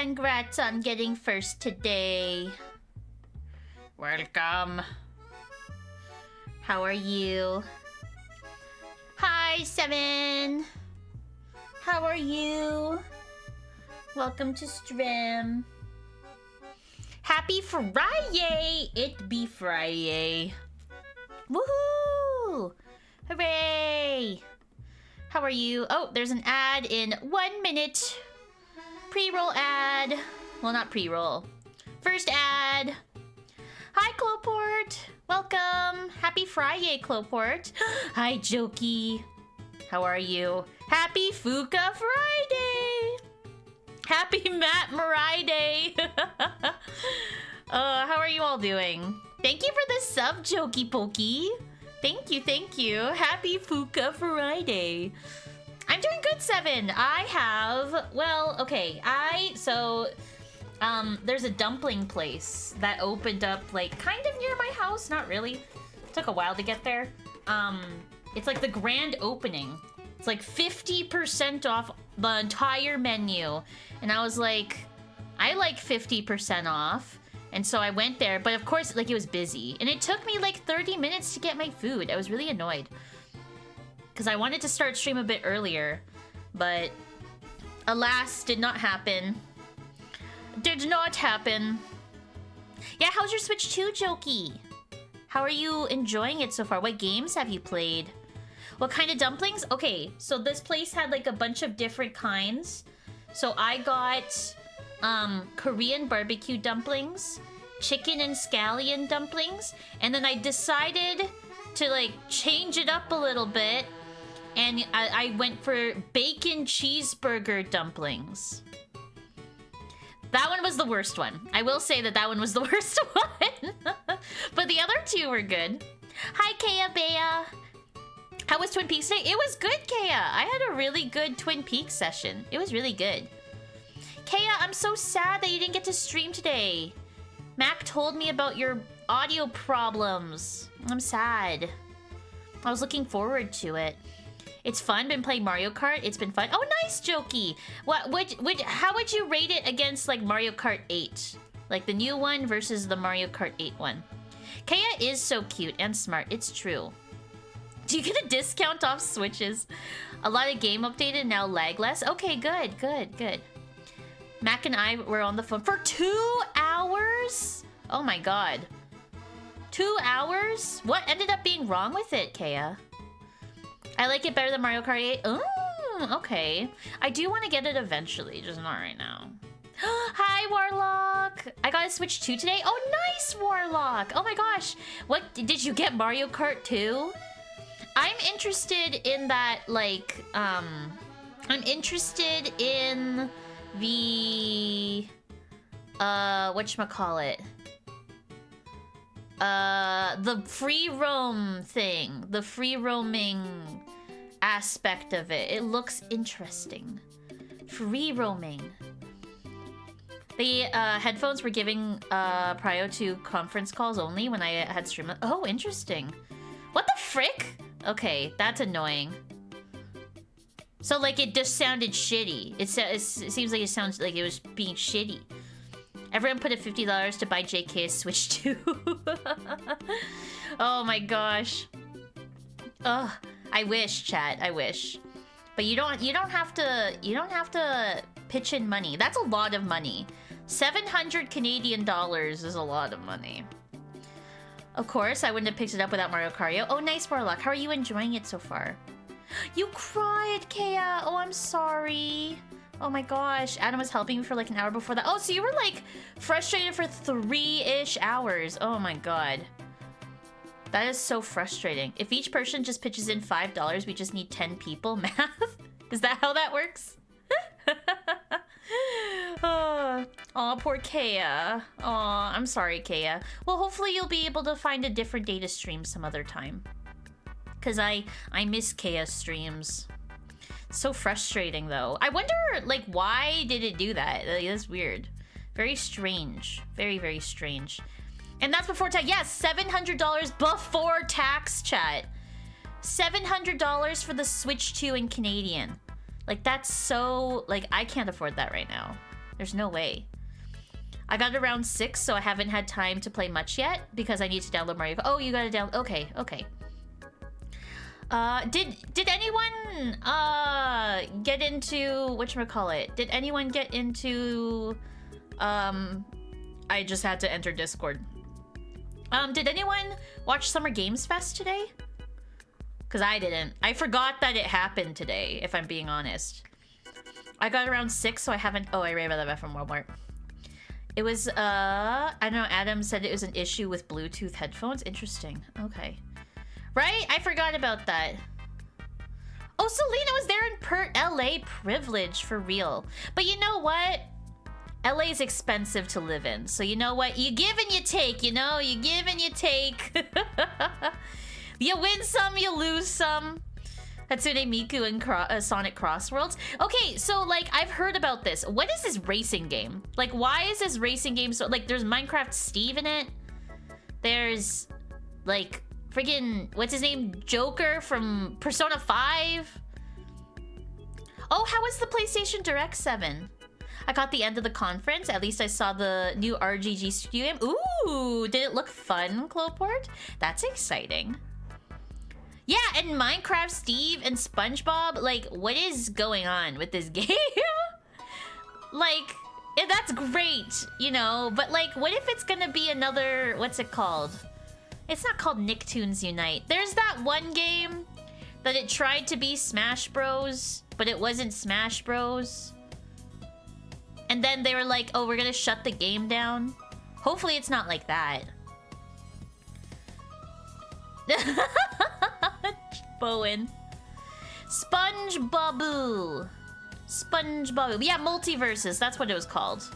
Congrats on getting first today. Welcome. How are you? Hi, Seven. How are you? Welcome to stream. Happy Friday! It be Friday. Woohoo! Hooray! How are you? Oh, there's an ad in 1 minute. Pre-roll ad. Well, not pre-roll. First ad. Hi, Cloport. Welcome. Happy Friday, Cloport. Hi, Jokey. How are you? Happy Fuka Friday. Happy Matt Marai Day. How are you all doing? Thank you for the sub, Jokey Pokey. Thank you, thank you. Happy Fuka Friday. I'm doing good, Seven. I have, well, okay. There's a dumpling place that opened up, like, kind of near my house. Not really. It took a while to get there. It's like the grand opening. It's like 50% off the entire menu. And I was like, I like 50% off. And so I went there, but of course, like, it was busy. And it took me like 30 minutes to get my food. I was really annoyed. Because I wanted to start stream a bit earlier. But alas, did not happen. Did not happen. Yeah, how's your Switch 2, Jokey? How are you enjoying it so far? What games have you played? What kind of dumplings? Okay, so this place had like a bunch of different kinds. So I got Korean barbecue dumplings, chicken and scallion dumplings, and then I decided to like change it up a little bit, and I went for bacon cheeseburger dumplings. That one was the worst one. I will say that one was the worst one. But the other two were good. Hi, Kea Bea. How was Twin Peaks today? It was good, Kea. I had a really good Twin Peaks session. It was really good. Kea, I'm so sad that you didn't get to stream today. Mac told me about your audio problems. I'm sad. I was looking forward to it. It's fun. Been playing Mario Kart. It's been fun. Oh, nice, Jokey. How would you rate it against like Mario Kart 8? Like the new one versus the Mario Kart 8 one. Kea is so cute and smart. It's true. Do you get a discount off Switches? A lot of game updated, now lag less. Okay, good, good, good. Mac and I were on the phone for 2 hours? Oh my god. 2 hours? What ended up being wrong with it, Kea? I like it better than Mario Kart 8. Oh, okay. I do want to get it eventually, just not right now. Hi, Warlock. I got a Switch 2 today. Oh, nice, Warlock. Oh my gosh. What, did you get Mario Kart 2? I'm interested in that, like, I'm interested in the, whatchamacallit? The free roam thing. The free roaming aspect of it. It looks interesting. Free roaming. The headphones were giving prio to conference calls only when I had stream. Oh, interesting. What the frick? Okay, that's annoying. So like it just sounded shitty. It seems like it sounds like it was being shitty. Everyone put in $50 to buy JK a Switch 2. Oh my gosh. Ugh. I wish, chat. I wish. But you don't have to pitch in money. That's a lot of money. 700 Canadian dollars is a lot of money. Of course, I wouldn't have picked it up without Mario Kart. Oh, nice, Warlock. How are you enjoying it so far? You cried, Kea. Oh, I'm sorry. Oh my gosh. Adam was helping me for like an hour before that. Oh, so you were like frustrated for 3-ish hours. Oh my god. That is so frustrating. If each person just pitches in $5, we just need 10 people. Math? Is that how that works? Oh, poor Kea. Oh, I'm sorry, Kea. Well, hopefully you'll be able to find a different day to stream some other time. Because I miss Kea's streams. So frustrating, though. I wonder, like, why did it do that? Like, that's weird. Very strange. Very, very strange. And that's before tax. Yes, $700 before tax, chat. $700 for the Switch 2 in Canadian. Like, that's so... Like, I can't afford that right now. There's no way. I got around 6, so I haven't had time to play much yet because I need to download Mario. Oh, you gotta download. Okay, okay. Did anyone get into whatchamacallit? Did anyone get into I just had to enter Discord. Did anyone watch Summer Games Fest today? Because I didn't. I forgot that it happened today, if I'm being honest. I got around 6, so I haven't... Oh, I ran about that from Walmart. It was, I don't know, Adam said it was an issue with Bluetooth headphones. Interesting. Okay. Right? I forgot about that. Oh, Selena was there in LA. Privilege, for real. But you know what? LA is expensive to live in. So you know what? You give and you take, you know? You give and you take. You win some, you lose some. Hatsune Miku and Sonic Crossworlds. Okay, so, like, I've heard about this. What is this racing game? Like, why is this racing game so... Like, there's Minecraft Steve in it. There's, like, friggin... What's his name? Joker from Persona 5. Oh, how was the PlayStation Direct 7? I got the end of the conference. At least I saw the new RGG studio game. Ooh, did it look fun, Cloport? That's exciting. Yeah, and Minecraft Steve and SpongeBob, like, what is going on with this game? Like, yeah, that's great, you know, but like, what if it's gonna be another, what's it called? It's not called Nicktoons Unite. There's that one game that it tried to be Smash Bros, but it wasn't Smash Bros. And then they were like, oh, we're gonna shut the game down. Hopefully it's not like that. Bowen. SpongeBob. SpongeBob. Yeah, Multiverses. That's what it was called.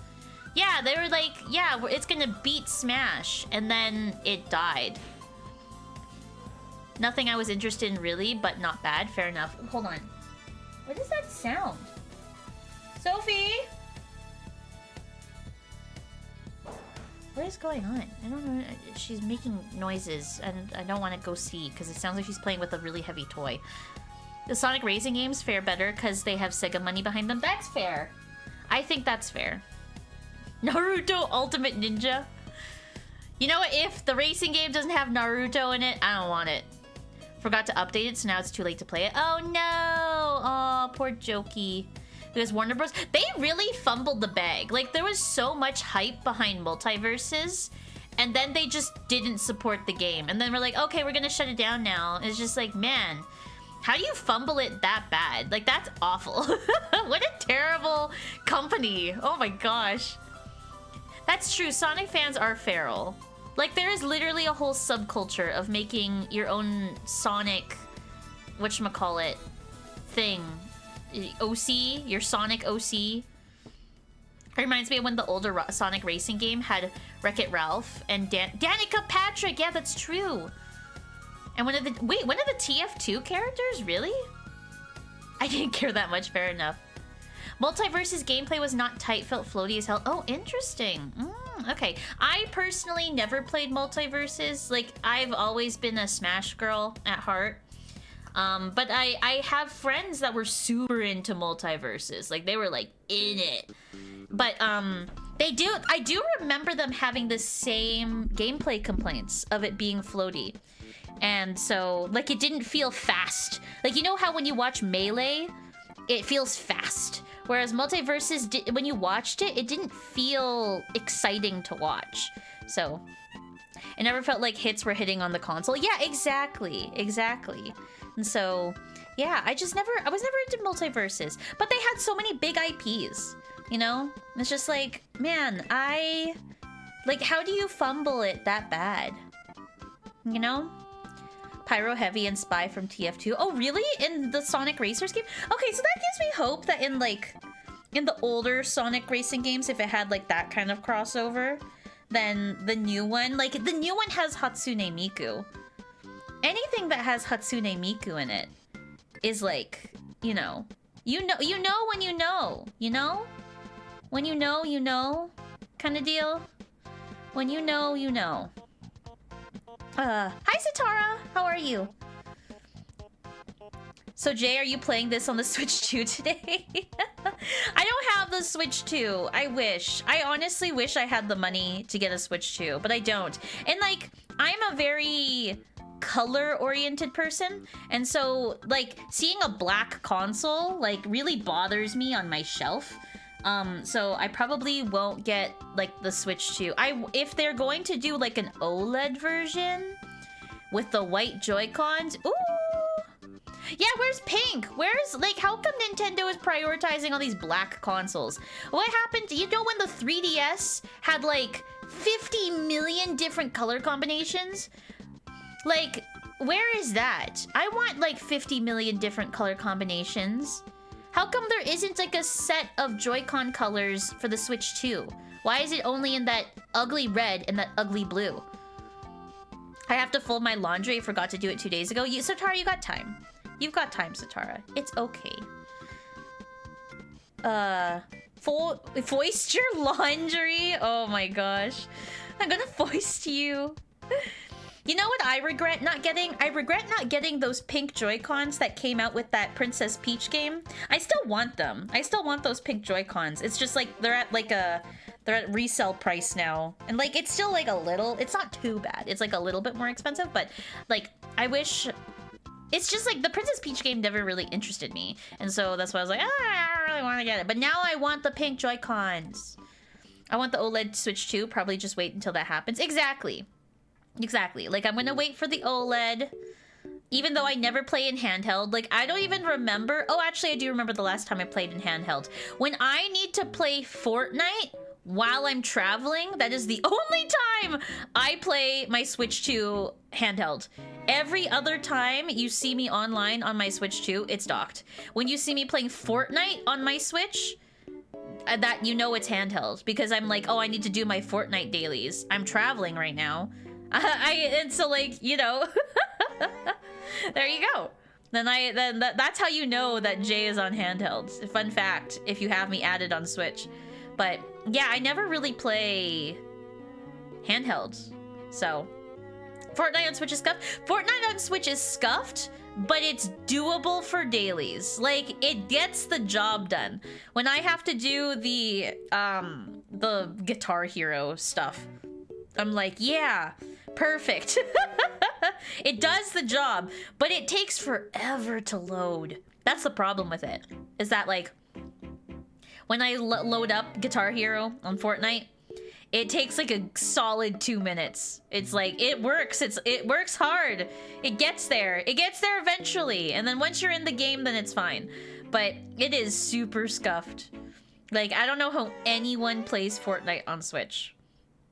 Yeah, they were like, yeah, it's gonna beat Smash. And then it died. Nothing I was interested in really, but not bad. Fair enough. Hold on. What is that sound? Sophie? What is going on? I don't know. She's making noises, and I don't want to go see because it sounds like she's playing with a really heavy toy. The Sonic racing games fare better because they have Sega money behind them. That's fair. I think that's fair. Naruto Ultimate Ninja. You know what? If the racing game doesn't have Naruto in it, I don't want it. Forgot to update it, so now it's too late to play it. Oh no! Oh, poor Jokey. Because Warner Bros. They really fumbled the bag. Like, there was so much hype behind Multiverses, and then they just didn't support the game. And then we're like, okay, we're gonna shut it down now. It's just like, man, how do you fumble it that bad? Like, that's awful. What a terrible company. Oh my gosh. That's true. Sonic fans are feral. Like, there is literally a whole subculture of making your own Sonic, whatchamacallit, thing. OC, your Sonic OC. It reminds me of when the older Sonic racing game had Wreck-It Ralph and Danica Patrick. Yeah, that's true. And one of the TF2 characters? Really? I didn't care that much. Fair enough. Multiverse's gameplay was not tight, felt floaty as hell. Oh, interesting. Okay. I personally never played Multiverses. Like, I've always been a Smash girl at heart. But I have friends that were super into Multiverses. Like, they were, like, in it. But, I do remember them having the same gameplay complaints of it being floaty. And so, like, it didn't feel fast. Like, you know how when you watch Melee, it feels fast. Whereas Multiverses, when you watched it, it didn't feel exciting to watch. So, it never felt like hits were hitting on the console. Yeah, exactly. Exactly. And so, yeah, I was never into Multiverses. But they had so many big IPs, you know? It's just like, man, like, how do you fumble it that bad? You know? Pyro Heavy and Spy from TF2. Oh, really? In the Sonic Racers game? Okay, so that gives me hope that in the older Sonic racing games, if it had, like, that kind of crossover, then the new one, like, the new one has Hatsune Miku. Anything that has Hatsune Miku in it is like, you know when you know, you know? When you know, kind of deal. When you know, you know. Hi Satara, how are you? So Jay, are you playing this on the Switch 2 today? I don't have the Switch 2. I wish. I honestly wish I had the money to get a Switch 2, but I don't. And like, I'm a very color-oriented person, and so like seeing a black console like really bothers me on my shelf. So I probably won't get like the Switch 2. If they're going to do like an OLED version with the white Joy-Cons, ooh. Yeah, where's pink? Where's, like, how come Nintendo is prioritizing all these black consoles? What happened? You know when the 3DS had, like, 50 million different color combinations? Like, where is that? I want, like, 50 million different color combinations. How come there isn't, like, a set of Joy-Con colors for the Switch 2? Why is it only in that ugly red and that ugly blue? I have to fold my laundry. I forgot to do it 2 days ago. Satara, you got time. You've got time, Satara. It's okay. Foist your laundry? Oh my gosh. I'm gonna foist you. You know what I regret not getting? I regret not getting those pink Joy-Cons that came out with that Princess Peach game. I still want them. I still want those pink Joy-Cons. It's just like they're at resale price now. And like it's still like a little, it's not too bad. It's like a little bit more expensive, but like I wish. It's just like the Princess Peach game never really interested me. And so that's why I was like, I don't really want to get it. But now I want the pink Joy-Cons. I want the OLED Switch 2. Probably just wait until that happens. Exactly. Exactly. Like I'm going to wait for the OLED. Even though I never play in handheld. Like I don't even remember. Oh, actually I do remember the last time I played in handheld. When I need to play Fortnite while I'm traveling, that is the only time I play my Switch 2 handheld. Every other time you see me online on my Switch 2, it's docked. When you see me playing Fortnite on my Switch, that you know it's handheld. Because I'm like, oh, I need to do my Fortnite dailies. I'm traveling right now. And so like, you know, there you go. That's how you know that Jay is on handheld. Fun fact, if you have me added on Switch. But yeah, I never really play handheld. So Fortnite on Switch is scuffed. Fortnite on Switch is scuffed, but it's doable for dailies. Like it gets the job done. When I have to do the Guitar Hero stuff, I'm like, yeah, perfect. It does the job, but it takes forever to load. That's the problem with it. Is that like when I load up Guitar Hero on Fortnite, it takes like a solid 2 minutes. It's like, it works. It works hard. It gets there. It gets there eventually. And then once you're in the game, then it's fine. But it is super scuffed. Like, I don't know how anyone plays Fortnite on Switch.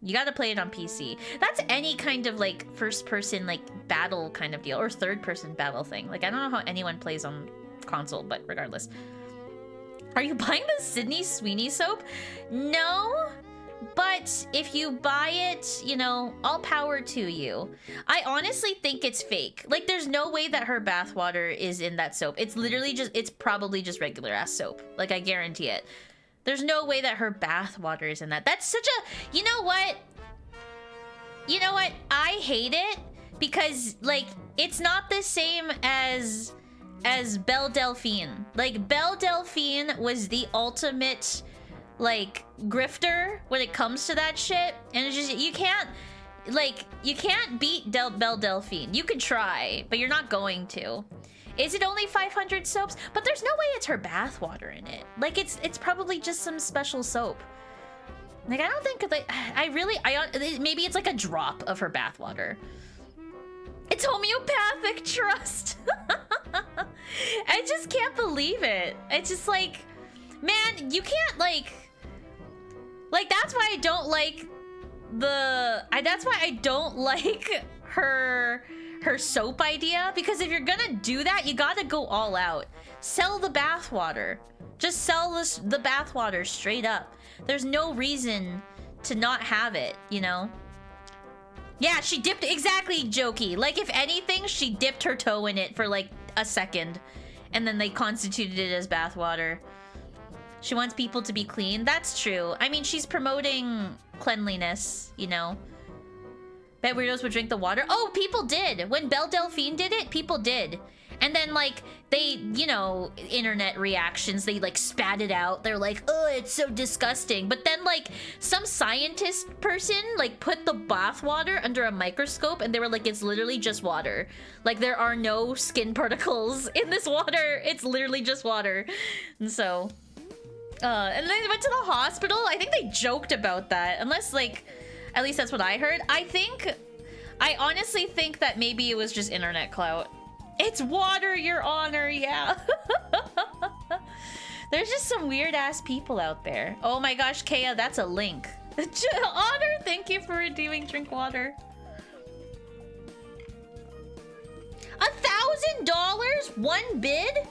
You gotta play it on PC. That's any kind of like first person like battle kind of deal or third person battle thing. Like, I don't know how anyone plays on console, but regardless. Are you buying the Sydney Sweeney soap? No. But if you buy it, you know, all power to you. I honestly think it's fake. Like, there's no way that her bathwater is in that soap. It's literally just, it's probably just regular ass soap. Like, I guarantee it. There's no way that her bathwater is in that. That's such a, you know what? You know what? I hate it because, like, it's not the same as Belle Delphine. Like, Belle Delphine was the ultimate, like, grifter when it comes to that shit. And it's just, you can't beat Belle Delphine. You could try, but you're not going to. Is it only 500 soaps? But there's no way it's her bathwater in it. Like, it's probably just some special soap. Like, I don't think, like, maybe it's like a drop of her bathwater. It's homeopathic, trust. I just can't believe it. It's just like, man, you can't like that's why I don't like that's why I don't like her soap idea, because if you're gonna do that, you gotta go all out. Sell the bathwater. Just sell the bathwater straight up. There's no reason to not have it, you know? Yeah, she dipped, exactly, Jokey. Like, if anything, she dipped her toe in it for like a second, and then they constituted it as bathwater. She wants people to be clean. That's true. I mean, she's promoting cleanliness, you know? Bet weirdos would drink the water. Oh, people did. When Belle Delphine did it, people did. And then, like, they, you know, internet reactions, they, like, spat it out. They're like, oh, it's so disgusting. But then, like, some scientist person, like, put the bath water under a microscope, and they were like, it's literally just water. Like, there are no skin particles in this water. It's literally just water. And so... and then they went to the hospital. I think they joked about that. Unless, like, at least that's what I heard. I honestly think that maybe it was just internet clout. It's water, Your Honor, yeah. There's just some weird-ass people out there. Oh my gosh, Kea, that's a link. Honor, thank you for redeeming drink water. $1,000? One bid?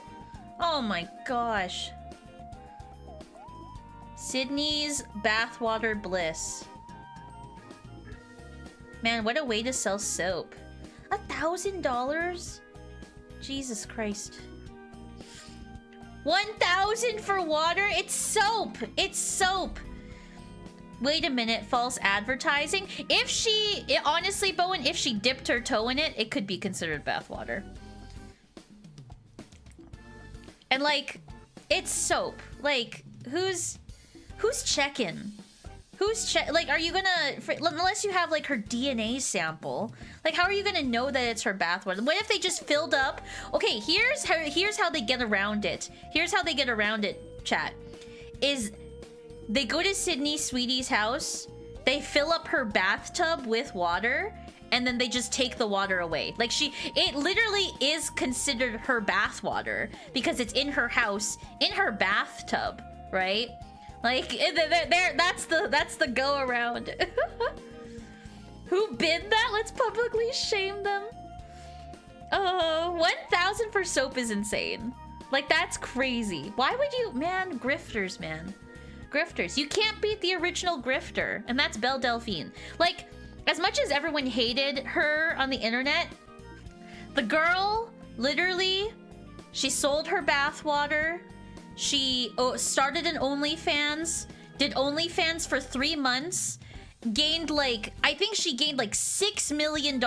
Oh my gosh. Sydney's bathwater bliss. Man, what a way to sell soap. $1,000? Jesus Christ. 1,000 for water? It's soap. It's soap. Wait a minute, false advertising. If she, honestly, Bowen, if she dipped her toe in it, it could be considered bathwater. And like, it's soap. Like, who's checking? Like, are you gonna, unless you have like her DNA sample, like how are you gonna know that it's her bathwater? What if they just filled up? Okay, here's how they get around it. Here's how they get around it, chat. Is they go to Sydney Sweetie's house, they fill up her bathtub with water, and then they just take the water away. Like it literally is considered her bathwater because it's in her house, in her bathtub, right? Like, that's the go around. Who bid that? Let's publicly shame them. 1,000 for soap is insane. Like, that's crazy. Why would you, man, grifters, man. Grifters. You can't beat the original grifter, and that's Belle Delphine. Like, as much as everyone hated her on the internet, the girl, literally, she sold her bathwater. She started an OnlyFans, did OnlyFans for 3 months, gained like, I think she gained like $6 million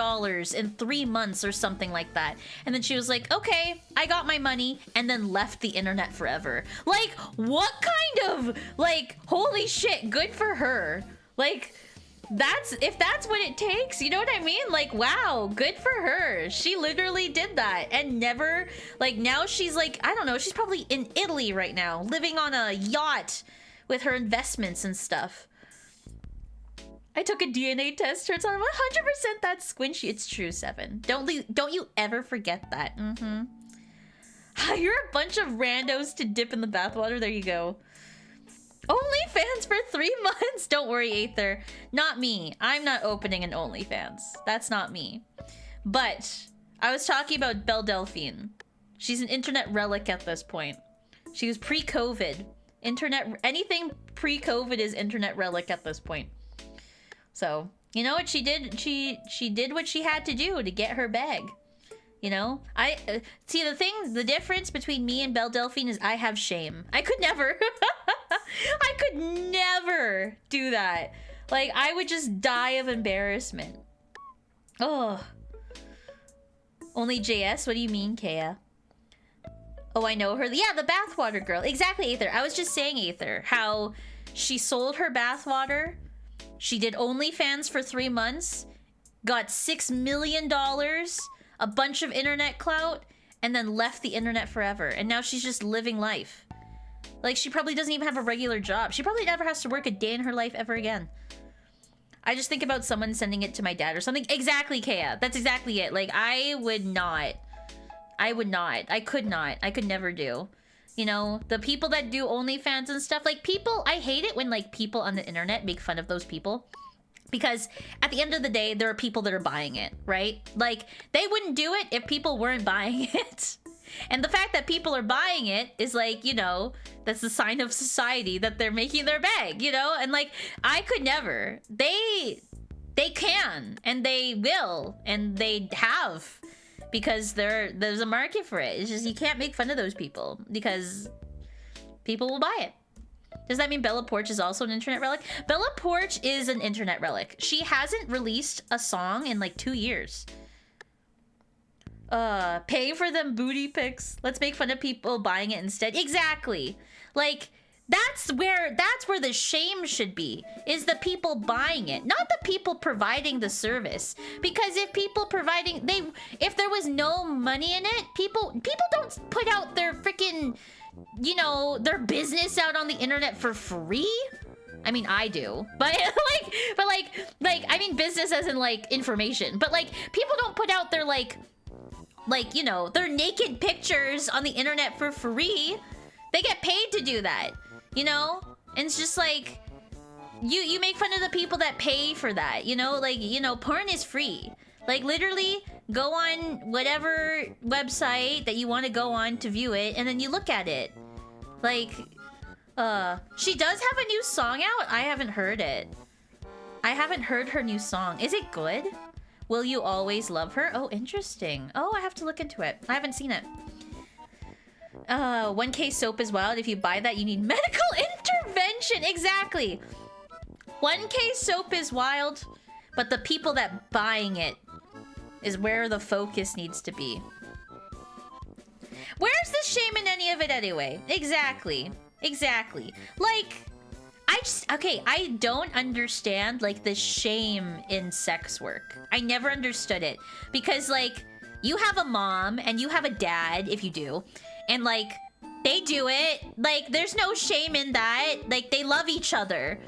in 3 months or something like that. And then she was like, okay, I got my money, and then left the internet forever. Like, what kind of, like, holy shit, good for her. Like, if that's what it takes, you know what I mean? Like, wow, good for her. She literally did that and never, like, now she's like, I don't know, she's probably in Italy right now, living on a yacht with her investments and stuff. I took a DNA test, turns out 100% that's squinchy. It's true, Seven. Don't you ever forget that. You're a bunch of randos to dip in the bathwater. There you go. OnlyFans for 3 months? Don't worry, Aether. Not me. I'm not opening an OnlyFans. That's not me. But I was talking about Belle Delphine. She's an internet relic at this point. She was pre-COVID. Anything pre-COVID is internet relic at this point. So, you know what she did? She did what she had to do to get her bag. You know, see the difference between me and Belle Delphine is I have shame. I could never, I could never do that. Like, I would just die of embarrassment. Oh, only JS. What do you mean, Kea? Oh, I know her. Yeah, the bathwater girl. Exactly, Aether. I was just saying, Aether, how she sold her bathwater. She did OnlyFans for 3 months, got $6 million. A bunch of internet clout, and then left the internet forever. And now she's just living life. Like, she probably doesn't even have a regular job. She probably never has to work a day in her life ever again. I just think about someone sending it to my dad or something. Exactly, Kea. That's exactly it. Like, I would not. I could not. I could never do. You know, the people that do OnlyFans and stuff, like, people, I hate it when, like, people on the internet make fun of those people. Because at the end of the day, there are people that are buying it, right? Like, they wouldn't do it if people weren't buying it. And the fact that people are buying it is like, you know, that's the sign of society that they're making their bag, you know? And like, I could never. They can, and they will, and they have. Because there's a market for it. It's just, you can't make fun of those people because people will buy it. Does that mean Bella Porch is also an internet relic? Bella Porch is an internet relic. She hasn't released a song in like 2 years. Pay for them booty pics. Let's make fun of people buying it instead. Exactly. Like, that's where the shame should be, is the people buying it, not the people providing the service. Because if people providing, if there was no money in it, people don't put out their freaking, you know, their business out on the internet for free. I mean, I do, but like, I mean, business as in like information. But like, people don't put out their like, you know, their naked pictures on the internet for free. They get paid to do that, you know. And it's just like, you make fun of the people that pay for that, you know. Like, you know, porn is free. Like, literally, go on whatever website that you want to go on to view it, and then you look at it. Like. She does have a new song out. I haven't heard it. I haven't heard her new song. Is it good? Will you always love her? Oh, interesting. Oh, I have to look into it. I haven't seen it. 1K soap is wild. If you buy that, you need medical intervention. Exactly. 1K soap is wild, but the people that buying it is where the focus needs to be. Where's the shame in any of it anyway? Exactly. Exactly. Like, I don't understand, like, the shame in sex work. I never understood it. Because, like, you have a mom and you have a dad, if you do, and, like, they do it. Like, there's no shame in that. Like, they love each other,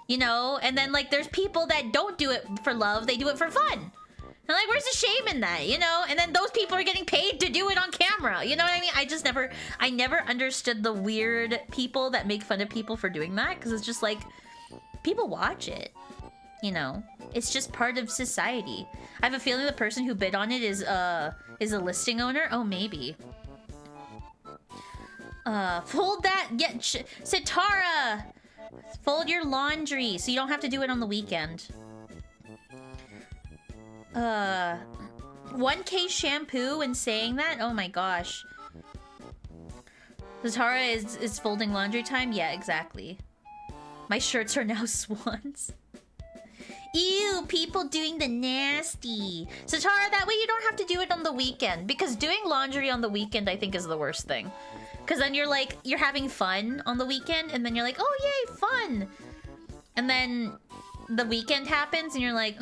you know? And then, like, there's people that don't do it for love, they do it for fun. And like, where's the shame in that, you know? And then those people are getting paid to do it on camera. You know what I mean? I never understood the weird people that make fun of people for doing that. Because it's just like, people watch it, you know? It's just part of society. I have a feeling the person who bid on it is a listing owner. Oh, maybe. Fold that. Yeah, Sitara! Fold your laundry so you don't have to do it on the weekend. 1K shampoo and saying that? Oh my gosh. Zatara is folding laundry time? Yeah, exactly. My shirts are now swans. Ew, people doing the nasty. Zatara, that way you don't have to do it on the weekend. Because doing laundry on the weekend, I think, is the worst thing. Because then you're like, you're having fun on the weekend, and then you're like, oh yay, fun! And then the weekend happens, and you're like,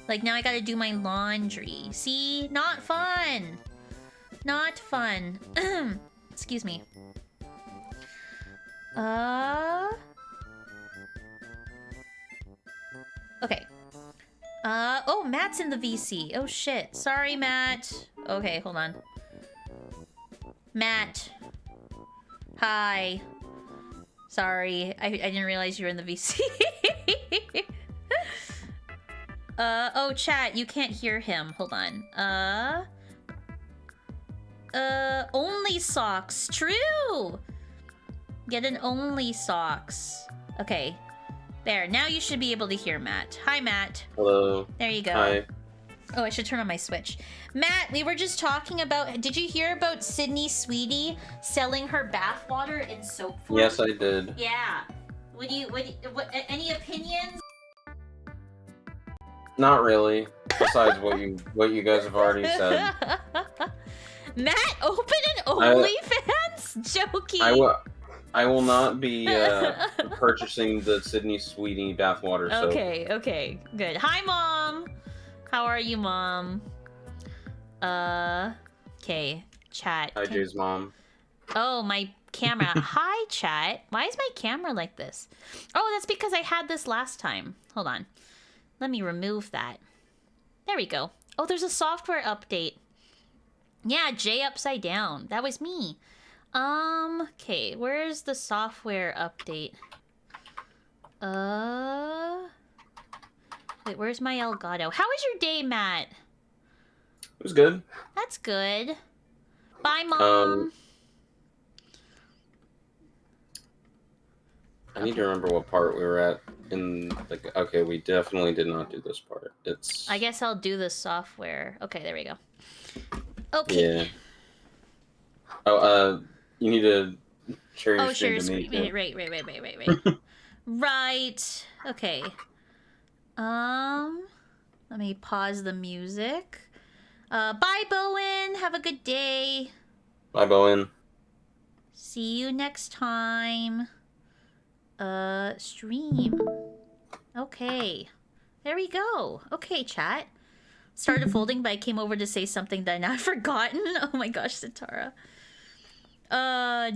like, now I gotta do my laundry. See? Not fun. Not fun. Excuse me. Okay. Oh, Matt's in the VC. Oh, shit. Sorry, Matt. Okay, hold on. Matt. Hi. Sorry. I didn't realize you were in the VC. Oh, chat, you can't hear him. Hold on. Only socks. True! Get an only socks. Okay. There, now you should be able to hear Matt. Hi, Matt. Hello. There you go. Hi. Oh, I should turn on my Switch. Matt, we were just talking about... Did you hear about Sydney Sweetie selling her bathwater in soap form? Yes, I did. Yeah. Any opinions? Not really. Besides what you guys have already said. Matt, open an OnlyFans? Jokey. I will not be purchasing the Sydney Sweetie bathwater soap. Okay, good. Hi, Mom. How are you, Mom? Okay, chat. Hi, Jay's mom. Oh, my camera. Hi, chat. Why is my camera like this? Oh, that's because I had this last time. Hold on. Let me remove that. There we go. Oh, there's a software update. Yeah, Jay upside down. That was me. Okay, where's the software update? Wait, where's my Elgato? How was your day, Matt? It was good. That's good. Bye, Mom. I need to remember what part we were at in, like, okay, we definitely did not do this part. It's... I guess I'll do the software. Okay, there we go. Okay. Yeah. Oh, you need to share your screen to me. Right. Right. Okay. Let me pause the music. Bye, Bowen. Have a good day. Bye, Bowen. See you next time. Stream. Okay. There we go. Okay, chat. Started folding, but I came over to say something that I've forgotten. Oh my gosh, Satara.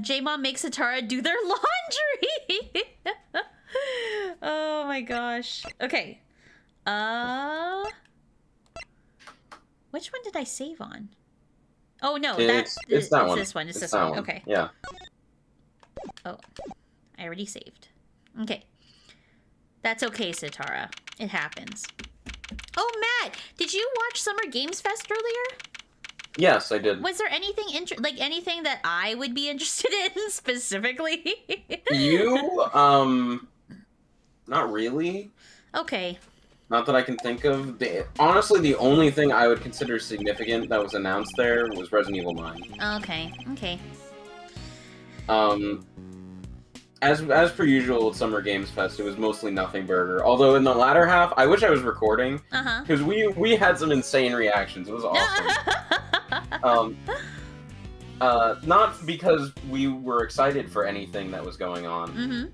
J-Mom makes Satara do their laundry! Oh my gosh. Okay. Which one did I save on? Oh no, It's that one. This one. It's this that one. Okay. Yeah. Oh, I already saved. Okay. That's okay, Satara. It happens. Oh, Matt, did you watch Summer Games Fest earlier? Yes, I did. Was there anything anything that I would be interested in specifically? You, not really. Okay. Not that I can think of. Honestly, the only thing I would consider significant that was announced there was Resident Evil 9. Okay. Okay. As per usual with Summer Games Fest, it was mostly nothing burger. Although in the latter half, I wish I was recording because we had some insane reactions. It was awesome. Not because we were excited for anything that was going on.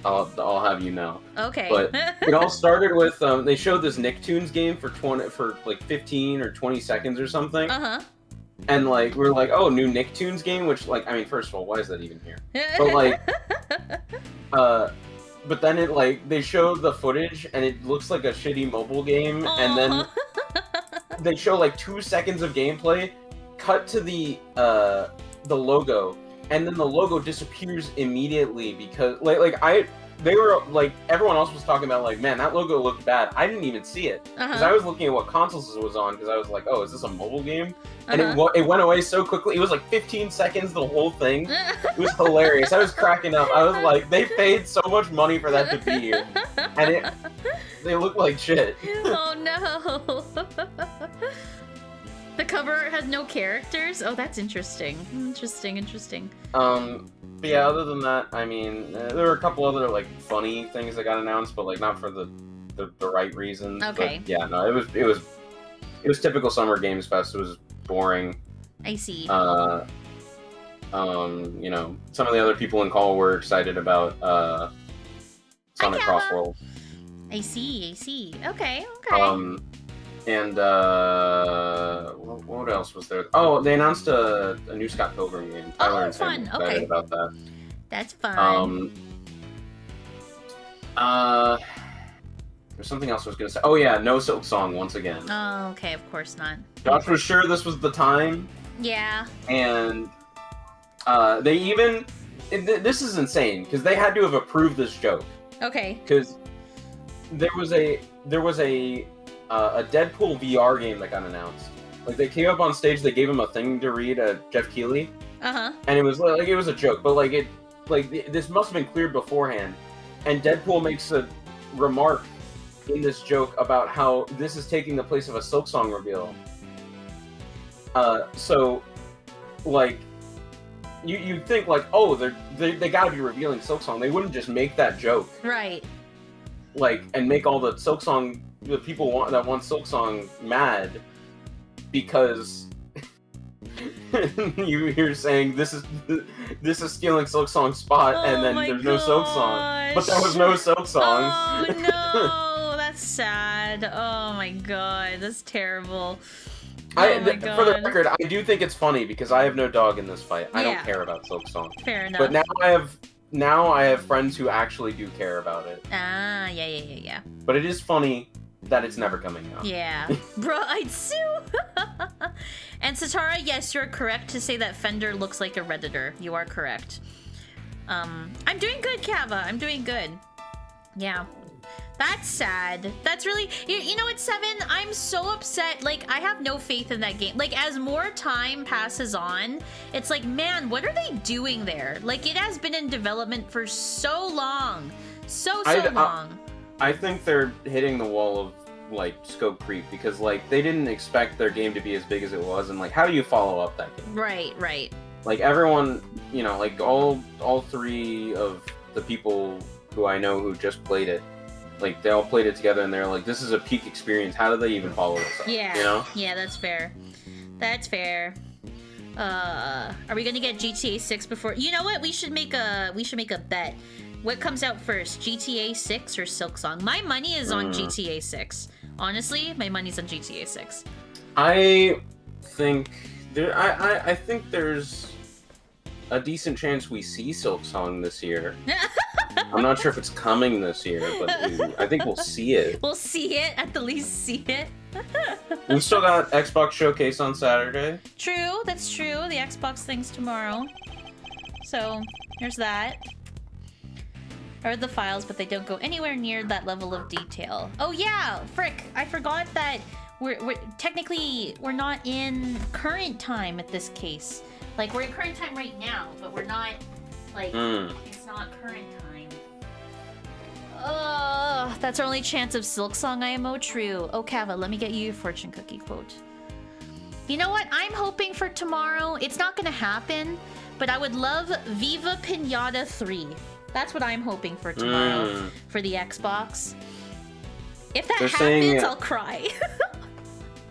I'll have you know. Okay. But it all started with they showed this Nicktoons game for like 15 or 20 seconds or something. And like we're like, oh, new Nicktoons game, which like I mean, first of all, why is that even here? But like, but then it like they showed the footage and it looks like a shitty mobile game, and then they show like 2 seconds of gameplay, cut to the logo, and then the logo disappears immediately because they were like everyone else was talking about like, man, that logo looked bad. I didn't even see it because I was looking at what consoles it was on because I was like, oh, is this a mobile game? And it went away so quickly. It was like 15 seconds, the whole thing. It was hilarious. I was cracking up. I was like, they paid so much money for that to be here, and they look like shit. Oh no. The cover has no characters? Oh, that's interesting. Interesting. But yeah, other than that, I mean, there were a couple other like funny things that got announced, but like not for the right reasons. Okay. But, yeah, no, it was typical Summer Games Fest. It was boring. I see. You know, some of the other people in call were excited about Sonic Crossworld. I see. Okay. And what else was there? Oh, they announced a new Scott Pilgrim game. Tyler and Tim were excited about that. That's fun. There's something else I was gonna say. Oh yeah, no Silk Song once again. Oh, okay, of course not. Josh was sure this was the time. Yeah. And they even this is insane because they had to have approved this joke. Okay. Because there was a Deadpool VR game that got announced. Like they came up on stage, they gave him a thing to read, Jeff Keighley. And it was like it was a joke, but this must have been cleared beforehand. And Deadpool makes a remark in this joke about how this is taking the place of a Silk Song reveal. So, like, you think like, oh, they gotta be revealing Silk Song. They wouldn't just make that joke, right? Like, and make all the people that want Silk Song mad because you're saying this is stealing Silk Song's spot, and then there's no Silk Song, but there was no Silk Songs. Oh no, that's sad. Oh my god, that's terrible. For the record, I do think it's funny because I have no dog in this fight. I don't care about Silk Song. Fair enough. But now I have friends who actually do care about it. Ah, yeah. But it is funny that it's never coming out. Yeah. Bro, I'd sue. And Satara, yes, you're correct to say that Fender looks like a Redditor. You are correct. I'm doing good, Kava. I'm doing good. Yeah. That's sad. That's really... You know what, Seven? I'm so upset. Like, I have no faith in that game. Like, as more time passes on, it's like, man, what are they doing there? Like, it has been in development for so long. So long. I think they're hitting the wall of, like, scope creep because, like, they didn't expect their game to be as big as it was, and, like, how do you follow up that game? Right. Like, everyone, you know, like, all three of the people who I know who just played it like they all played it together and they're like, this is a peak experience. How do they even follow this up? Yeah. You know? Yeah, that's fair. That's fair. Are we gonna get GTA 6 before? You know what? We should make a bet. What comes out first, GTA 6 or Silksong? My money is on GTA 6. Honestly, my money's on GTA 6. I think I think there's a decent chance we see Silksong this year. I'm not sure if it's coming this year, but I think we'll see it. We'll see it, at the least see it. We've still got Xbox Showcase on Saturday. True, that's true. The Xbox thing's tomorrow. So, there's that. I read the files, but they don't go anywhere near that level of detail. Oh yeah, frick! I forgot that we're technically we're not in current time at this case. Like we're in current time right now, but we're not like it's not current time. That's our only chance of Silksong IMO. True. Oh Kava, let me get you your fortune cookie quote. You know what? I'm hoping for tomorrow. It's not gonna happen, but I would love Viva Pinata 3. That's what I'm hoping for tomorrow for the Xbox. If that happens, I'll cry.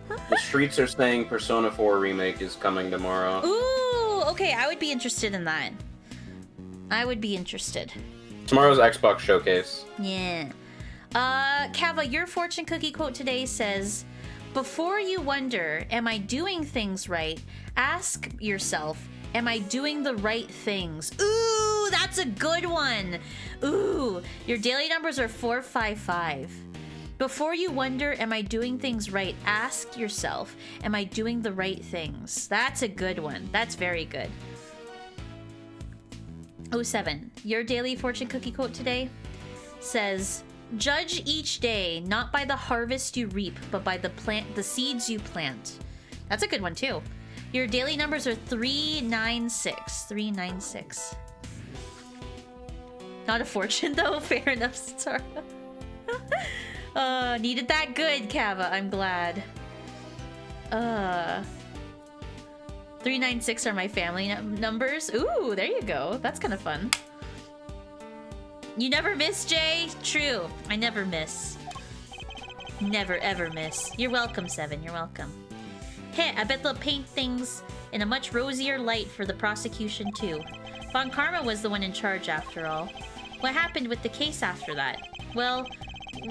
The streets are saying Persona 4 Remake is coming tomorrow. Ooh, okay, I would be interested in that. I would be interested. Tomorrow's Xbox Showcase. Yeah. Kava, your fortune cookie quote today says, before you wonder, am I doing things right? Ask yourself, am I doing the right things? Ooh, that's a good one. Ooh, your daily numbers are 455. Before you wonder, am I doing things right? Ask yourself, am I doing the right things? That's a good one. That's very good. 07, your daily fortune cookie quote today says, judge each day not by the harvest you reap, but by the seeds you plant. That's a good one too. Your daily numbers are 396. 396. Not a fortune though. Fair enough, Star. Needed that good, Kava. I'm glad. 396 are my family numbers. Ooh, there you go. That's kind of fun. You never miss, Jay? True. I never miss. Never ever miss. You're welcome, 7. You're welcome. Hey, I bet they'll paint things in a much rosier light for the prosecution too. Von Karma was the one in charge after all. What happened with the case after that? Well,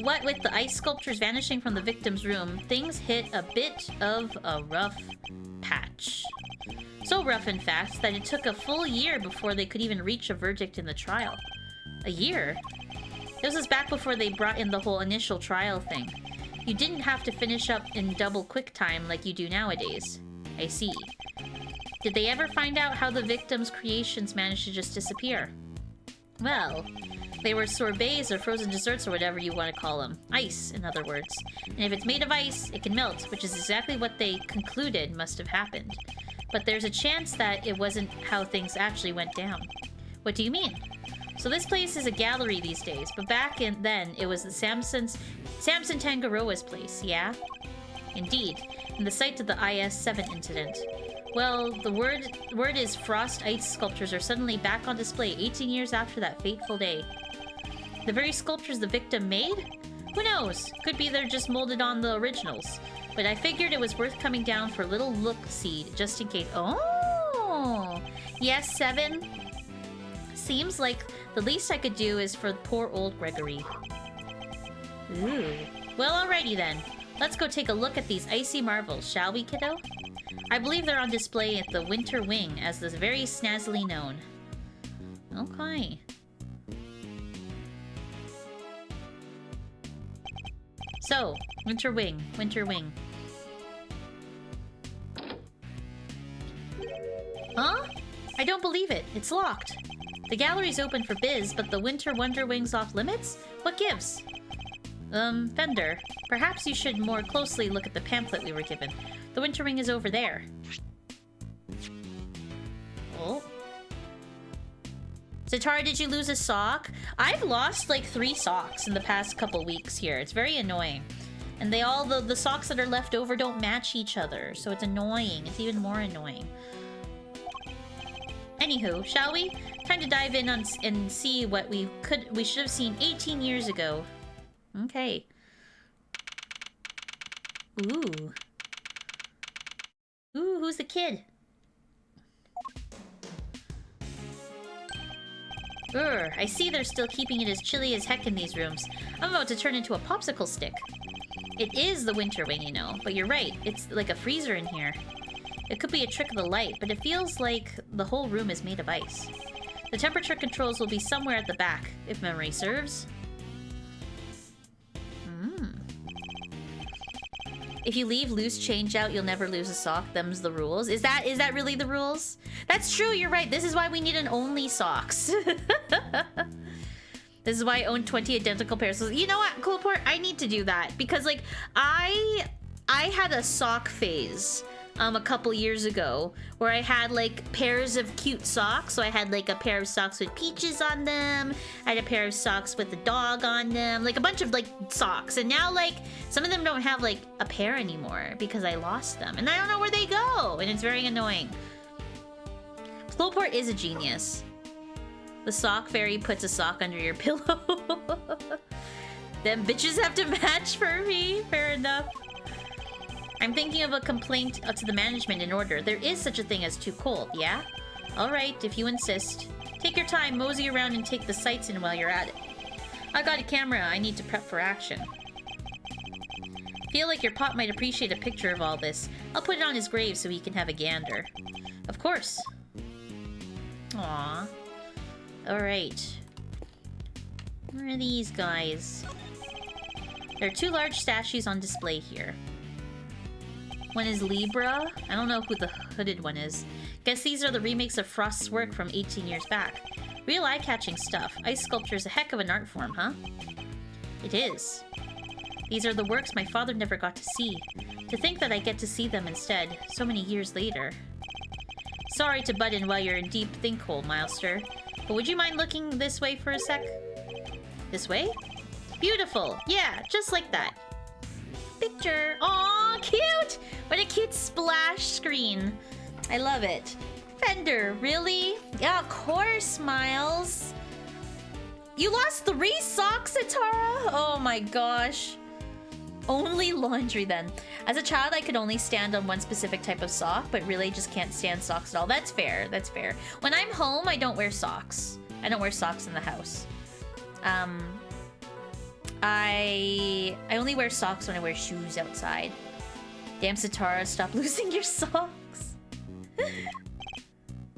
what with the ice sculptures vanishing from the victim's room, things hit a bit of a rough patch. So rough, in fact, that it took a full year before they could even reach a verdict in the trial. A year? This was back before they brought in the whole initial trial thing. You didn't have to finish up in double quick time like you do nowadays. I see. Did they ever find out how the victim's creations managed to just disappear? Well, they were sorbets or frozen desserts or whatever you want to call them. Ice, in other words. And if it's made of ice, it can melt, which is exactly what they concluded must have happened. But there's a chance that it wasn't how things actually went down. What do you mean? So this place is a gallery these days, but back then it was the Samson Tangaroa's place, yeah? Indeed, and the site of the IS-7 incident. Well, the word is frost ice sculptures are suddenly back on display 18 years after that fateful day. The very sculptures the victim made? Who knows? Could be they're just molded on the originals. But I figured it was worth coming down for a little look-see, just in case. Oh! Yes, 7? Seems like the least I could do is for poor old Gregory. Ooh. Well, alrighty then. Let's go take a look at these icy marvels, shall we, kiddo? I believe they're on display at the Winter Wing, as the very snazzily known. Okay. So, Winter Wing, Winter Wing. Huh? I don't believe it. It's locked. The gallery's open for biz, but the Winter Wonder Wing's off limits? What gives? Fender, perhaps you should more closely look at the pamphlet we were given. The Winter Wing is over there. Oh. Zatara, did you lose a sock? I've lost like 3 socks in the past couple weeks here. It's very annoying. And they all, the socks that are left over don't match each other. So it's annoying. It's even more annoying. Anywho, shall we? Time to dive in and see what we should have seen 18 years ago. Okay. Ooh. Ooh, who's the kid? I see they're still keeping it as chilly as heck in these rooms. I'm about to turn into a popsicle stick. It is the winter wing, you know, but you're right. It's like a freezer in here. It could be a trick of the light, but it feels like the whole room is made of ice. The temperature controls will be somewhere at the back, if memory serves. If you leave loose change out, you'll never lose a sock. Them's the rules. Is that really the rules? That's true, you're right. This is why we need an only socks. This is why I own 20 identical pairs. So, you know what, Coolport? I need to do that. Because, like, I had a sock phase a couple years ago where I had, like, pairs of cute socks. So I had, like, a pair of socks with peaches on them. I had a pair of socks with a dog on them. Like, a bunch of, like, socks. And now, like, some of them don't have, like, a pair anymore because I lost them. And I don't know where they go. And it's very annoying. Coolport is a genius. The sock fairy puts a sock under your pillow. Them bitches have to match for me. Fair enough. I'm thinking of a complaint to the management in order. There is such a thing as too cold, yeah? Alright, if you insist. Take your time, mosey around and take the sights in while you're at it. I got a camera, I need to prep for action. Feel like your pop might appreciate a picture of all this. I'll put it on his grave so he can have a gander. Of course. Aww. Alright. Where are these guys? There are 2 large statues on display here. One is Libra. I don't know who the hooded one is. Guess these are the remakes of Frost's work from 18 years back. Real eye-catching stuff. Ice sculpture is a heck of an art form, huh? It is. These are the works my father never got to see. To think that I get to see them instead, so many years later. Sorry to butt in while you're in deep think hole, Milester. But would you mind looking this way for a sec? This way? Beautiful! Yeah, just like that. Picture! Aw, cute! What a cute splash screen. I love it. Fender, really? Yeah, of course, Miles. You lost 3 socks, Atara? Oh my gosh. Only laundry then. As a child, I could only stand on one specific type of sock, but really just can't stand socks at all. That's fair, that's fair. When I'm home, I don't wear socks. I don't wear socks in the house. I only wear socks when I wear shoes outside. Damn, Satara, stop losing your socks.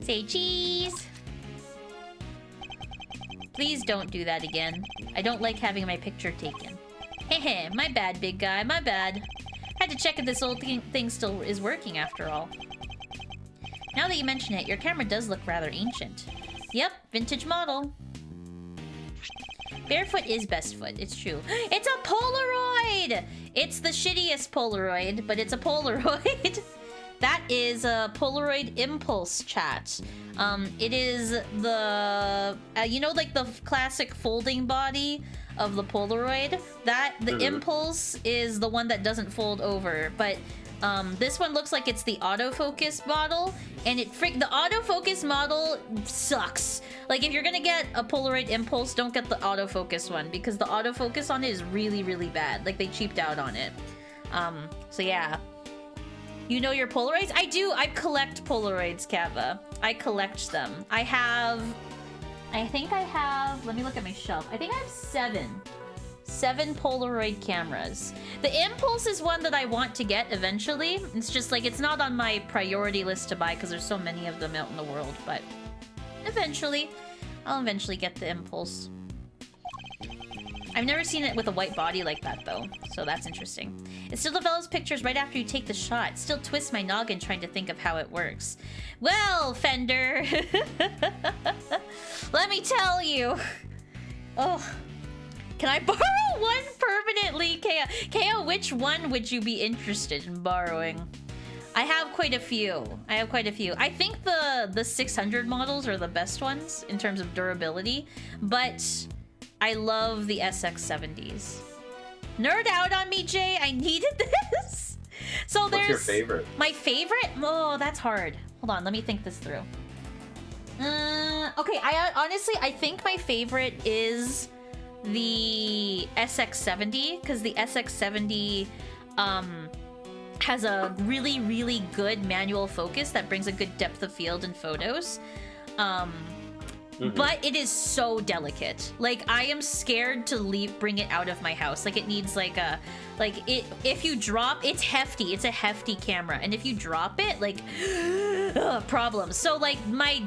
Say cheese. Please don't do that again. I don't like having my picture taken. Hehe, my bad, big guy, my bad. Had to check if this old thing still is working after all. Now that you mention it, your camera does look rather ancient. Yep, vintage model. Barefoot is best foot, it's true. It's a Polaroid! It's the shittiest Polaroid, but it's a Polaroid. That is a Polaroid Impulse, chat. It is the... you know, like the classic folding body of the Polaroid? The Impulse is the one that doesn't fold over, but... this one looks like it's the autofocus model, and the autofocus model sucks. Like, if you're gonna get a Polaroid Impulse, don't get the autofocus one, because the autofocus on it is really, really bad. Like, they cheaped out on it. So yeah. You know your Polaroids? I do! I collect Polaroids, Kava. I collect them. I think I have... Let me look at my shelf. I think I have 7 Polaroid cameras. The Impulse is one that I want to get eventually. It's just like, it's not on my priority list to buy because there's so many of them out in the world, but eventually, I'll eventually get the Impulse. I've never seen it with a white body like that though, so that's interesting. It still develops pictures right after you take the shot. Still twists my noggin trying to think of how it works. Well, Fender, let me tell you. Oh. Can I borrow one permanently, Kea? Kea, which one would you be interested in borrowing? I have quite a few. I think the 600 models are the best ones in terms of durability, but I love the SX70s. Nerd out on me, Jay. I needed this. So there's... What's your favorite? My favorite? Oh, that's hard. Hold on, let me think this through. Okay, honestly, I think my favorite is the SX70, because the SX70 has a really, really good manual focus that brings a good depth of field in photos. But it is so delicate. Like, I am scared to bring it out of my house. Like, it needs like a, if you drop, it's hefty. It's a hefty camera. And if you drop it, like, problems. So, like, my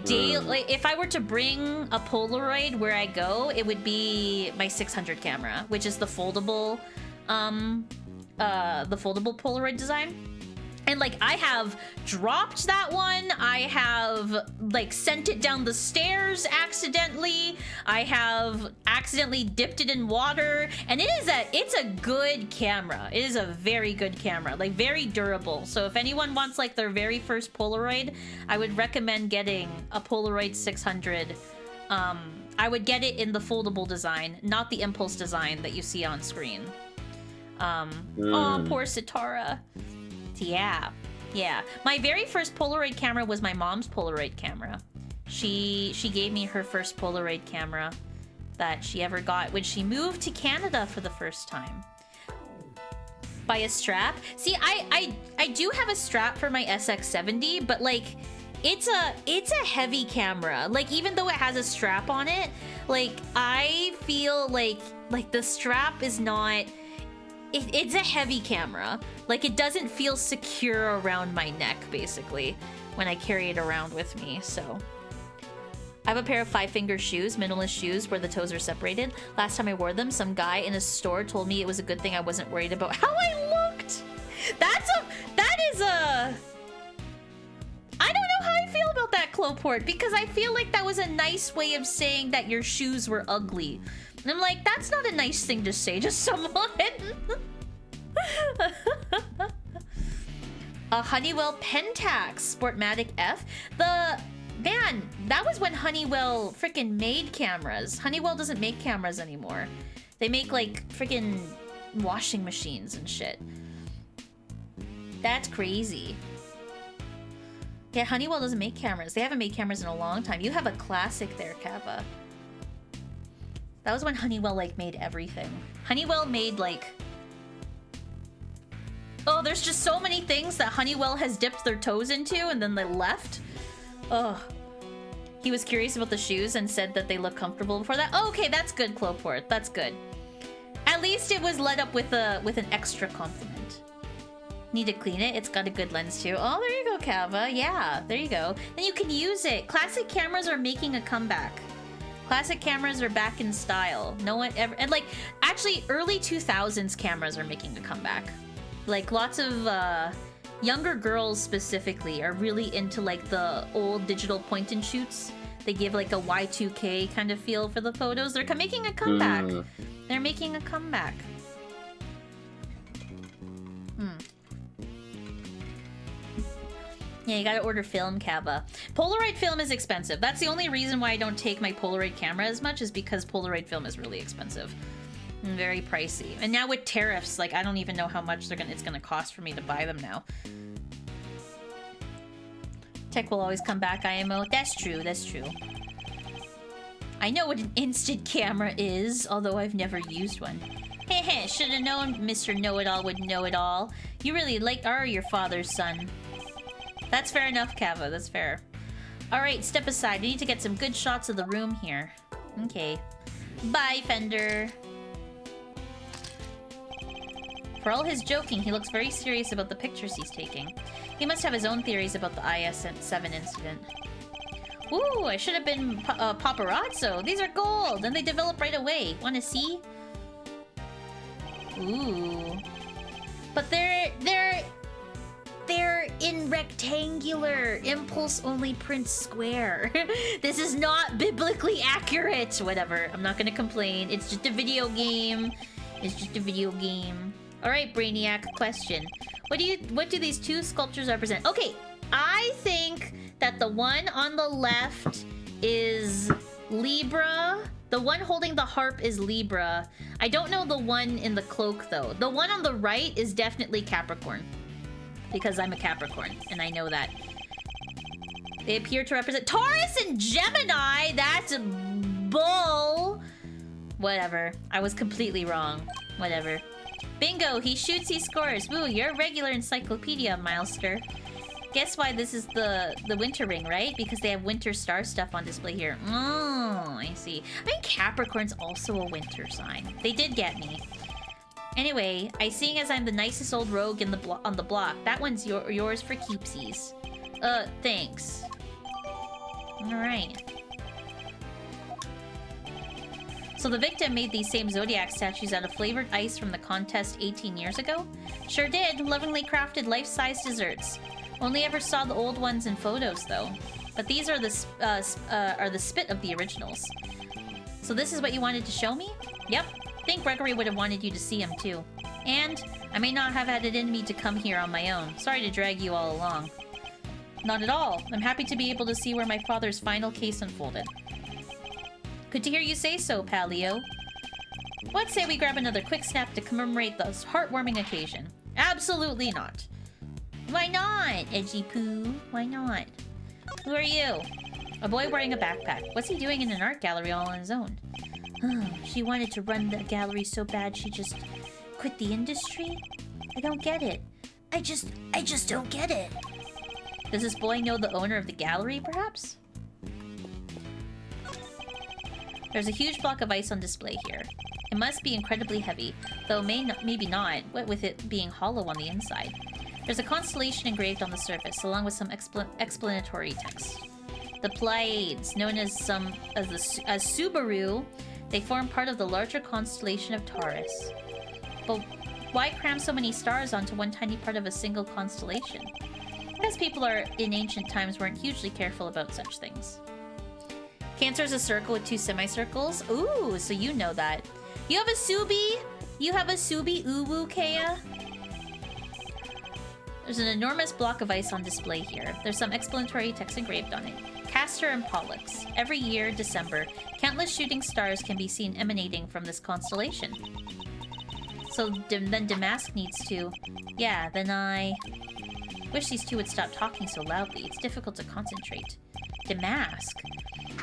like, if I were to bring a Polaroid where I go, it would be my 600 camera, which is the foldable Polaroid design. And, like, I have dropped that one. I have, like, sent it down the stairs accidentally. I have accidentally dipped it in water. And it's a good camera. It is a very good camera. Like, very durable. So if anyone wants, like, their very first Polaroid, I would recommend getting a Polaroid 600. I would get it in the foldable design, not the impulse design that you see on screen. Oh, poor Sitara. Yeah. My very first Polaroid camera was my mom's Polaroid camera. She gave me her first Polaroid camera that she ever got when she moved to Canada for the first time. Buy a strap. See, I do have a strap for my SX70, but like it's a heavy camera. Like, even though it has a strap on it, like, I feel like the strap is not. It's a heavy camera. Like, it doesn't feel secure around my neck, basically, when I carry it around with me, so. I have a pair of 5-finger shoes, minimalist shoes, where the toes are separated. Last time I wore them, some guy in a store told me it was a good thing I wasn't worried about how I looked! I don't know how I feel about that, Cloport, because I feel like that was a nice way of saying that your shoes were ugly. And I'm like, that's not a nice thing to say to someone. A Honeywell Pentax Sportmatic F. Man, that was when Honeywell freaking made cameras. Honeywell doesn't make cameras anymore. They make, like, freaking washing machines and shit. That's crazy. Yeah, Honeywell doesn't make cameras. They haven't made cameras in a long time. You have a classic there, Kava. That was when Honeywell, like, made everything. Honeywell made, like... Oh, there's just so many things that Honeywell has dipped their toes into and then they left. Oh. He was curious about the shoes and said that they look comfortable before that. Oh, okay, that's good, Cloport. That's good. At least it was led up with an extra compliment. Need to clean it. It's got a good lens, too. Oh, there you go, Kava. Yeah, there you go. Then you can use it. Classic cameras are making a comeback. Classic cameras are back in style. No one ever... And, like, actually, early 2000s cameras are making a comeback. Like, lots of younger girls, specifically, are really into, like, the old digital point-and-shoots. They give, like, a Y2K kind of feel for the photos. They're making a comeback. They're making a comeback. Yeah, you gotta order film, Kava. Polaroid film is expensive. That's the only reason why I don't take my Polaroid camera as much, is because Polaroid film is really expensive. And very pricey. And now with tariffs, like, I don't even know how much it's gonna cost for me to buy them now. Tech will always come back, IMO. That's true, that's true. I know what an instant camera is, although I've never used one. Heh, should have known Mr. Know-It-All would know it all. You really are your father's son. That's fair enough, Kava. That's fair. Alright, step aside. We need to get some good shots of the room here. Okay. Bye, Fender. For all his joking, he looks very serious about the pictures he's taking. He must have his own theories about the IS-7 incident. Ooh, I should have been paparazzo. These are gold, and they develop right away. Wanna see? Ooh. But they're in rectangular. Impulse only prints square. This is not biblically accurate. Whatever. I'm not gonna complain. It's just a video game. It's just a video game. Alright, Brainiac, question. What do these two sculptures represent? Okay, I think that the one on the left is Libra. The one holding the harp is Libra. I don't know the one in the cloak, though. The one on the right is definitely Capricorn. Because I'm a Capricorn, and I know that. They appear to represent Taurus and Gemini! That's bull! Whatever. I was completely wrong. Whatever. Bingo! He shoots, he scores! Woo, you're a regular encyclopedia, Milester. Guess why this is the winter ring, right? Because they have winter star stuff on display here. Oh, I see. I think Capricorn's also a winter sign. They did get me. Anyway, seeing as I'm the nicest old rogue in on the block, that one's yours for keepsies. Thanks. Alright. So the victim made these same zodiac statues out of flavored ice from the contest 18 years ago? Sure did. Lovingly crafted life-size desserts. Only ever saw the old ones in photos, though. But these are the spit of the originals. So this is what you wanted to show me? Yep. Think Gregory would have wanted you to see him, too. And I may not have had it in me to come here on my own. Sorry to drag you all along. Not at all. I'm happy to be able to see where my father's final case unfolded. Good to hear you say so, Paleo. Let's say we grab another quick snap to commemorate this heartwarming occasion. Absolutely not. Why not, Edgy Poo? Why not? Who are you? A boy wearing a backpack. What's he doing in an art gallery all on his own? She wanted to run the gallery so bad she just quit the industry? I don't get it. I just don't get it. Does this boy know the owner of the gallery, perhaps? There's a huge block of ice on display here. It must be incredibly heavy, though maybe not, what with it being hollow on the inside. There's a constellation engraved on the surface, along with some explanatory text. The Pleiades, known as Subaru, they form part of the larger constellation of Taurus. But why cram so many stars onto one tiny part of a single constellation? I guess people in ancient times weren't hugely careful about such things. Cancer is a circle with two semicircles. Ooh, so you know that. You have a Subi? You have a Subi Uwu, Kea? There's an enormous block of ice on display here. There's some explanatory text engraved on it. Castor and Pollux. Every year, December, countless shooting stars can be seen emanating from this constellation. So then Damask needs to... Yeah, then I... Wish these two would stop talking so loudly. It's difficult to concentrate. Damask?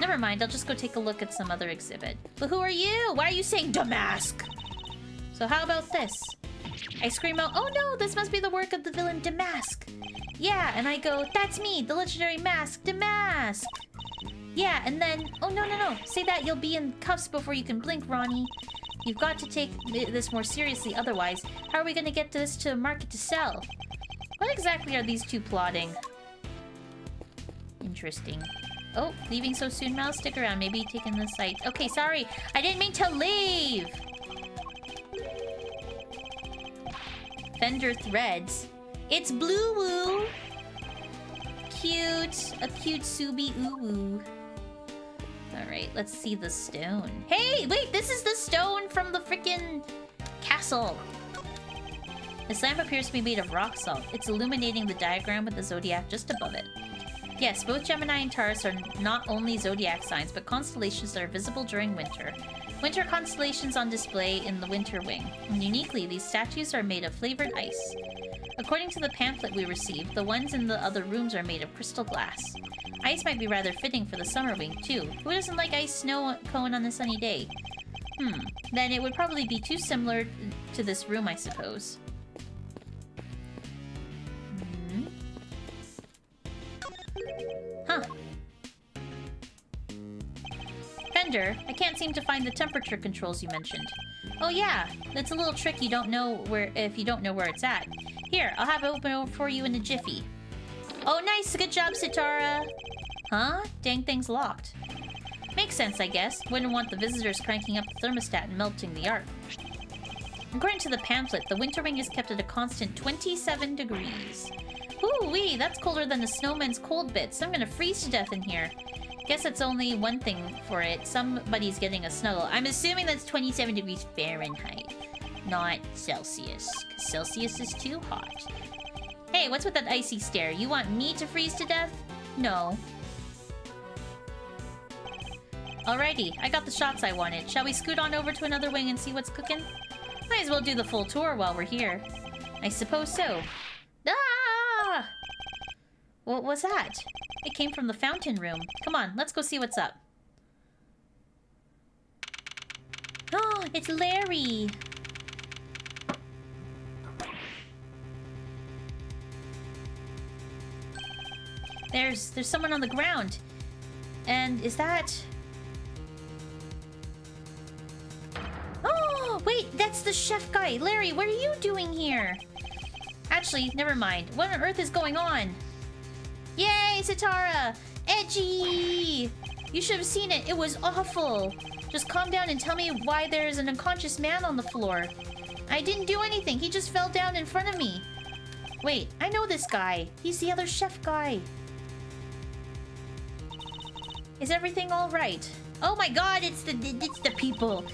Never mind, I'll just go take a look at some other exhibit. But who are you? Why are you saying Damask? So how about this? I scream out, oh no, this must be the work of the villain Damask. Yeah, and I go, that's me, the legendary mask, Damask. Yeah, and then, oh no, say that, you'll be in cuffs before you can blink, Ronnie. You've got to take this more seriously, otherwise, how are we gonna get this to the market to sell? What exactly are these two plotting? Interesting. Oh, leaving so soon, Mouse? Stick around, maybe taking the site. Okay, sorry, I didn't mean to leave! Fender threads. It's Blue Woo! Cute. A cute Subi Uwu. Alright, let's see the stone. Hey, wait, this is the stone from the freaking castle. This lamp appears to be made of rock salt. It's illuminating the diagram with the zodiac just above it. Yes, both Gemini and Taurus are not only zodiac signs, but constellations that are visible during winter. Winter constellations on display in the winter wing. And uniquely, these statues are made of flavored ice. According to the pamphlet we received, the ones in the other rooms are made of crystal glass. Ice might be rather fitting for the summer wing, too. Who doesn't like ice snow cone on a sunny day? Then it would probably be too similar to this room, I suppose. Huh. Fender, I can't seem to find the temperature controls you mentioned. Oh yeah, that's a little trick you don't know if you don't know where it's at. Here, I'll have it open for you in a jiffy. Oh nice, good job, Sitara! Huh? Dang thing's locked. Makes sense, I guess. Wouldn't want the visitors cranking up the thermostat and melting the art. According to the pamphlet, the winter wing is kept at a constant 27 degrees. Ooh-wee, that's colder than the snowman's cold bits. I'm gonna freeze to death in here. Guess that's only one thing for it. Somebody's getting a snuggle. I'm assuming that's 27 degrees Fahrenheit, not Celsius. 'Cause Celsius is too hot. Hey, what's with that icy stare? You want me to freeze to death? No. Alrighty, I got the shots I wanted. Shall we scoot on over to another wing and see what's cooking? Might as well do the full tour while we're here. I suppose so. Ah! What was that? It came from the fountain room. Come on, let's go see what's up. It's Larry. There's someone on the ground. And is that... Oh, wait, that's the chef guy. Larry, what are you doing here? Actually, never mind. What on earth is going on? Yay, Sitara! Edgy! You should have seen it. It was awful. Just calm down and tell me why there's an unconscious man on the floor. I didn't do anything. He just fell down in front of me. Wait, I know this guy. He's the other chef guy. Is everything all right? Oh my god, it's the people.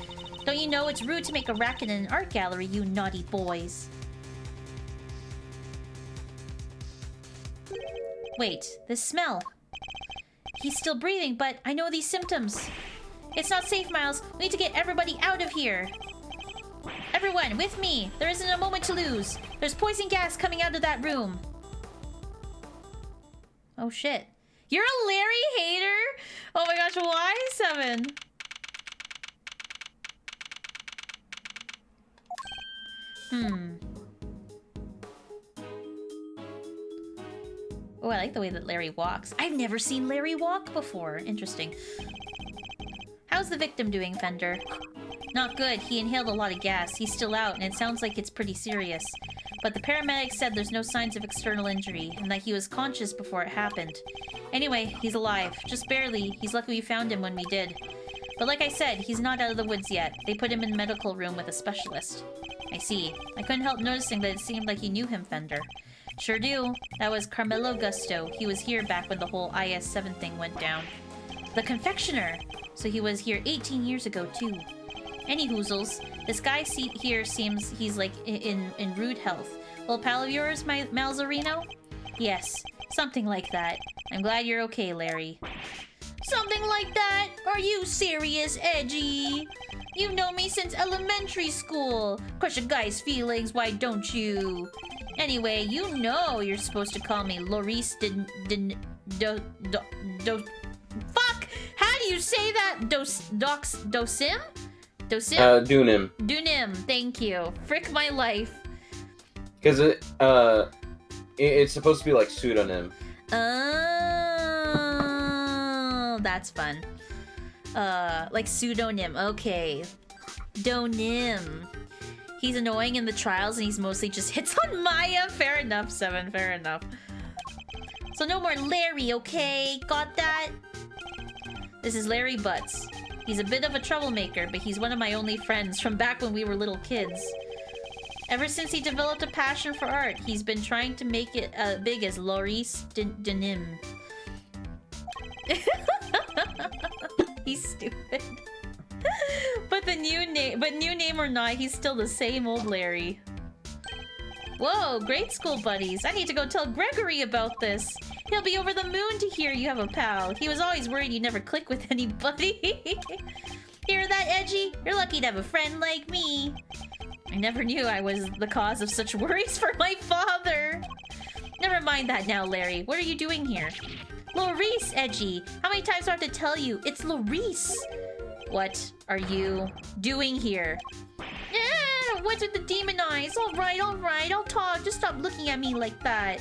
Don't you know it's rude to make a racket in an art gallery, you naughty boys? Wait, this smell. He's still breathing, but I know these symptoms. It's not safe, Miles. We need to get everybody out of here. Everyone, with me. There isn't a moment to lose. There's poison gas coming out of that room. Oh shit. You're a Larry hater? Oh my gosh, why, Seven? Oh, I like the way that Larry walks. I've never seen Larry walk before. Interesting. How's the victim doing, Fender? Not good. He inhaled a lot of gas. He's still out, and it sounds like it's pretty serious. But the paramedics said there's no signs of external injury, and that he was conscious before it happened. Anyway, he's alive. Just barely. He's lucky we found him when we did. But like I said, he's not out of the woods yet. They put him in the medical room with a specialist. I see. I couldn't help noticing that it seemed like you knew him, Fender. Sure do. That was Carmelo Gusto. He was here back when the whole IS-7 thing went down. The confectioner! So he was here 18 years ago, too. Any hoozles, this guy here seems he's like in rude health. Little pal of yours, my Malzarino? Yes, something like that. I'm glad you're okay, Larry. Something like that? Are you serious, Edgy? You know me since elementary school. Crush a guy's feelings, why don't you? Anyway, you know you're supposed to call me Loris Fuck! How do you say that? Dosim? Dosim? Dunim. Dunim, thank you. Frick my life. Because it's supposed to be like pseudonym. Oh, that's fun. Like pseudonym. Okay. Donim. He's annoying in the trials and he's mostly just hits on Maya. Fair enough, Seven. Fair enough. So no more Larry, okay? Got that? This is Larry Butts. He's a bit of a troublemaker, but he's one of my only friends from back when we were little kids. Ever since he developed a passion for art, he's been trying to make it big as Loris Denim. He's stupid. But new name or not, he's still the same old Larry. Whoa, grade school buddies. I need to go tell Gregory about this. He'll be over the moon to hear you have a pal. He was always worried you'd never click with anybody. Hear that, Edgy? You're lucky to have a friend like me. I never knew I was the cause of such worries for my father. Never mind that now, Larry. What are you doing here? Loris, Edgy. How many times do I have to tell you? It's Loris. What are you doing here? Yeah, what's with the demon eyes? All right, I'll talk. Just stop looking at me like that.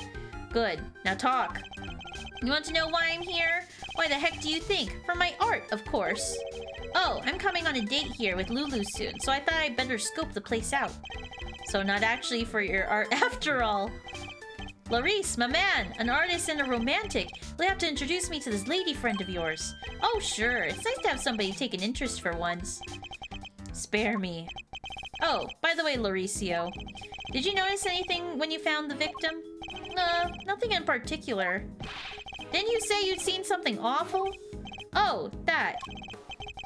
Good. Now talk. You want to know why I'm here? Why the heck do you think? For my art, of course. Oh, I'm coming on a date here with Lulu soon, so I thought I'd better scope the place out. So not actually for your art after all. Loris, my man, an artist and a romantic. You'll have to introduce me to this lady friend of yours. Oh, sure. It's nice to have somebody take an interest for once. Spare me. Oh, by the way, Lauricio, did you notice anything when you found the victim? Nothing in particular. Didn't you say you'd seen something awful? Oh, that.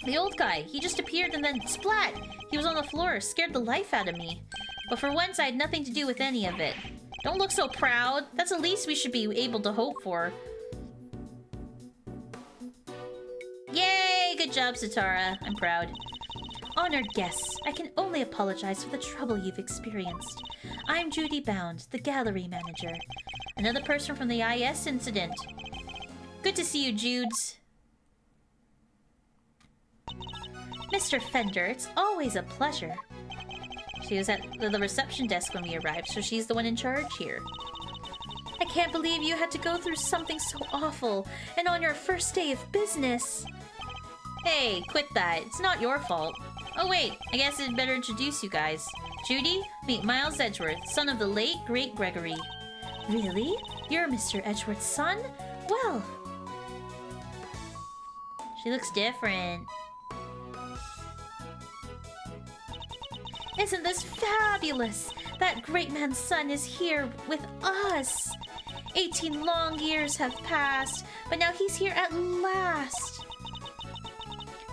The old guy. He just appeared and then splat! He was on the floor, scared the life out of me. But for once, I had nothing to do with any of it. Don't look so proud. That's the least we should be able to hope for. Yay! Good job, Sitara. I'm proud. Honored guests, I can only apologize for the trouble you've experienced. I'm Judy Bound, the gallery manager. Another person from the IS incident. Good to see you, Judes. Mr. Fender, it's always a pleasure. She was at the reception desk when we arrived, so she's the one in charge here. I can't believe you had to go through something so awful, and on your first day of business. Hey, quit that. It's not your fault. Oh wait, I guess I'd better introduce you guys. Judy, meet Miles Edgeworth, son of the late, great Gregory. Really? You're Mr. Edgeworth's son? Well... She looks different. Isn't this fabulous? That great man's son is here with us. 18 long years have passed, but now he's here at last.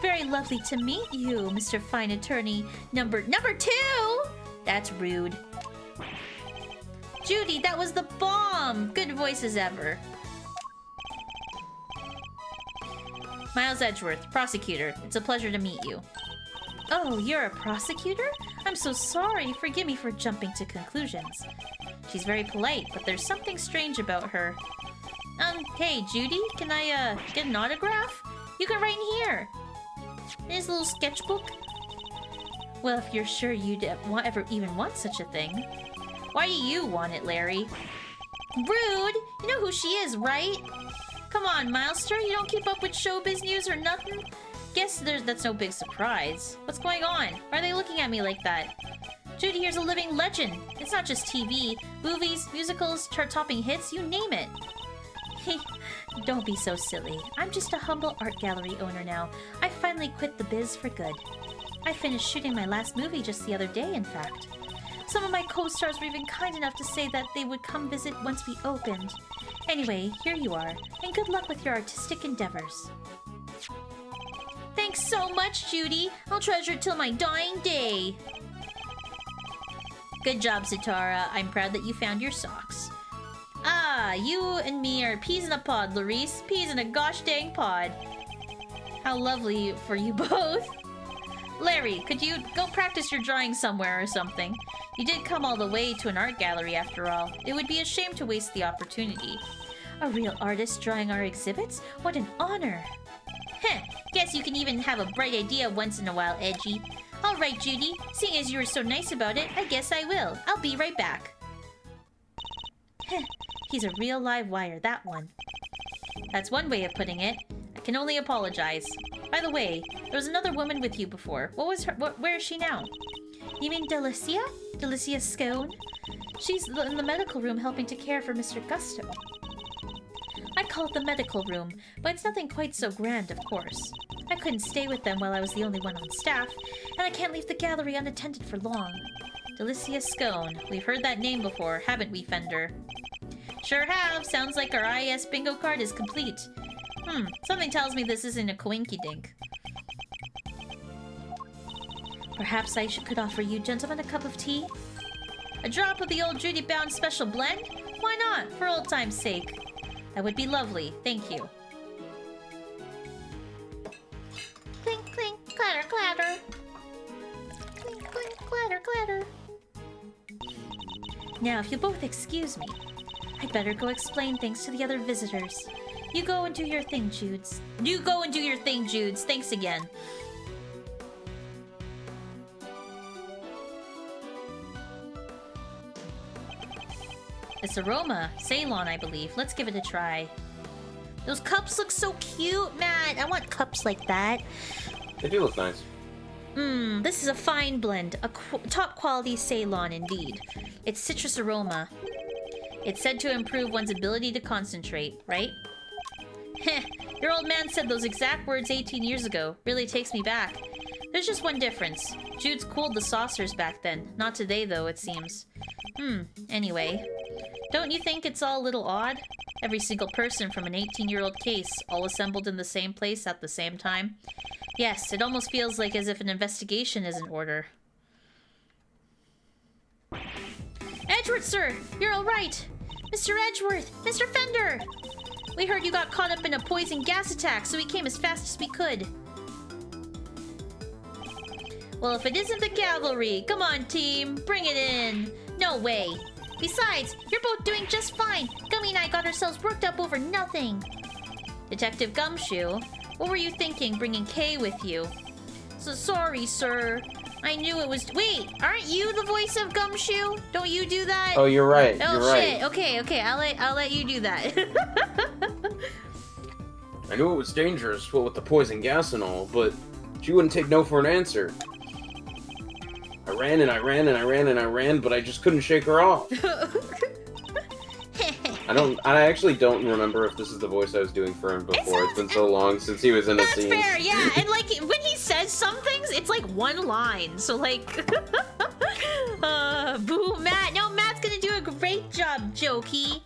Very lovely to meet you, Mr. Fine Attorney number 2! That's rude. Judy, that was the bomb! Good voice as ever. Miles Edgeworth, prosecutor. It's a pleasure to meet you. Oh, you're a prosecutor? I'm so sorry. Forgive me for jumping to conclusions. She's very polite, but there's something strange about her. Hey, Judy, can I, get an autograph? You can write in here. Here's a little sketchbook. Well, if you're sure you'd ever even want such a thing. Why do you want it, Larry? Rude! You know who she is, right? Come on, Milester, you don't keep up with showbiz news or nothing? Guess that's no big surprise. What's going on? Why are they looking at me like that? Judy here's a living legend. It's not just TV. Movies, musicals, chart-topping hits, you name it. Don't be so silly. I'm just a humble art gallery owner now. I finally quit the biz for good. I finished shooting my last movie just the other day, in fact. Some of my co-stars were even kind enough to say that they would come visit once we opened. Anyway, here you are, and good luck with your artistic endeavors. Thanks so much, Judy. I'll treasure it till my dying day. Good job, Sitara. I'm proud that you found your socks. Ah, you and me are peas in a pod, Larice. Peas in a gosh dang pod. How lovely for you both. Larry, could you go practice your drawing somewhere or something? You did come all the way to an art gallery after all. It would be a shame to waste the opportunity. A real artist drawing our exhibits? What an honor. Heh, guess you can even have a bright idea once in a while, Edgy. All right, Judy. Seeing as you were so nice about it, I guess I will. I'll be right back. Heh, he's a real live wire, that one. That's one way of putting it. I can only apologize. By the way, there was another woman with you before. What was her? Where is she now? You mean Delicia? Delicia Scone? She's in the medical room helping to care for Mr. Gusto. I call it the medical room, but it's nothing quite so grand, of course. I couldn't stay with them while I was the only one on staff, and I can't leave the gallery unattended for long. Delicia Scone. We've heard that name before, haven't we, Fender? Sure have. Sounds like our IES bingo card is complete. Something tells me this isn't a coinky-dink. Perhaps I could offer you gentlemen a cup of tea? A drop of the old Judy Bound special blend? Why not, for old time's sake? That would be lovely, thank you. Clink, clink, clatter, clatter. Clink, clink, clatter, clatter. Now, if you'll both excuse me, I'd better go explain things to the other visitors. You go and do your thing, Judes. You go and do your thing, Judes. Thanks again. It's aroma. Ceylon, I believe. Let's give it a try. Those cups look so cute, Matt. I want cups like that. They do look nice. This is a fine blend. A top quality Ceylon, indeed. It's citrus aroma. It's said to improve one's ability to concentrate, right? Heh, your old man said those exact words 18 years ago. Really takes me back. There's just one difference. Jude's cooled the saucers back then. Not today, though, it seems. Anyway. Don't you think it's all a little odd? Every single person from an 18-year-old case, all assembled in the same place at the same time? Yes, it almost feels like as if an investigation is in order. Edgeworth, sir! You're all right! Mr. Edgeworth! Mr. Fender! We heard you got caught up in a poison gas attack, so we came as fast as we could. Well, if it isn't the cavalry, come on, team, bring it in. No way. Besides, you're both doing just fine. Gummy and I got ourselves worked up over nothing. Detective Gumshoe, what were you thinking bringing Kay with you? So sorry, sir. I knew it was... Wait, aren't you the voice of Gumshoe? Don't you do that? Oh, you're right. Oh, you're shit. right. Okay. I'll let you do that. I knew it was dangerous, what with the poison gas and all, but she wouldn't take no for an answer. I ran and I ran and I ran and I ran, but I just couldn't shake her off. I actually don't remember if this is the voice I was doing for him before. It's been so long since he was in the scene. That's fair, yeah. And like when he says some things, it's like one line. So like, boo, Matt. No, Matt's gonna do a great job, Jokey.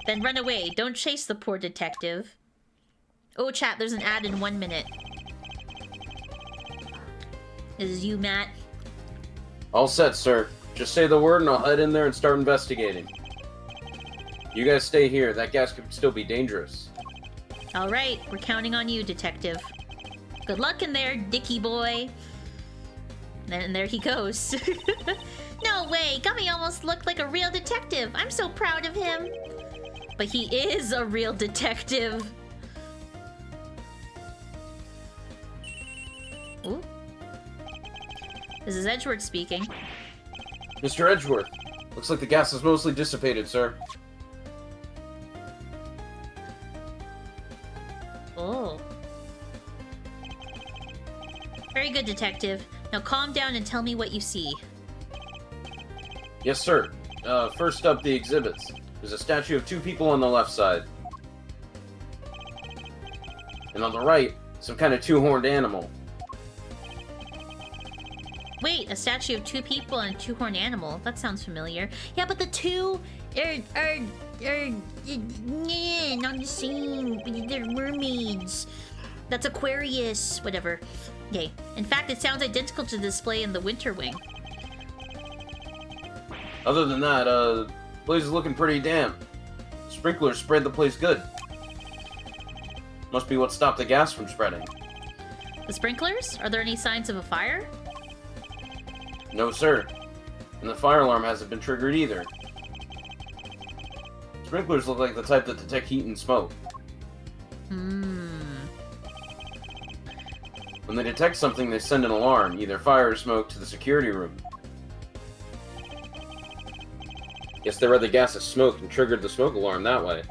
Then run away. Don't chase the poor detective. Oh, chat. There's an ad in 1 minute. This is you, Matt. All set, sir. Just say the word and I'll head in there and start investigating. You guys stay here. That gas could still be dangerous. All right, we're counting on you, detective. Good luck in there, Dicky boy. And there he goes. No way, Gummy almost looked like a real detective. I'm so proud of him. But he is a real detective. Ooh. This is Edgeworth speaking. Mr. Edgeworth, looks like the gas is mostly dissipated, sir. Oh. Very good, detective. Now calm down and tell me what you see. Yes, sir. First up, the exhibits. There's a statue of 2 people on the left side. And on the right, some kind of 2-horned animal. Wait, a statue of 2 people and a 2-horned animal. That sounds familiar. Yeah, but the 2 are not the same. They're mermaids. That's Aquarius. Whatever. Okay. In fact, it sounds identical to the display in the Winter Wing. Other than that, the place is looking pretty damp. Sprinklers spread the place good. Must be what stopped the gas from spreading. The sprinklers? Are there any signs of a fire? No, sir. And the fire alarm hasn't been triggered either. Sprinklers look like the type that detect heat and smoke. When they detect something, they send an alarm, either fire or smoke, to the security room. Guess they read the gas as smoke and triggered the smoke alarm that way.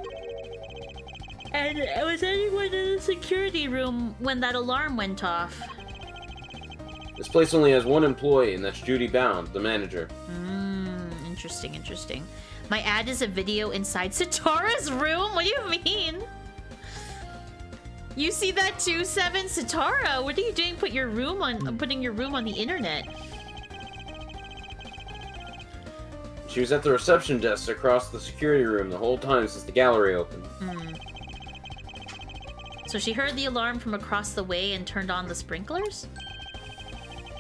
And was anyone in the security room when that alarm went off? This place only has 1 employee, and that's Judy Bound, the manager. Interesting. My ad is a video inside Sitara's room? What do you mean? You see that too, Seven? Sitara, what are you doing putting your room on the internet? She was at the reception desk across the security room the whole time since the gallery opened. So she heard the alarm from across the way and turned on the sprinklers?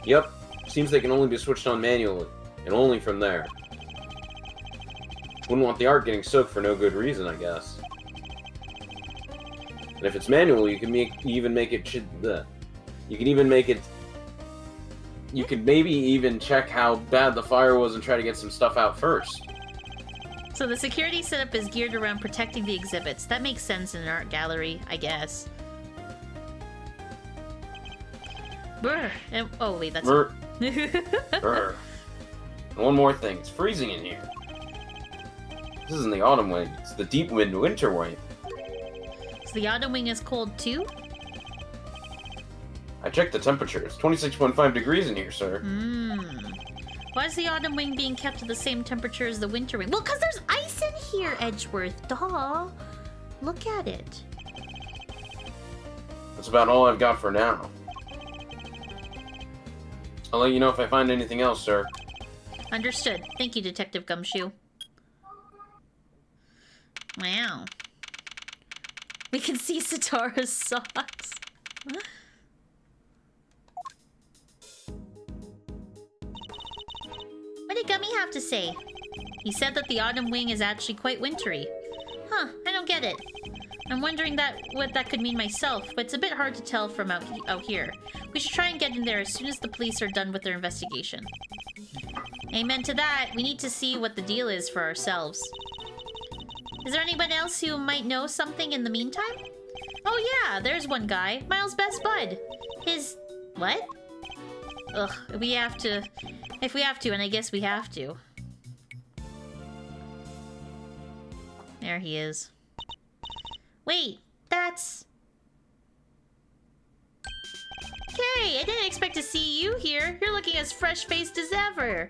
Yep. Seems they can only be switched on manually, and only from there. Wouldn't want the art getting soaked for no good reason, I guess. And if it's manual, you can you could maybe even check how bad the fire was and try to get some stuff out first. So the security setup is geared around protecting the exhibits. That makes sense in an art gallery, I guess. Brr. And, oh wait, that's... Brr. Brr. And one more thing, it's freezing in here. This isn't the autumn wing, it's the deep wind winter wing. So the autumn wing is cold too? I checked the temperature. It's 26.5 degrees in here, sir. Why is the autumn wing being kept at the same temperature as the winter wing? Well, because there's ice in here, Edgeworth. Duh. Look at it. That's about all I've got for now. I'll let you know if I find anything else, sir. Understood. Thank you, Detective Gumshoe. Wow. We can see Sitara's socks. What did Gummy have to say? He said that the autumn wing is actually quite wintry. Huh, I don't get it. I'm wondering what that could mean myself, but it's a bit hard to tell from out here. We should try and get in there as soon as the police are done with their investigation. Amen to that. We need to see what the deal is for ourselves. Is there anyone else who might know something in the meantime? Oh yeah, there's one guy. Miles' best bud. His... what? Ugh, we have to... If we have to, and I guess we have to. There he is. Wait, that's... Okay, I didn't expect to see you here. You're looking as fresh-faced as ever.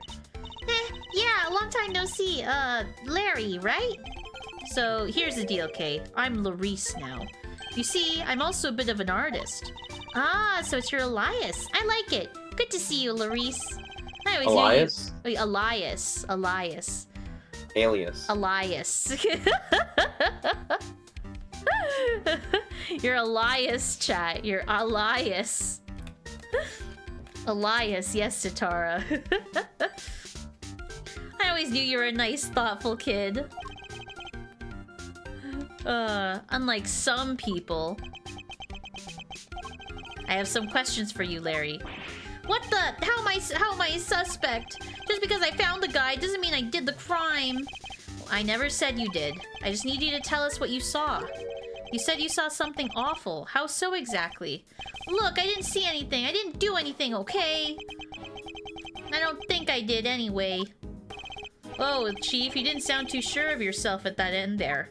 Yeah, long time no see. Larry, right? So, here's the deal, Kay. I'm Larice now. You see, I'm also a bit of an artist. Ah, so it's your Elias. I like it. Good to see you, Larice. I always Elias? Wait, Elias. Alias. Elias. You're Elias, chat. You're Elias. Elias, yes, Satara. I always knew you were a nice, thoughtful kid. Unlike some people. I have some questions for you, Larry. What the? How am I a suspect? Just because I found the guy doesn't mean I did the crime. I never said you did. I just need you to tell us what you saw. You said you saw something awful. How so exactly? Look, I didn't see anything. I didn't do anything, okay? I don't think I did anyway. Oh, Chief, you didn't sound too sure of yourself at that end there.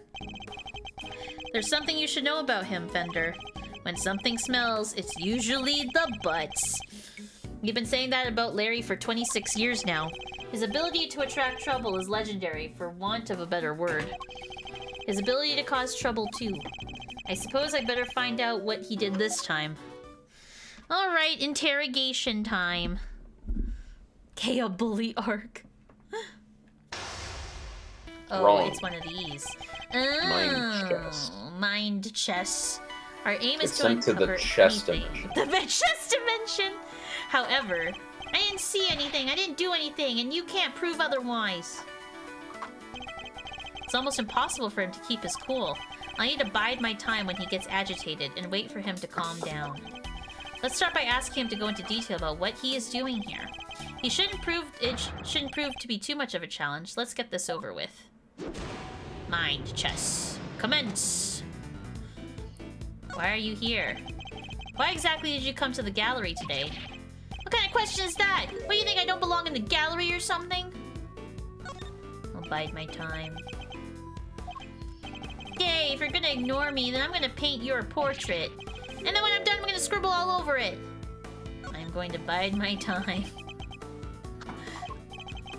There's something you should know about him, Fender. When something smells, it's usually the butts. You've been saying that about Larry for 26 years now. His ability to attract trouble is legendary, for want of a better word. His ability to cause trouble, too. I suppose I better find out what he did this time. Alright, interrogation time. Okay, a bully arc. Oh, Wrong. It's one of these. Mind chess. Mind chess. Our aim is It's to sent to the uncover chess anything. dimension. The chess dimension! However, I didn't see anything, I didn't do anything, and you can't prove otherwise. It's almost impossible for him to keep his cool. I need to bide my time when he gets agitated and wait for him to calm down. Let's start by asking him to go into detail about what he is doing here. It shouldn't prove to be too much of a challenge. Let's get this over with. Mind chess. Commence! Why are you here? Why exactly did you come to the gallery today? What kind of question is that? What, do you think I don't belong in the gallery or something? I'll bide my time. Yay, if you're gonna ignore me, then I'm gonna paint your portrait. And then when I'm done, I'm gonna scribble all over it. I'm going to bide my time.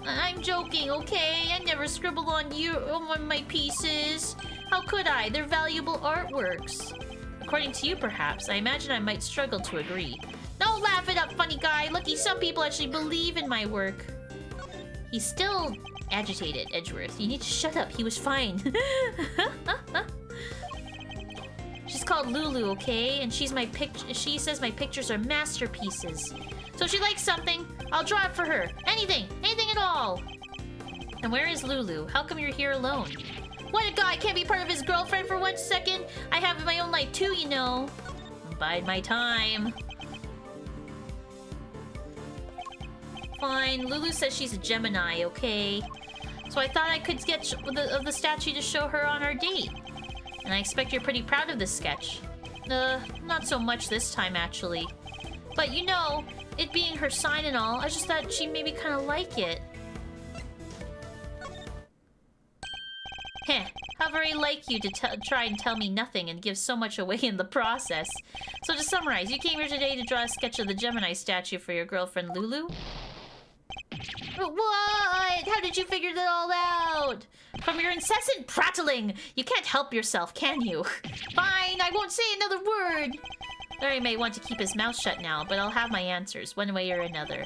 I'm joking, okay? I never scribbled on my pieces. How could I? They're valuable artworks. According to you, perhaps. I imagine I might struggle to agree. Don't laugh it up, funny guy. Lucky some people actually believe in my work. He's still agitated, Edgeworth. You need to shut up. He was fine. She's called Lulu, okay? And she says my pictures are masterpieces. So if she likes something, I'll draw it for her. Anything at all. And where is Lulu? How come you're here alone? What, a guy can't be part of his girlfriend for 1 second? I have my own life too, you know. Bide my time. Fine, Lulu says she's a Gemini, okay? So I thought I could sketch the statue to show her on our date. And I expect you're pretty proud of this sketch. Not so much this time, actually. But you know, it being her sign and all, I just thought she'd maybe kind of like it. Heh, how very like you to try and tell me nothing and give so much away in the process. So to summarize, you came here today to draw a sketch of the Gemini statue for your girlfriend Lulu? What? How did you figure that all out? From your incessant prattling! You can't help yourself, can you? Fine, I won't say another word! Larry may want to keep his mouth shut now, but I'll have my answers, one way or another.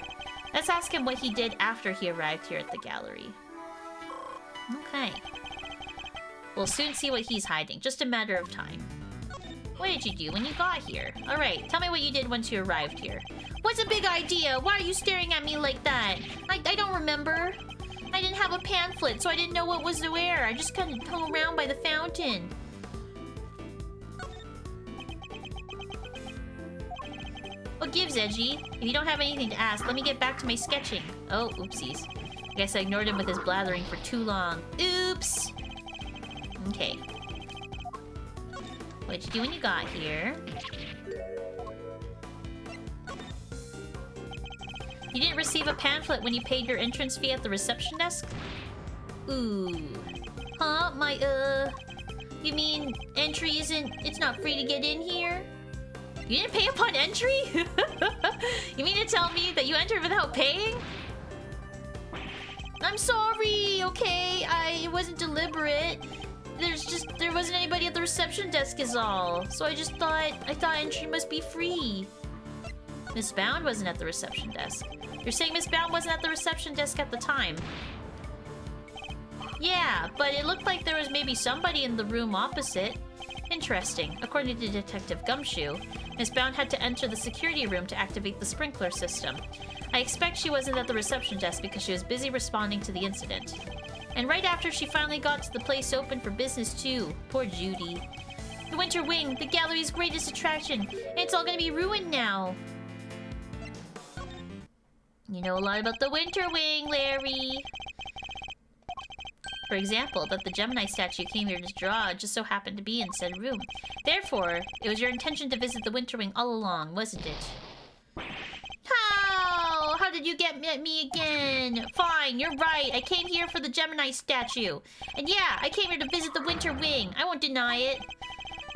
Let's ask him what he did after he arrived here at the gallery. Okay. We'll soon see what he's hiding, just a matter of time. What did you do when you got here? Alright, tell me what you did once you arrived here. What's a big idea? Why are you staring at me like that? I don't remember. I didn't have a pamphlet, so I didn't know what was where. I just kind of hung around by the fountain. What gives, Edgy? If you don't have anything to ask, let me get back to my sketching. Oh, oopsies. I guess I ignored him with his blathering for too long. Oops! Okay. What'd you do when you got here? You didn't receive a pamphlet when you paid your entrance fee at the reception desk? Ooh. Huh? You mean entry isn't... It's not free to get in here? You didn't pay upon entry? You mean to tell me that you entered without paying? I'm sorry, okay? It wasn't deliberate. There wasn't anybody at the reception desk is all. So I thought entry must be free. Miss Bound wasn't at the reception desk. You're saying Miss Bound wasn't at the reception desk at the time? Yeah, but it looked like there was maybe somebody in the room opposite. Interesting. According to Detective Gumshoe, Miss Bound had to enter the security room to activate the sprinkler system. I expect she wasn't at the reception desk because she was busy responding to the incident. And right after she finally got to the place open for business too. Poor Judy. The Winter Wing, the gallery's greatest attraction. It's all gonna be ruined now. You know a lot about the Winter Wing, Larry. For example, that the Gemini statue came here to draw just so happened to be in said room. Therefore, it was your intention to visit the Winter Wing all along, wasn't it? How? How did you get at me again? Fine, you're right. I came here for the Gemini statue. And yeah, I came here to visit the Winter Wing. I won't deny it.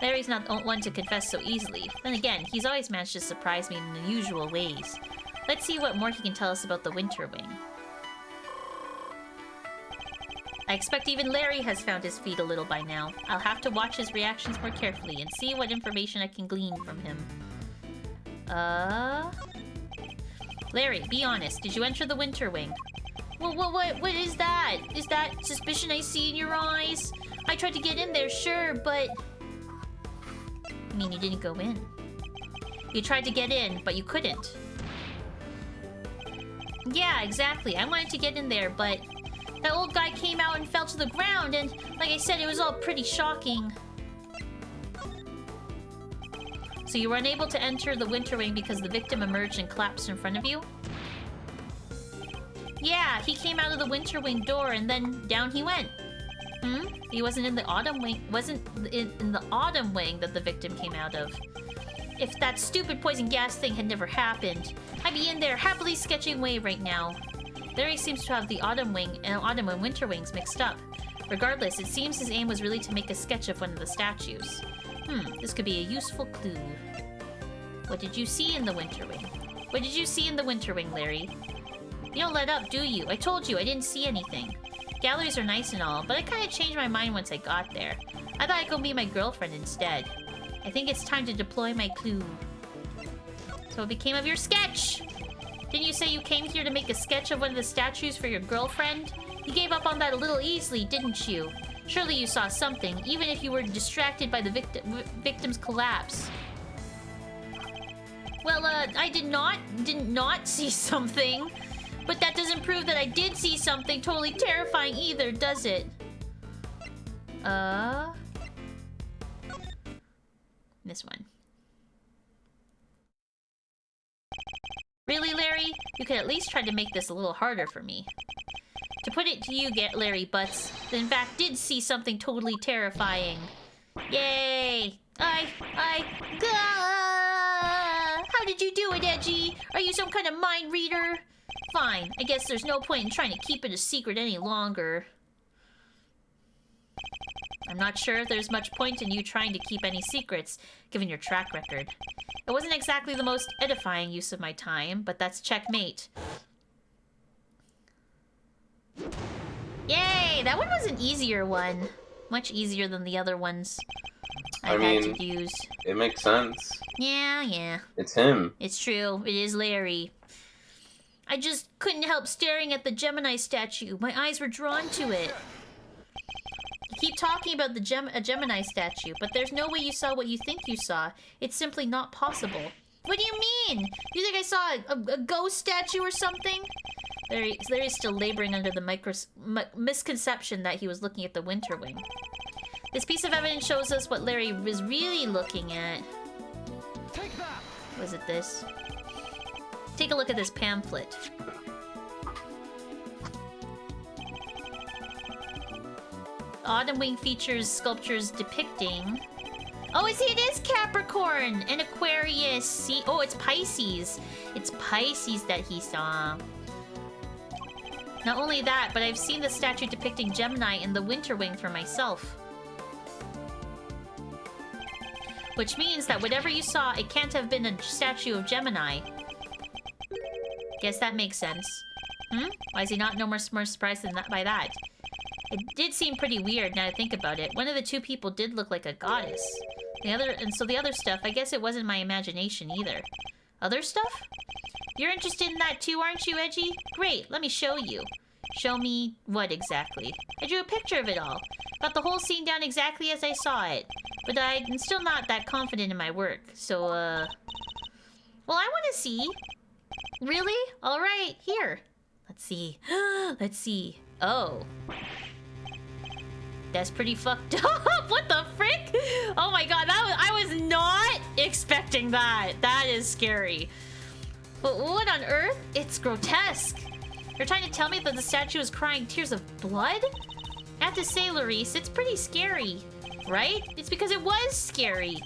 Larry's not one to confess so easily. Then again, he's always managed to surprise me in unusual ways. Let's see what more he can tell us about the Winter Wing. I expect even Larry has found his feet a little by now. I'll have to watch his reactions more carefully and see what information I can glean from him. Larry, be honest. Did you enter the Winter Wing? Well, what is that? Is that suspicion I see in your eyes? I tried to get in there, sure, but... I mean, you didn't go in. You tried to get in, but you couldn't. Yeah, exactly. I wanted to get in there, but... That old guy came out and fell to the ground, and like I said, it was all pretty shocking. So you were unable to enter the Winter Wing because the victim emerged and collapsed in front of you? Yeah, he came out of the Winter Wing door and then down he went. He wasn't in the Autumn Wing, wasn't in the Autumn Wing that the victim came out of. If that stupid poison gas thing had never happened, I'd be in there happily sketching away right now. Larry seems to have the Autumn Wing and Autumn and Winter Wings mixed up. Regardless, it seems his aim was really to make a sketch of one of the statues. This could be a useful clue. What did you see in the Winter Wing? What did you see in the Winter Wing, Larry? You don't let up, do you? I told you, I didn't see anything. Galleries are nice and all, but I kind of changed my mind once I got there. I thought I'd go meet my girlfriend instead. I think it's time to deploy my clue. So what became of your sketch? Didn't you say you came here to make a sketch of one of the statues for your girlfriend? You gave up on that a little easily, didn't you? Surely you saw something, even if you were distracted by the victim's collapse. Well, I did not see something. But that doesn't prove that I did see something totally terrifying either, does it? This one. Really, Larry? You could at least try to make this a little harder for me. To put it to you, Larry Butts, that in fact did see something totally terrifying. Yay! How did you do it, Edgy? Are you some kind of mind reader? Fine, I guess there's no point in trying to keep it a secret any longer. I'm not sure if there's much point in you trying to keep any secrets, given your track record. It wasn't exactly the most edifying use of my time, but that's checkmate. Yay! That one was an easier one. Much easier than the other ones I've had to use. It makes sense. Yeah. It's him. It's true. It is Larry. I just couldn't help staring at the Gemini statue. My eyes were drawn to it. You keep talking about a Gemini statue, but there's no way you saw what you think you saw. It's simply not possible. What do you mean? You think I saw a ghost statue or something? Larry's still laboring under the misconception that he was looking at the Winter Wing. This piece of evidence shows us what Larry was really looking at. Take that. Was it this? Take a look at this pamphlet. Autumn Wing features sculptures depicting Oh, it is Capricorn and Aquarius. See, oh, it's Pisces. It's Pisces that he saw. Not only that, but I've seen the statue depicting Gemini in the Winter Wing for myself. Which means that whatever you saw, it can't have been a statue of Gemini. Guess that makes sense. Why is he not no more surprised than that by that? It did seem pretty weird now I think about it. One of the two people did look like a goddess. The other stuff, I guess it wasn't my imagination either. Other stuff? You're interested in that too, aren't you, Edgy? Great, let me show you. Show me what exactly? I drew a picture of it all. Got the whole scene down exactly as I saw it. But I'm still not that confident in my work, so, well, I want to see. Really? Alright, here. Let's see. Let's see. Oh. That's pretty fucked up. What the frick? Oh my god, I was not expecting that. That is scary. But what on earth? It's grotesque. You're trying to tell me that the statue is crying tears of blood? I have to say, Larice, it's pretty scary. Right? It's because it was scary.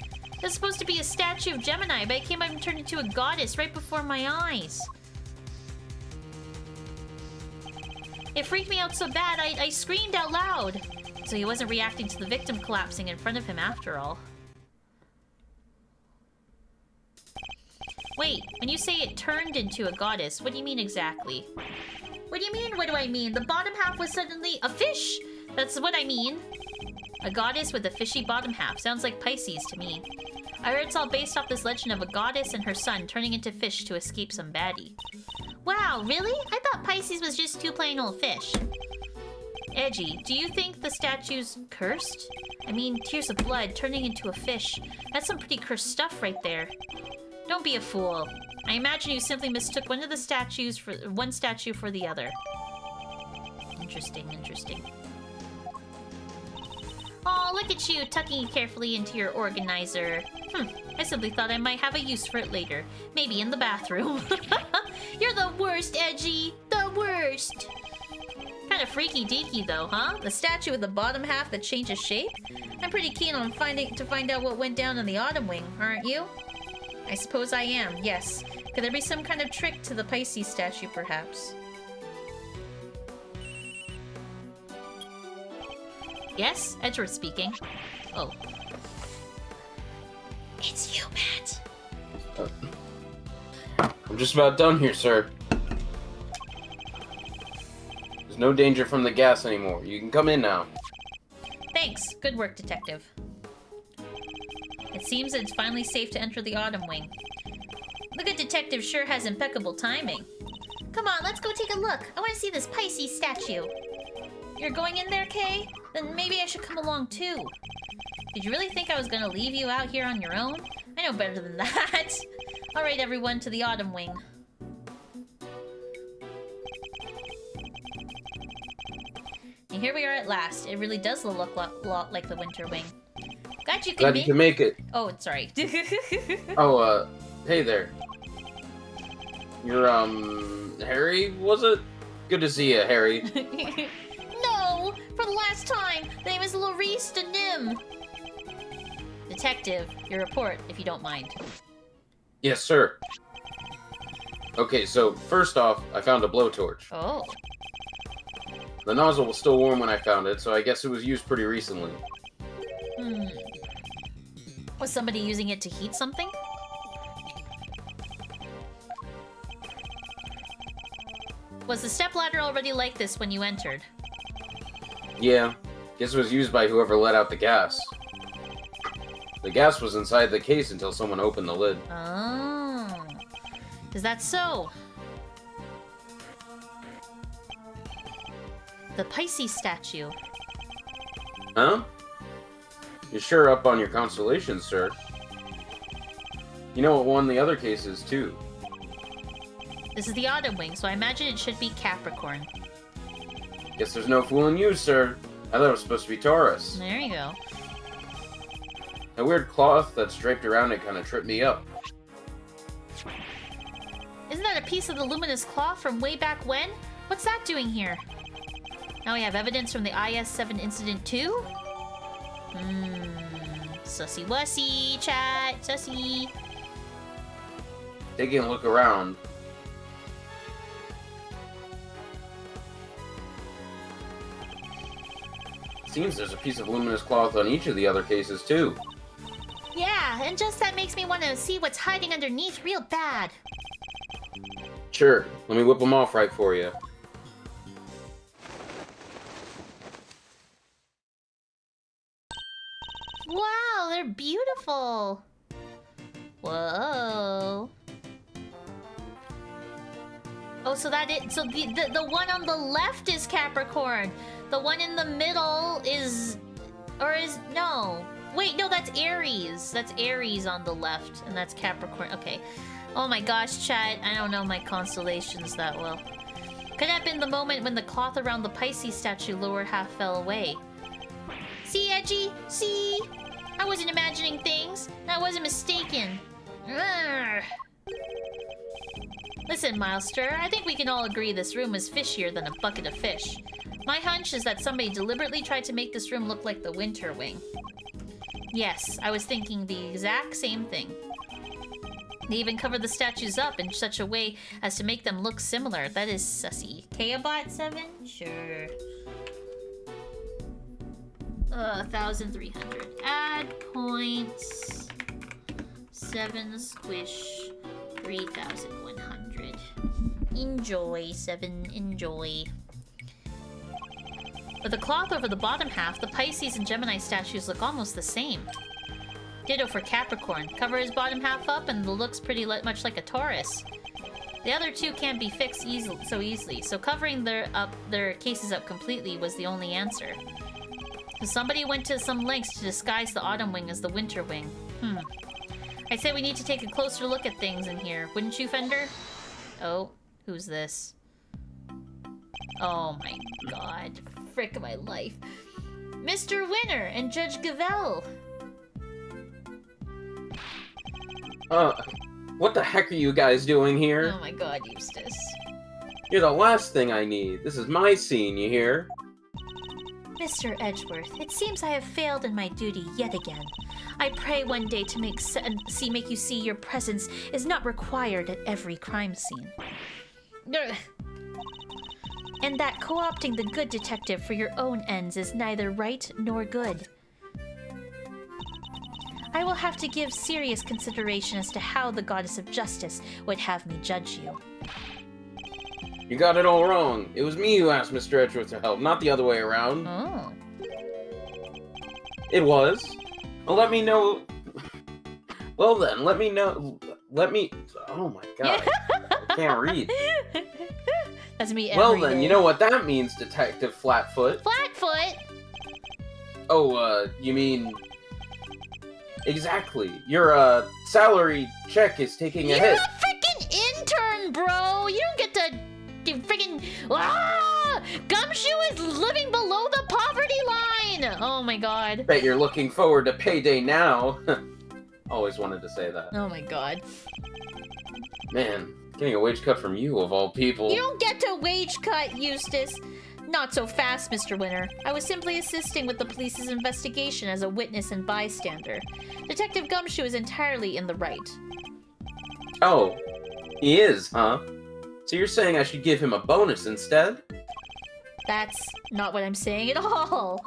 It's supposed to be a statue of Gemini, but it came up and turned into a goddess right before my eyes. It freaked me out so bad, I screamed out loud. So he wasn't reacting to the victim collapsing in front of him after all. Wait, when you say it turned into a goddess, what do you mean exactly? What do you mean, what do I mean? The bottom half was suddenly a fish! That's what I mean. A goddess with a fishy bottom half. Sounds like Pisces to me. I heard it's all based off this legend of a goddess and her son turning into fish to escape some baddie. Wow, really? I thought Pisces was just two plain old fish. Edgy, do you think the statue's cursed? I mean, tears of blood turning into a fish. That's some pretty cursed stuff right there. Don't be a fool. I imagine you simply mistook one statue for the other. Interesting, interesting. Oh, look at you, tucking it carefully into your organizer. I simply thought I might have a use for it later. Maybe in the bathroom. You're the worst, Edgy! The worst! Kind of freaky deaky though, huh? The statue with the bottom half that changes shape? I'm pretty keen on to find out what went down in the Autumn Wing, aren't you? I suppose I am, yes. Could there be some kind of trick to the Pisces statue, perhaps? Yes? Edgeworth speaking. Oh. It's you, Matt. I'm just about done here, sir. There's no danger from the gas anymore. You can come in now. Thanks. Good work, Detective. It seems it's finally safe to enter the Autumn Wing. The good detective sure has impeccable timing. Come on, let's go take a look. I want to see this Pisces statue. You're going in there, Kay? Then maybe I should come along too. Did you really think I was gonna leave you out here on your own? I know better than that. Alright, everyone, to the Autumn Wing. And here we are at last. It really does look a lot like the Winter Wing. Glad you can make it. Oh, sorry. Oh, hey there. You're, Harry, was it? Good to see you, Harry. No! For the last time! The name is Larice de Nim! Detective, your report, if you don't mind. Yes, sir. Okay, so, first off, I found a blowtorch. Oh. The nozzle was still warm when I found it, so I guess it was used pretty recently. Was somebody using it to heat something? Was the stepladder already like this when you entered? Yeah, guess it was used by whoever let out the gas. The gas was inside the case until someone opened the lid. Oh. Is that so? The Pisces statue. Huh? You're sure up on your constellations, sir. You know what won the other cases, too. This is the Autumn Wing, so I imagine it should be Capricorn. Guess there's no fooling you, sir. I thought it was supposed to be Taurus. There you go. The weird cloth that's draped around it kind of tripped me up. Isn't that a piece of the luminous cloth from way back when? What's that doing here? Now we have evidence from the IS-7 incident too? Sussy wussy, chat. Sussy. Taking a look around. Seems there's a piece of luminous cloth on each of the other cases, too. Yeah, and just that makes me want to see what's hiding underneath real bad. Sure, let me whip them off right for you. Wow, they're beautiful. Whoa. Oh, so the one on the left is Capricorn. The one in the middle is, no. Wait, no, that's Aries. That's Aries on the left, and that's Capricorn. Okay. Oh my gosh, chat. I don't know my constellations that well. Could have been the moment when the cloth around the Pisces statue lower half fell away. See, Edgy? See? I wasn't imagining things. I wasn't mistaken. Urgh. Listen, Milester, I think we can all agree this room is fishier than a bucket of fish. My hunch is that somebody deliberately tried to make this room look like the Winter Wing. Yes, I was thinking the exact same thing. They even covered the statues up in such a way as to make them look similar. That is sussy. Kaobot 7? Sure. 1,300. Add points. 7 squish. 3,100. Enjoy, 7. Enjoy. With the cloth over the bottom half, the Pisces and Gemini statues look almost the same. Ditto for Capricorn. Cover his bottom half up and it looks pretty much like a Taurus. The other two can't be fixed so easily, so covering their cases up completely was the only answer. So somebody went to some lengths to disguise the Autumn Wing as the Winter Wing. I say we need to take a closer look at things in here, wouldn't you, Fender? Oh, who's this? Oh my god. Frick my life. Mr. Winner and Judge Gavel. What the heck are you guys doing here? Oh my god, Eustace. You're the last thing I need. This is my scene, you hear? Mr. Edgeworth, it seems I have failed in my duty yet again. I pray one day to make you see your presence is not required at every crime scene. And that co-opting the good detective for your own ends is neither right nor good. I will have to give serious consideration as to how the Goddess of Justice would have me judge you. You got it all wrong. It was me who asked Mr. Edgeworth to help, not the other way around. Oh. It was. Well, let me know... Well then, let me know... Oh my god. I can't read. That's me Well every then, day. you know what that means, Detective Flatfoot. Flatfoot? Oh, you mean... Exactly. Your, salary check is taking a hit. You're a freaking intern, bro! You don't get to... freaking... Gumshoe is living below the poverty line! Oh my god. Bet you're looking forward to payday now. Always wanted to say that. Oh my god. Man, getting a wage cut from you, of all people. You don't get to wage cut, Eustace. Not so fast, Mr. Winner. I was simply assisting with the police's investigation as a witness and bystander. Detective Gumshoe is entirely in the right. Oh, he is, huh? So you're saying I should give him a bonus instead? That's not what I'm saying at all.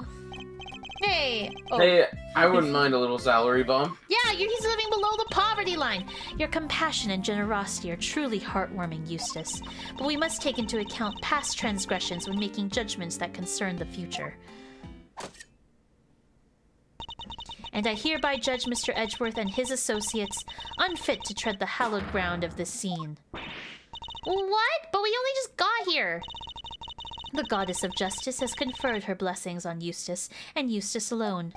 Hey. Oh. Hey, I wouldn't mind a little salary bump. Yeah, he's living below the poverty line. Your compassion and generosity are truly heartwarming, Eustace. But we must take into account past transgressions when making judgments that concern the future. And I hereby judge Mr. Edgeworth and his associates unfit to tread the hallowed ground of this scene. What? But we only just got here. The Goddess of Justice has conferred her blessings on Eustace, and Eustace alone.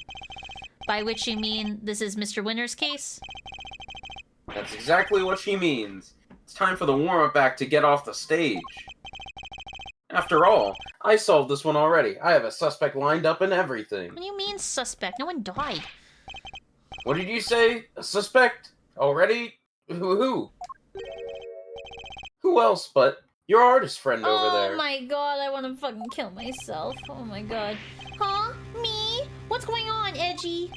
By which you mean this is Mr. Winner's case? That's exactly what she means. It's time for the warm-up act to get off the stage. After all, I solved this one already. I have a suspect lined up and everything. What do you mean, suspect? No one died. What did you say? A suspect? Already? Who? Who else but your artist friend over there? Oh my god, I want to fucking kill myself. Oh my god. Huh? Me? What's going on, Edgy?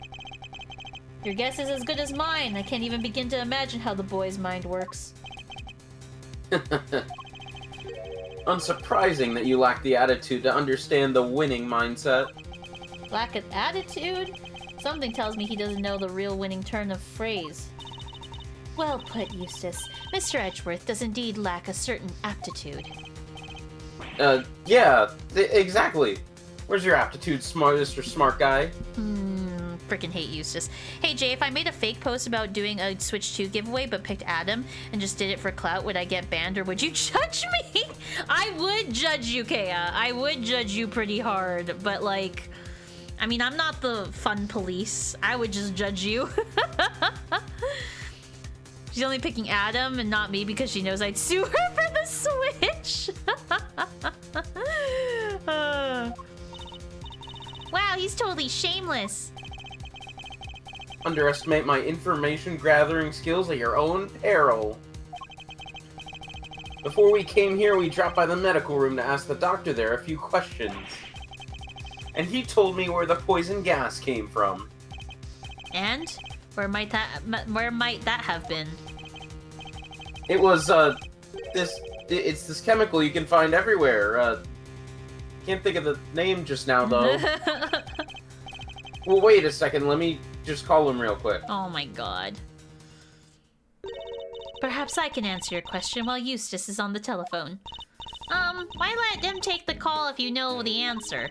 Your guess is as good as mine. I can't even begin to imagine how the boy's mind works. Unsurprising that you lack the attitude to understand the winning mindset. Lack of attitude? Something tells me he doesn't know the real winning turn of phrase. Well put, Eustace. Mr. Edgeworth does indeed lack a certain aptitude. Yeah, exactly. Where's your aptitude, Mr. Smart Guy? Freaking hate Eustace. Hey Jay, if I made a fake post about doing a Switch 2 giveaway but picked Adam and just did it for clout, would I get banned or would you judge me? I would judge you, Kea. I would judge you pretty hard, but like, I mean, I'm not the fun police. I would just judge you. She's only picking Adam and not me because she knows I'd sue her for the Switch. Wow, he's totally shameless. Underestimate my information gathering skills at your own peril. Before we came here, we dropped by the medical room to ask the doctor there a few questions. And he told me where the poison gas came from. And where might that have been? It was it's this chemical you can find everywhere. Can't think of the name just now though. Well, wait a second, let me just call him real quick. Oh my god. Perhaps I can answer your question while Eustace is on the telephone. Why let him take the call if you know the answer?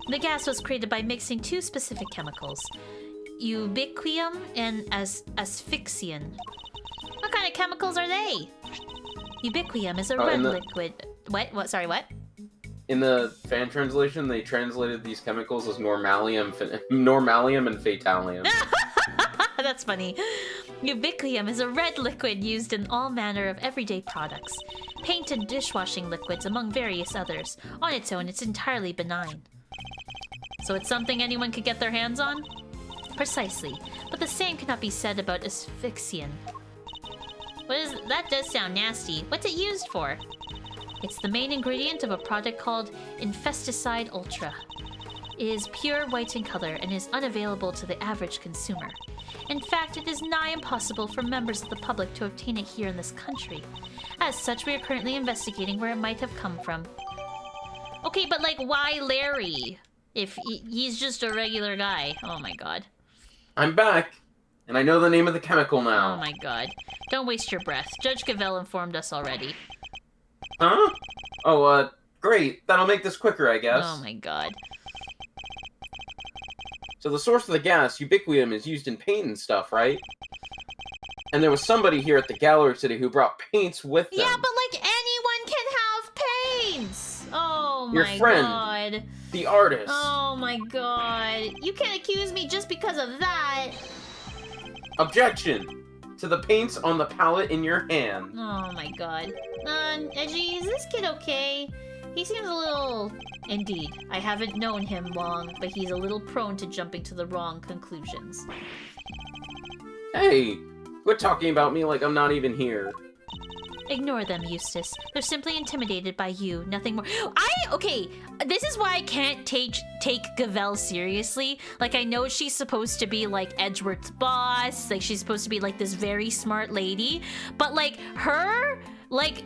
The gas was created by mixing two specific chemicals, ubiquium and asphyxian. What kind of chemicals are they? Ubiquium is a red liquid. What? Sorry, what? In the fan translation, they translated these chemicals as normalium and fatalium. That's funny. Ubiquium is a red liquid used in all manner of everyday products. Paint and dishwashing liquids, among various others. On its own, it's entirely benign. So it's something anyone could get their hands on? Precisely. But the same cannot be said about asphyxian. That does sound nasty. What's it used for? It's the main ingredient of a product called Infesticide Ultra. It is pure white in color and is unavailable to the average consumer. In fact, it is nigh impossible for members of the public to obtain it here in this country. As such, we are currently investigating where it might have come from. Okay, but like, why Larry? If he's just a regular guy. Oh my god. I'm back, and I know the name of the chemical now. Oh my god. Don't waste your breath. Judge Gavel informed us already. Huh? Oh, great. That'll make this quicker, I guess. Oh my god. So the source of the gas, ubiquium, is used in paint and stuff, right? And there was somebody here at the gallery today who brought paints with them. Yeah, but like anyone can have paints! Oh Your my friend, god. the artist. Oh my god. You can't accuse me just because of that. Objection! To the paints on the palette in your hand. Oh my god. Edgy, is this kid okay? He seems a little... Indeed, I haven't known him long, but he's a little prone to jumping to the wrong conclusions. Hey, quit talking about me like I'm not even here. Ignore them, Eustace. They're simply intimidated by you, nothing more. Okay, this is why I can't take Gavel seriously. Like, I know she's supposed to be, like, Edgeworth's boss. Like, she's supposed to be, like, this very smart lady. But, like, her, like,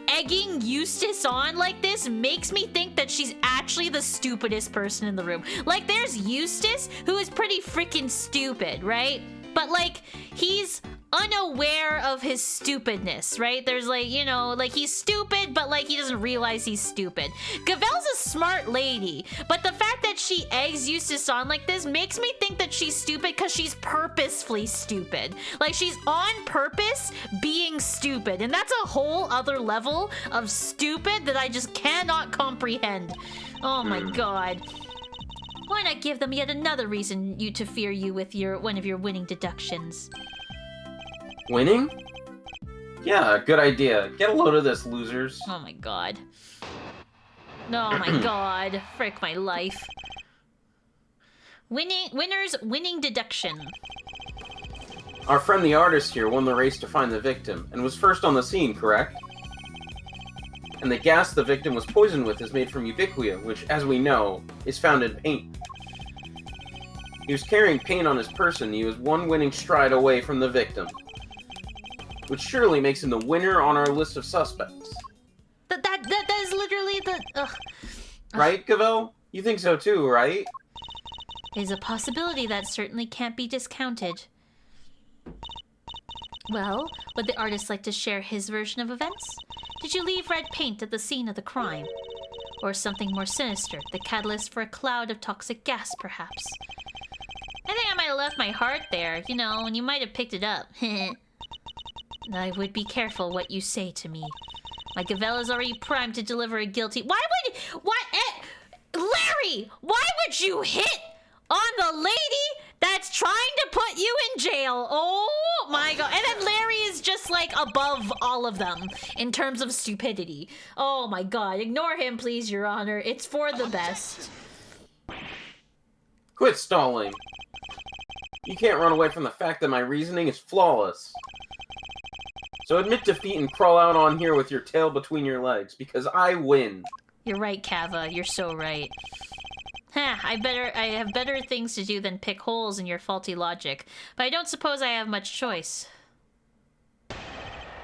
egging Eustace on like this makes me think that she's actually the stupidest person in the room. Like, there's Eustace, who is pretty freaking stupid, right? But, like, he's unaware of his stupidness, right? There's, like, you know, like, he's stupid, but, like, he doesn't realize he's stupid. Gavel's a smart lady, but the fact that she eggs Eustace on like this makes me think that she's stupid because she's purposefully stupid. Like, she's on purpose being stupid, and that's a whole other level of stupid that I just cannot comprehend. Oh my god. Why not give them yet another reason to fear you with one of your winning deductions? Winning? Yeah, good idea. Get a load of this, losers. Oh my god. Oh my god. Frick my life. Winner's winning deduction. Our friend the artist here won the race to find the victim, and was first on the scene, correct? And the gas the victim was poisoned with is made from ubiquium, which, as we know, is found in paint. He was carrying paint on his person. He was one winning stride away from the victim. Which surely makes him the winner on our list of suspects. That is literally the... Ugh. Right, Gavel? You think so too, right? Is a possibility that certainly can't be discounted. Well, would the artist like to share his version of events? Did you leave red paint at the scene of the crime? Or something more sinister, the catalyst for a cloud of toxic gas, perhaps? I think I might have left my heart there, you know, and you might have picked it up. I would be careful what you say to me. My Gavel is already primed to deliver a guilty... Larry! Why would you hit on the lady that's trying to put you in jail? Oh my god. And then Larry is just like above all of them in terms of stupidity. Oh my god. Ignore him, please, Your Honor. It's for the best. Quit stalling. You can't run away from the fact that my reasoning is flawless. So admit defeat and crawl out on here with your tail between your legs, because I win. You're right, Kava. You're so right. Huh, I have better things to do than pick holes in your faulty logic. But I don't suppose I have much choice.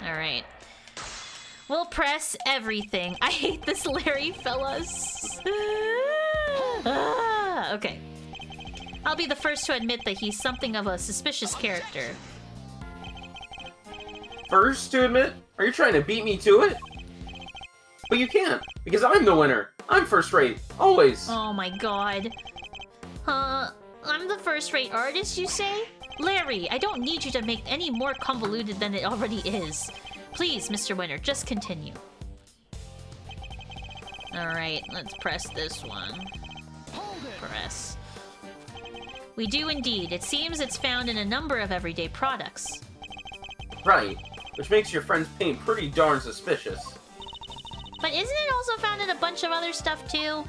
Alright. We'll press everything. I hate this Larry, fellas. Okay. I'll be the first to admit that he's something of a suspicious character. First to admit? Are you trying to beat me to it? But you can't, because I'm the winner. I'm first rate, always. Oh my god. I'm the first-rate artist, you say? Larry, I don't need you to make any more convoluted than it already is. Please, Mr. Winner, just continue. Alright, let's press this one. Press. We do indeed. It seems it's found in a number of everyday products. Right, which makes your friend's paint pretty darn suspicious. But isn't it also found in a bunch of other stuff, too?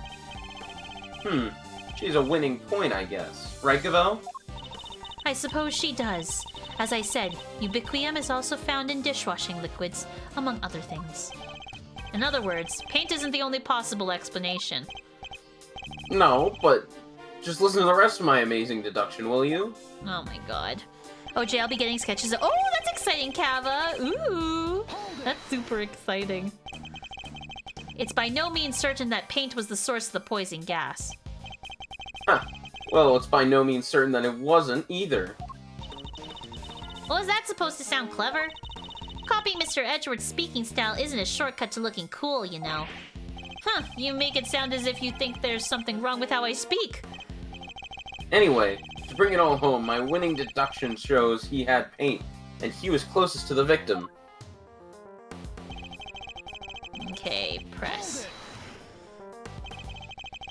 She's a winning point, I guess. Right, Gavel? I suppose she does. As I said, ubiquium is also found in dishwashing liquids, among other things. In other words, paint isn't the only possible explanation. No, but just listen to the rest of my amazing deduction, will you? Oh my god. OJ, I'll be getting sketches of— Oh, that's exciting, Kava! Ooh! That's super exciting. It's by no means certain that paint was the source of the poison gas. Huh. Well, it's by no means certain that it wasn't either. Well, is that supposed to sound clever? Copying Mr. Edgeworth's speaking style isn't a shortcut to looking cool, you know. Huh, you make it sound as if you think there's something wrong with how I speak. Anyway, to bring it all home, my winning deduction shows he had paint, and he was closest to the victim. Okay, press.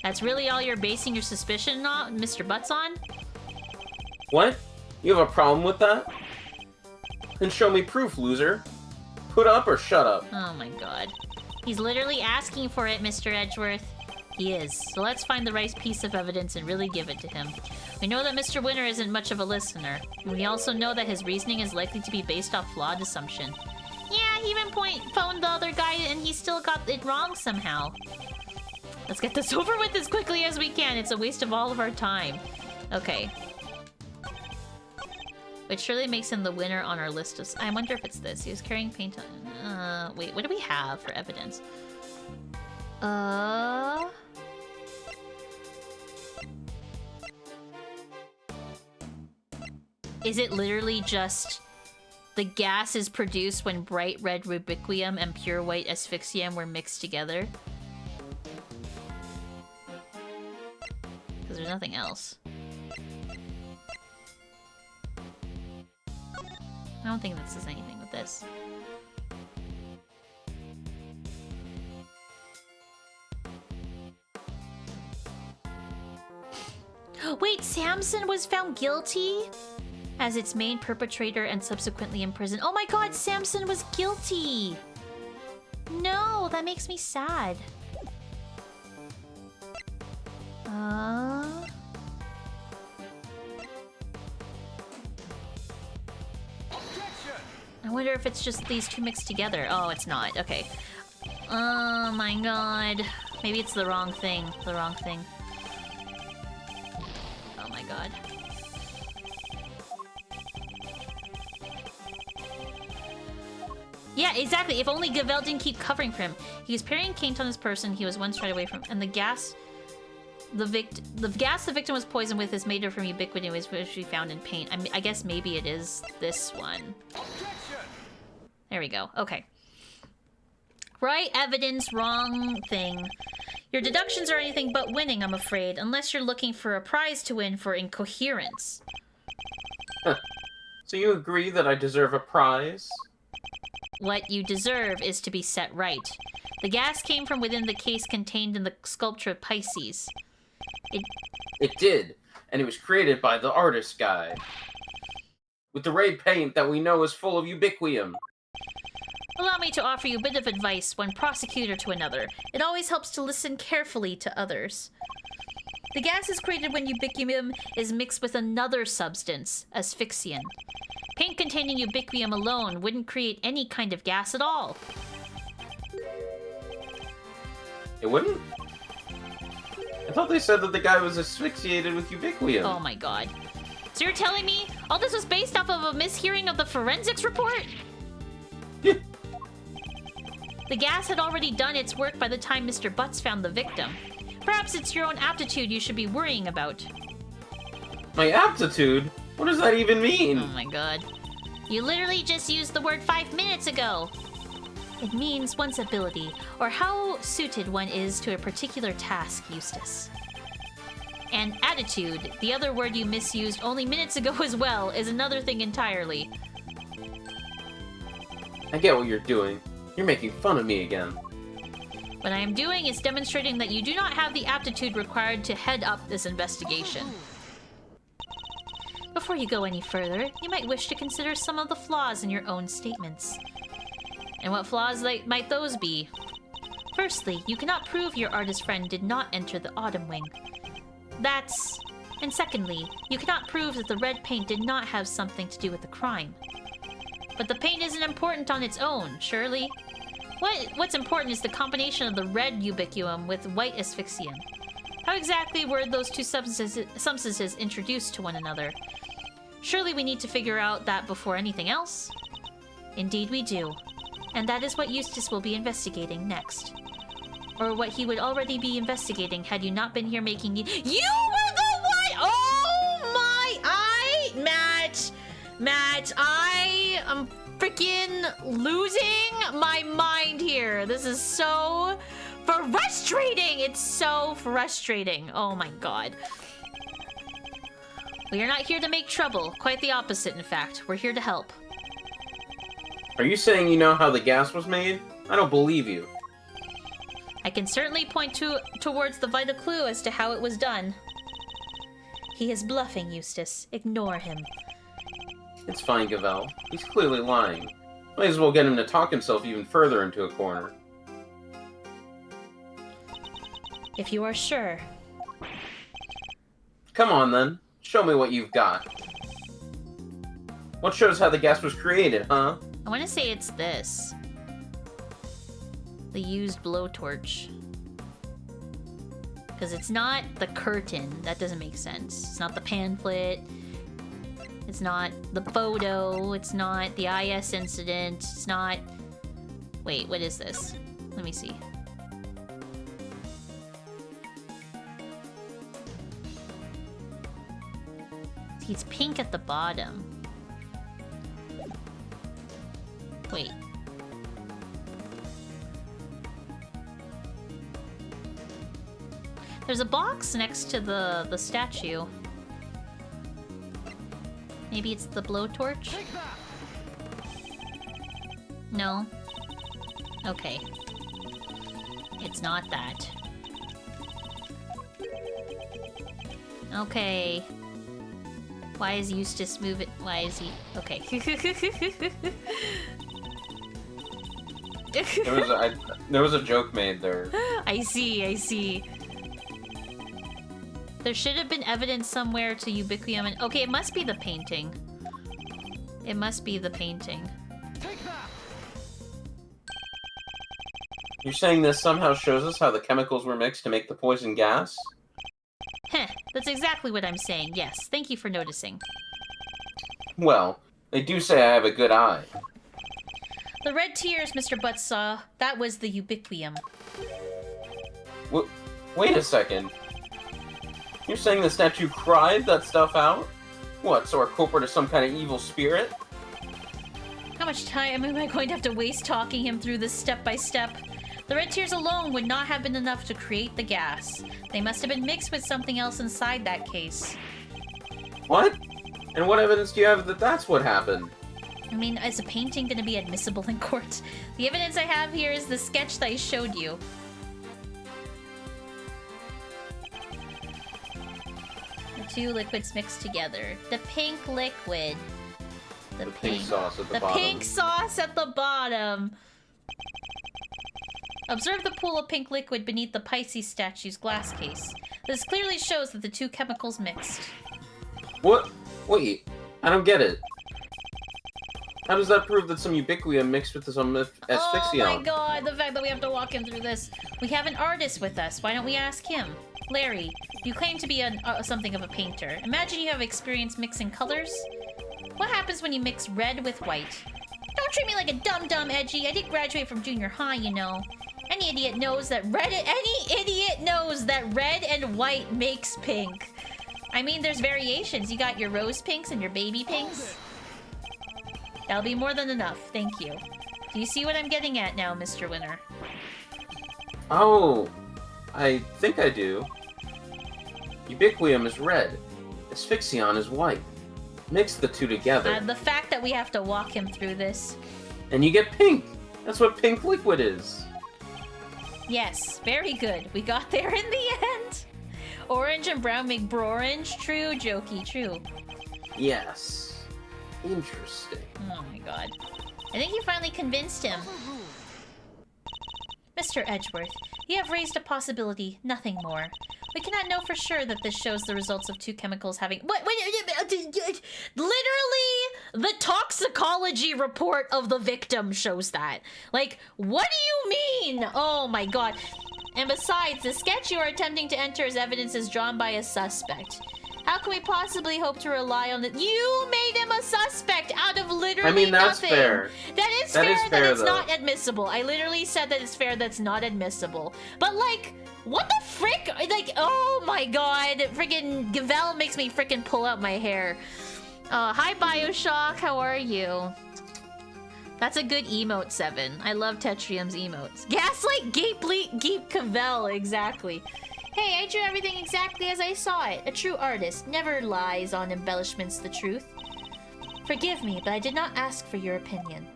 That's really all you're basing your suspicion on, Mr. Butts on? What? You have a problem with that? Then show me proof, loser. Put up or shut up. Oh my god. He's literally asking for it, Mr. Edgeworth. He is. So let's find the right piece of evidence and really give it to him. We know that Mr. Winner isn't much of a listener. And we also know that his reasoning is likely to be based off flawed assumption. Yeah, he even phoned the other guy and he still got it wrong somehow. Let's get this over with as quickly as we can. It's a waste of all of our time. Okay. Which surely makes him the winner on our list of... I wonder if it's this. He was carrying paint on... wait, what do we have for evidence? Is it literally just... the gas is produced when bright red rubiquium and pure white asphyxium were mixed together? Because there's nothing else. I don't think that says anything with this. Wait, Samson was found guilty as its main perpetrator and subsequently imprisoned. Oh my god, Samson was guilty! No, that makes me sad. I wonder if it's just these two mixed together. Oh, it's not. Okay. Oh my god. Maybe it's the wrong thing. The wrong thing. Oh my god. Yeah, exactly. If only Gavel didn't keep covering for him. He was carrying paint on his person he was once tried away from, and the gas the victim was poisoned with is made from ubiquity, which we found in paint. I guess maybe it is this one. There we go. Okay. Right evidence, wrong thing. Your deductions are anything but winning, I'm afraid, unless you're looking for a prize to win for incoherence. Huh. So you agree that I deserve a prize? What you deserve is to be set right. The gas came from within the case contained in the sculpture of Pisces. It did, and it was created by the artist guy. With the red paint that we know is full of ubiquium. Allow me to offer you a bit of advice, one prosecutor to another. It always helps to listen carefully to others. The gas is created when ubiquium is mixed with another substance, asphyxian. Paint containing ubiquium alone wouldn't create any kind of gas at all. It wouldn't? I thought they said that the guy was asphyxiated with ubiquium. Oh my god. So you're telling me all this was based off of a mishearing of the forensics report? Yeah. The gas had already done its work by the time Mr. Butts found the victim. Perhaps it's your own aptitude you should be worrying about. My aptitude? What does that even mean? Oh my god. You literally just used the word 5 minutes ago. It means one's ability, or how suited one is to a particular task, Eustace. And attitude, the other word you misused only minutes ago as well, is another thing entirely. I get what you're doing. You're making fun of me again. What I am doing is demonstrating that you do not have the aptitude required to head up this investigation. Before you go any further, you might wish to consider some of the flaws in your own statements. And what flaws might those be? Firstly, you cannot prove your artist friend did not enter the Autumn Wing. And secondly, you cannot prove that the red paint did not have something to do with the crime. But the paint isn't important on its own, surely? What's important is the combination of the red ubiquium with white asphyxian. How exactly were those two substances introduced to one another? Surely we need to figure out that before anything else? Indeed we do. And that is what Eustace will be investigating next. Or what he would already be investigating had you not been here making You were the one! Oh my... Matt, I am freaking losing my mind here. This is so frustrating! It's so frustrating. Oh my god. We are not here to make trouble. Quite the opposite, in fact. We're here to help. Are you saying you know how the gas was made? I don't believe you. I can certainly point towards the vital clue as to how it was done. He is bluffing, Eustace. Ignore him. It's fine, Gavel. He's clearly lying. Might as well get him to talk himself even further into a corner. If you are sure. Come on, then. Show me what you've got. What shows how the gas was created, huh? I want to say it's this. The used blowtorch. Because it's not the curtain. That doesn't make sense. It's not the pamphlet. It's not the photo. It's not the IS incident. It's not... Wait, what is this? Let me see. It's pink at the bottom. Wait. There's a box next to the statue. Maybe it's the blowtorch? No. Okay. It's not that. Okay. Why is Eustace moving? Why is he... Okay. There was a joke made there. I see. There should have been evidence somewhere to ubiquium and... Okay, it must be the painting. It must be the painting. You're saying this somehow shows us how the chemicals were mixed to make the poison gas? Heh, that's exactly what I'm saying, yes. Thank you for noticing. Well, they do say I have a good eye. The red tears Mr. Butts saw, that was the ubiquium. Wait a second. You're saying the statue cried that stuff out? What, so our culprit is some kind of evil spirit? How much time am I going to have to waste talking him through this step by step? The red tears alone would not have been enough to create the gas. They must have been mixed with something else inside that case. What? And what evidence do you have that that's what happened? I mean, is a painting going to be admissible in court? The evidence I have here is the sketch that I showed you. The two liquids mixed together. The pink liquid. The pink sauce at the bottom. The pink sauce at the bottom. Observe the pool of pink liquid beneath the Pisces statue's glass case. This clearly shows that the two chemicals mixed. What? Wait, I don't get it. How does that prove that some ubiquium mixed with some asphyxion? Oh my god, the fact that we have to walk him through this. We have an artist with us. Why don't we ask him? Larry, you claim to be something of a painter. Imagine you have experience mixing colors. What happens when you mix red with white? Don't treat me like a dumb Edgy. I did graduate from junior high, you know. Any idiot knows that red and white makes pink. I mean, there's variations. You got your rose pinks and your baby pinks. That'll be more than enough. Thank you. Do you see what I'm getting at now, Mr. Winner? Oh, I think I do. Ubiquium is red. Asphyxion is white. Mix the two together. The fact that we have to walk him through this. And you get pink. That's what pink liquid is. Yes, very good. We got there in the end. Orange and brown make brorange. True, jokey, true. Yes. Interesting. Oh my god. I think you finally convinced him. Mr. Edgeworth, you have raised a possibility, nothing more. We cannot know for sure that this shows the results of two chemicals having... Literally, the toxicology report of the victim shows that. Like, what do you mean? Oh my god. And besides, the sketch you are attempting to enter as evidence is drawn by a suspect. How can we possibly hope to rely on it? You made him a suspect out of literally nothing. I mean, that's fair. That is fair that it's not admissible. I literally said that it's fair that's not admissible. But, like, what the frick? Like, oh my god. Friggin' Gavel makes me frickin' pull out my hair. Hi, Bioshock. How are you? That's a good emote, 7. I love Tetrium's emotes. Gaslight, Geep Cavell, exactly. Hey, I drew everything exactly as I saw it. A true artist never lies on embellishments the truth. Forgive me, but I did not ask for your opinion.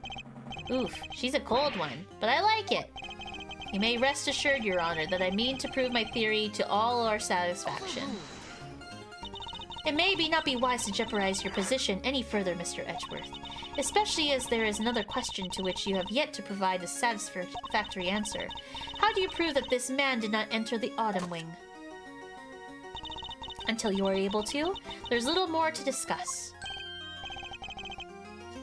Oof, she's a cold one, but I like it. You may rest assured, Your Honor, that I mean to prove my theory to all our satisfaction. It may not be wise to jeopardize your position any further, Mr. Edgeworth, especially as there is another question to which you have yet to provide a satisfactory answer. How do you prove that this man did not enter the Autumn Wing? Until you are able to, there's little more to discuss.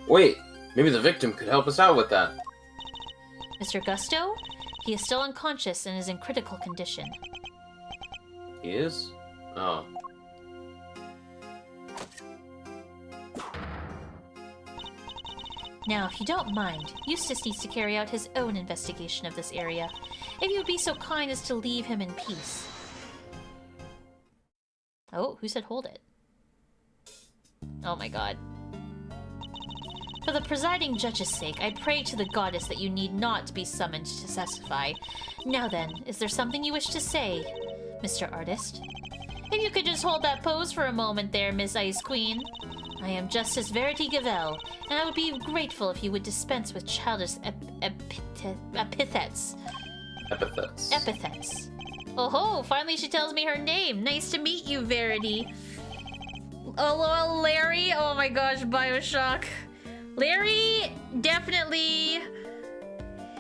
Wait, maybe the victim could help us out with that. Mr. Gusto? He is still unconscious and is in critical condition. He is? Oh. Now, if you don't mind, Eustace needs to carry out his own investigation of this area. If you would be so kind as to leave him in peace. Oh, who said hold it? Oh my god. For the presiding judge's sake, I pray to the goddess that you need not be summoned to testify. Now then, is there something you wish to say, Mr. Artist? If you could just hold that pose for a moment there, Miss Ice Queen. I am Justice Verity Gavel, and I would be grateful if you would dispense with childish epithets. Epithets. Oh ho! Finally she tells me her name. Nice to meet you, Verity. Oh, Larry. Oh my gosh, Bioshock. Larry, definitely...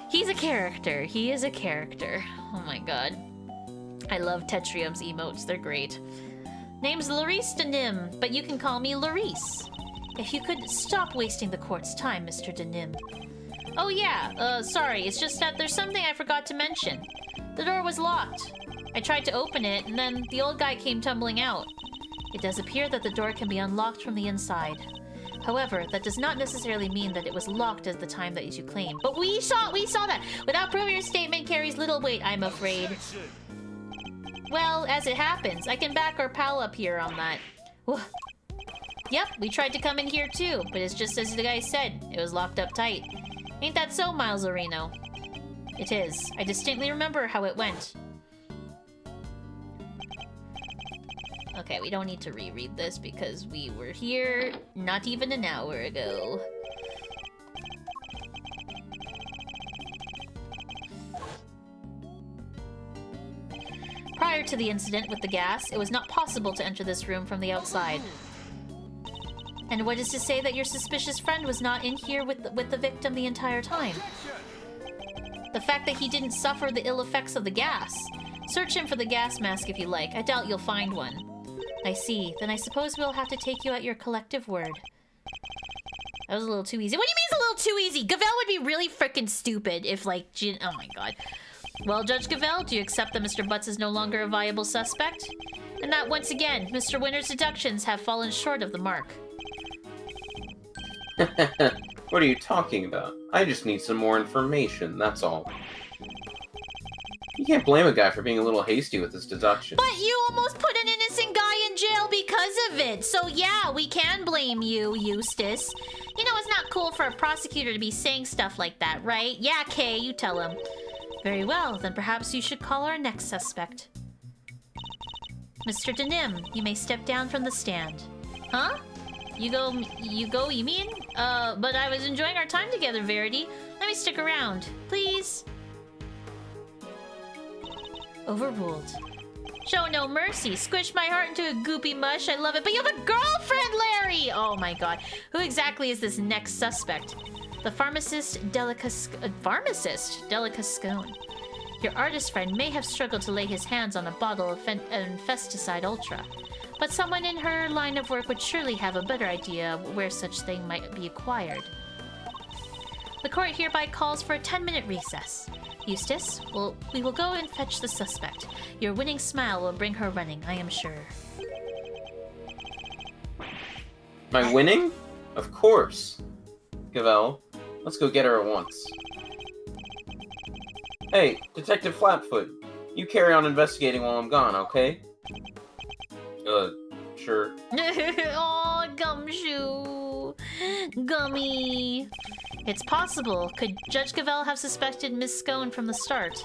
He's a character. He is a character. Oh my god. I love Tetrium's emotes. They're great. Name's Larice Denim, but you can call me Larice. If you could stop wasting the court's time, Mr. Denim. Oh yeah, sorry, it's just that there's something I forgot to mention. The door was locked. I tried to open it, and then the old guy came tumbling out. It does appear that the door can be unlocked from the inside. However, that does not necessarily mean that it was locked at the time that you claim. But we saw that! Without proving your statement carries little weight, I'm afraid. Well, as it happens, I can back our pal up here on that. Yep, we tried to come in here too, but it's just as the guy said, it was locked up tight. Ain't that so, Miles Areno? It is. I distinctly remember how it went. Okay, we don't need to reread this because we were here not even an hour ago. Prior to the incident with the gas, it was not possible to enter this room from the outside. And what is to say that your suspicious friend was not in here with the victim the entire time? The fact that he didn't suffer the ill effects of the gas. Search him for the gas mask if you like. I doubt you'll find one. I see. Then I suppose we'll have to take you at your collective word. That was a little too easy. What do you mean it's a little too easy? Gavel would be really freaking stupid if, like, oh my god. Well, Judge Gavel, do you accept that Mr. Butts is no longer a viable suspect? And that, once again, Mr. Winter's deductions have fallen short of the mark. What are you talking about? I just need some more information, that's all. You can't blame a guy for being a little hasty with his deduction. But you almost put an innocent guy in jail because of it. So yeah, we can blame you, Eustace. You know, it's not cool for a prosecutor to be saying stuff like that, right? Yeah, Kay, you tell him. Very well, then perhaps you should call our next suspect. Mr. Denim, you may step down from the stand. Huh? You mean? But I was enjoying our time together, Verity. Let me stick around, please. Overruled. Show no mercy. Squish my heart into a goopy mush. I love it. But you have a girlfriend, Larry! Oh my god. Who exactly is this next suspect? The pharmacist Delicascone. Your artist friend may have struggled to lay his hands on a bottle of Infesticide Ultra. But someone in her line of work would surely have a better idea where such thing might be acquired. The court hereby calls for a 10-minute recess. Eustace, we will go and fetch the suspect. Your winning smile will bring her running, I am sure. My winning? Of course. Gavel, let's go get her at once. Hey, Detective Flatfoot, you carry on investigating while I'm gone, okay? Sure. Aw, Gumshoe. Gummy. It's possible. Could Judge Gavel have suspected Miss Scone from the start?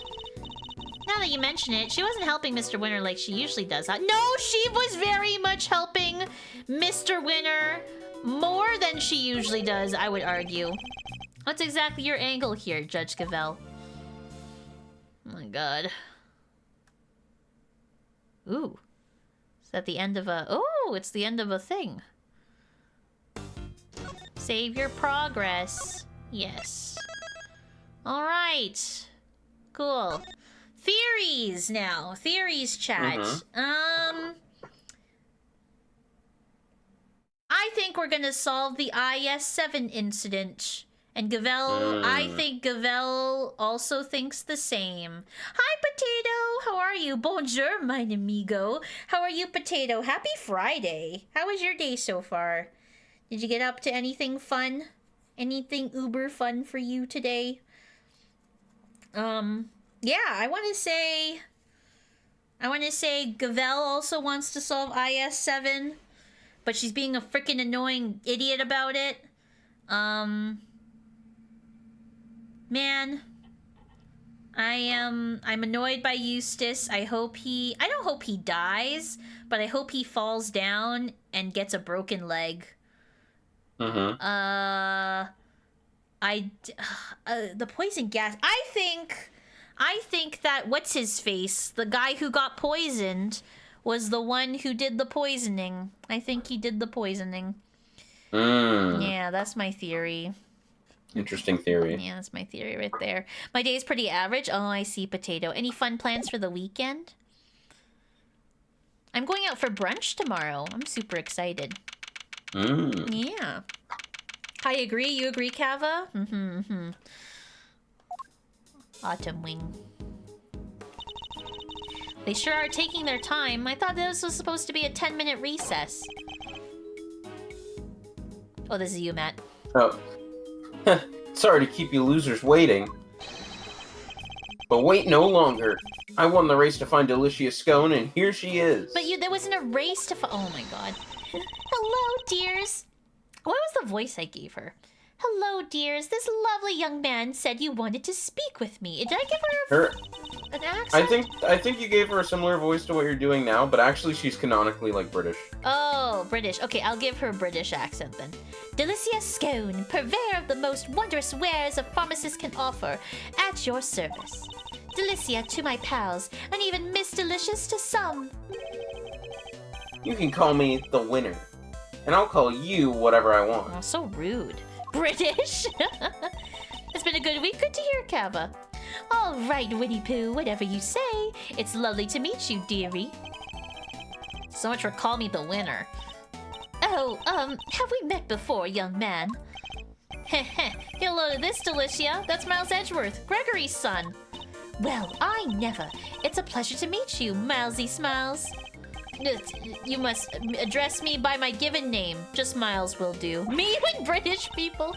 Now that you mention it, she wasn't helping Mr. Winter like she usually does. No, she was very much helping Mr. Winter more than she usually does, I would argue. What's exactly your angle here, Judge Gavel? Oh my god. Ooh. Is that the end of a... Oh, it's the end of a thing. Save your progress. Yes. Alright. Cool. Theories now. Theories chat. I think we're gonna solve the IS-7 incident. And Gavel, I think Gavel also thinks the same. Hi, Potato! How are you? Bonjour, mein amigo. How are you, Potato? Happy Friday. How was your day so far? Did you get up to anything fun? Anything uber fun for you today? Yeah, I want to say Gavel also wants to solve IS-7, but she's being a freaking annoying idiot about it. Man, I'm annoyed by Eustace. I don't hope he dies, but I hope he falls down and gets a broken leg. The poison gas. I think that what's his face, the guy who got poisoned, was the one who did the poisoning. I think he did the poisoning. Yeah, that's my theory. Interesting theory. Yeah, that's my theory right there. My day is pretty average. Oh, I see, Potato. Any fun plans for the weekend? I'm going out for brunch tomorrow. I'm super excited. Yeah. I agree. You agree, Kava? Autumn Wing. They sure are taking their time. I thought this was supposed to be a 10-minute recess. Oh, this is you, Matt. Oh. Sorry to keep you losers waiting. But wait no longer. I won the race to find Delicia Scone, and here she is. But there wasn't a race to oh my god. Hello, dears. What was the voice I gave her? Hello, dears. This lovely young man said you wanted to speak with me. Did I give her an accent? I think you gave her a similar voice to what you're doing now, but actually she's canonically like British. Oh, British. Okay, I'll give her a British accent then. Delicia Scone, purveyor of the most wondrous wares a pharmacist can offer, at your service. Delicia to my pals, and even Miss Delicious to some. You can call me the winner, and I'll call you whatever I want. Oh, so rude. British? It's been a good week. Good to hear, Kava. All right, Winnie Pooh, whatever you say. It's lovely to meet you, dearie. So much for call me the winner. Oh, have we met before, young man? Heh hello to this, Delicia. That's Miles Edgeworth, Gregory's son. Well, I never. It's a pleasure to meet you, Milesy Smiles. You must address me by my given name. Just Miles will do. Me and British people.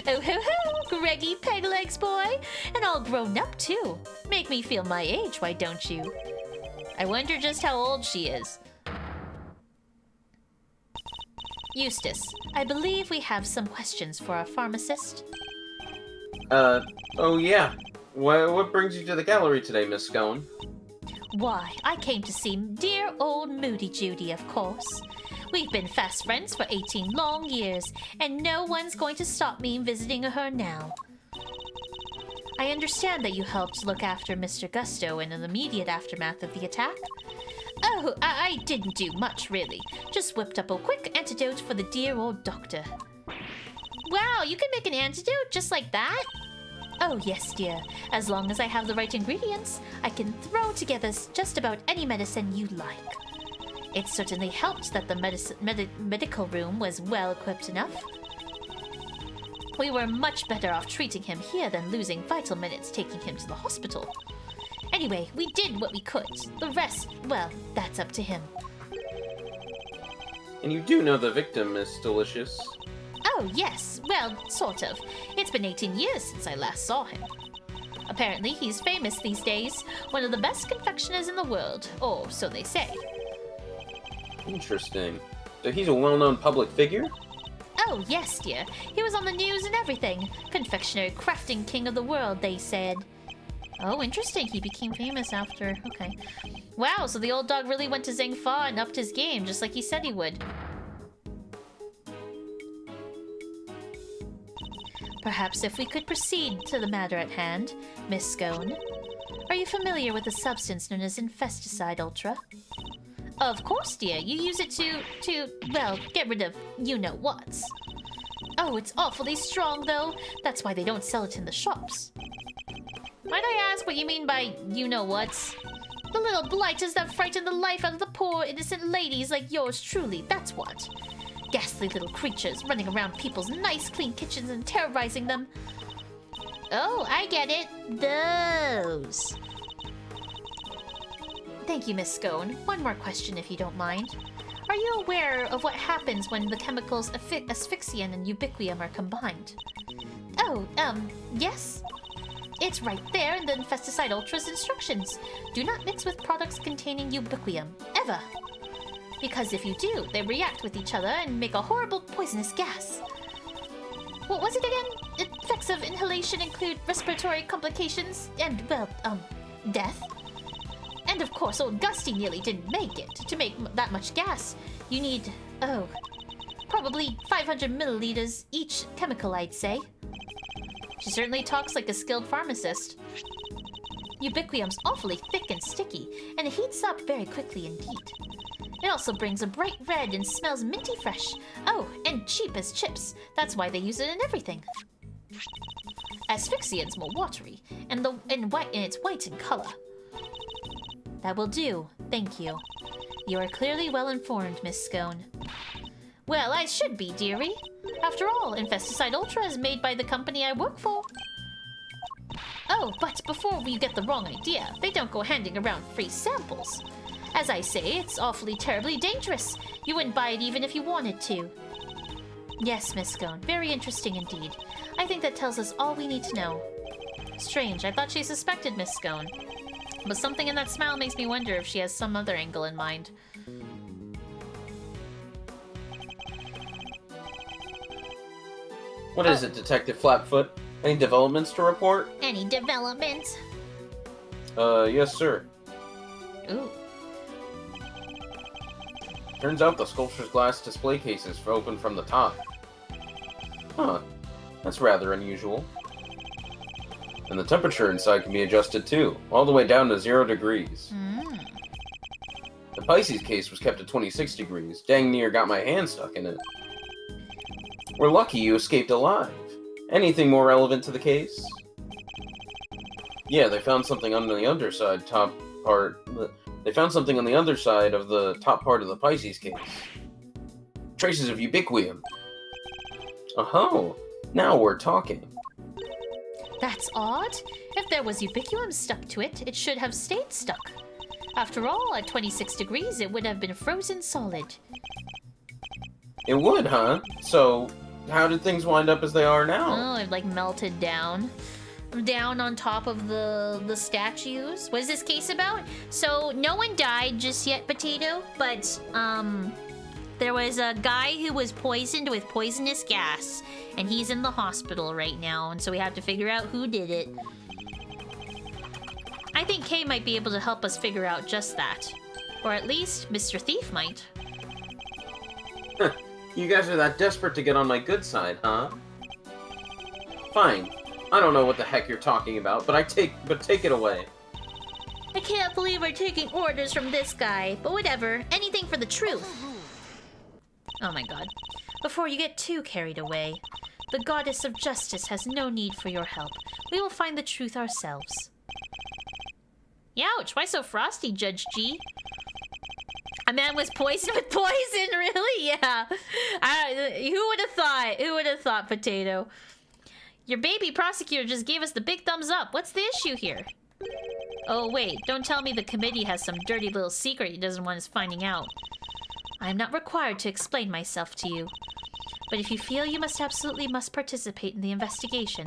Oh ho ho, Greggy Peglegs boy. And all grown up too. Make me feel my age, why don't you? I wonder just how old she is. Eustace, I believe we have some questions for our pharmacist. Oh yeah. What brings you to the gallery today, Miss Scone? Why, I came to see dear old Moody Judy, of course. We've been fast friends for 18 long years, and no one's going to stop me visiting her now. I understand that you helped look after Mr. Gusto in an immediate aftermath of the attack. Oh, I didn't do much, really. Just whipped up a quick antidote for the dear old doctor. Wow, you can make an antidote just like that? Oh, yes, dear. As long as I have the right ingredients, I can throw together just about any medicine you like. It certainly helped that the medical room was well equipped enough. We were much better off treating him here than losing vital minutes taking him to the hospital. Anyway, we did what we could. The rest, well, that's up to him. And you do know the victim, Miss Delicious. Oh, yes. Well, sort of. It's been 18 years since I last saw him. Apparently, he's famous these days. One of the best confectioners in the world. Or so they say. Interesting. So he's a well-known public figure? Oh, yes, dear. He was on the news and everything. Confectioner, crafting king of the world, they said. Oh, interesting. He became famous after... Okay. Wow, so the old dog really went to Zhangfa and upped his game, just like he said he would. Perhaps if we could proceed to the matter at hand, Miss Scone. Are you familiar with a substance known as Infesticide Ultra? Of course, dear. You use it well, get rid of you-know-whats. Oh, it's awfully strong, though. That's why they don't sell it in the shops. Might I ask what you mean by you-know-whats? The little blighters that frighten the life out of the poor, innocent ladies like yours truly, that's what. Ghastly little creatures running around people's nice, clean kitchens and terrorizing them. Oh, I get it. Those. Thank you, Miss Scone. One more question, if you don't mind. Are you aware of what happens when the chemicals asphyxian and ubiquium are combined? Oh, yes? It's right there in the Infesticide Ultra's instructions. Do not mix with products containing ubiquium, ever. Because if you do, they react with each other and make a horrible poisonous gas. What was it again? Effects of inhalation include respiratory complications and, well, death. And of course, old Gusty nearly didn't make it. To make that much gas, you need, probably 500 milliliters each chemical, I'd say. She certainly talks like a skilled pharmacist. Ubiquium's awfully thick and sticky, and it heats up very quickly indeed. It also brings a bright red and smells minty fresh. Oh, and cheap as chips. That's why they use it in everything. Asphyxian's more watery, and it's white in color. That will do. Thank you. You are clearly well informed, Miss Scone. Well, I should be, dearie. After all, Infesticide Ultra is made by the company I work for. Oh, but before you get the wrong idea, they don't go handing around free samples. As I say, it's awfully terribly dangerous. You wouldn't buy it even if you wanted to. Yes, Miss Scone. Very interesting indeed. I think that tells us all we need to know. Strange, I thought she suspected Miss Scone. But something in that smile makes me wonder if she has some other angle in mind. What is it, Detective Flatfoot? Any developments to report? Any developments? Yes, sir. Ooh. Turns out the sculpture's glass display cases open from the top. Huh. That's rather unusual. And the temperature inside can be adjusted too, all the way down to 0 degrees. Mm. The Pisces case was kept at 26 degrees. Dang near got my hand stuck in it. We're lucky you escaped alive. Anything more relevant to the case? Yeah, they found something on the underside top part. They found something on the underside of the top part of the Pisces case. Traces of ubiquium. Oh, now we're talking. That's odd. If there was ubiquium stuck to it, it should have stayed stuck. After all, at 26 degrees, it would have been frozen solid. It would, huh? So, how did things wind up as they are now? Oh, it like melted down. Down on top of the statues. What is this case about? So, no one died just yet, Potato, but, there was a guy who was poisoned with poisonous gas, and he's in the hospital right now, and so we have to figure out who did it. I think Kay might be able to help us figure out just that. Or at least, Mr. Thief might. You guys are that desperate to get on my good side, huh? Fine. I don't know what the heck you're talking about, but take it away. I can't believe we're taking orders from this guy, but whatever. Anything for the truth. Oh my god. Before you get too carried away, the goddess of justice has no need for your help. We will find the truth ourselves. Youch, why so frosty, Judge G? A man was poisoned with poison, really? Yeah. Who would have thought? Who would have thought, Potato? Your baby prosecutor just gave us the big thumbs up. What's the issue here? Oh, wait. Don't tell me the committee has some dirty little secret he doesn't want us finding out. I am not required to explain myself to you. But if you feel you absolutely must participate in the investigation,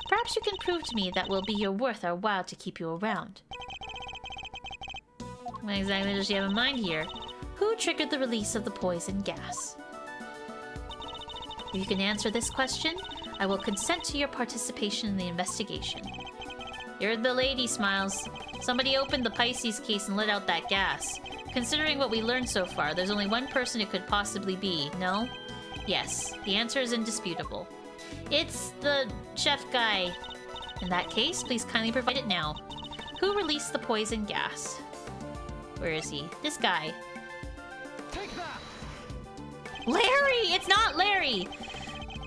perhaps you can prove to me that will be worth our while to keep you around. What exactly does she have in mind here? Who triggered the release of the poison gas? If you can answer this question, I will consent to your participation in the investigation. You're the lady, Smiles. Somebody opened the Pisces case and let out that gas. Considering what we learned so far, there's only one person it could possibly be, no? Yes, the answer is indisputable. It's the chef guy. In that case, please kindly provide it now. Who released the poison gas? Where is he? This guy. Take that! Larry! It's not Larry!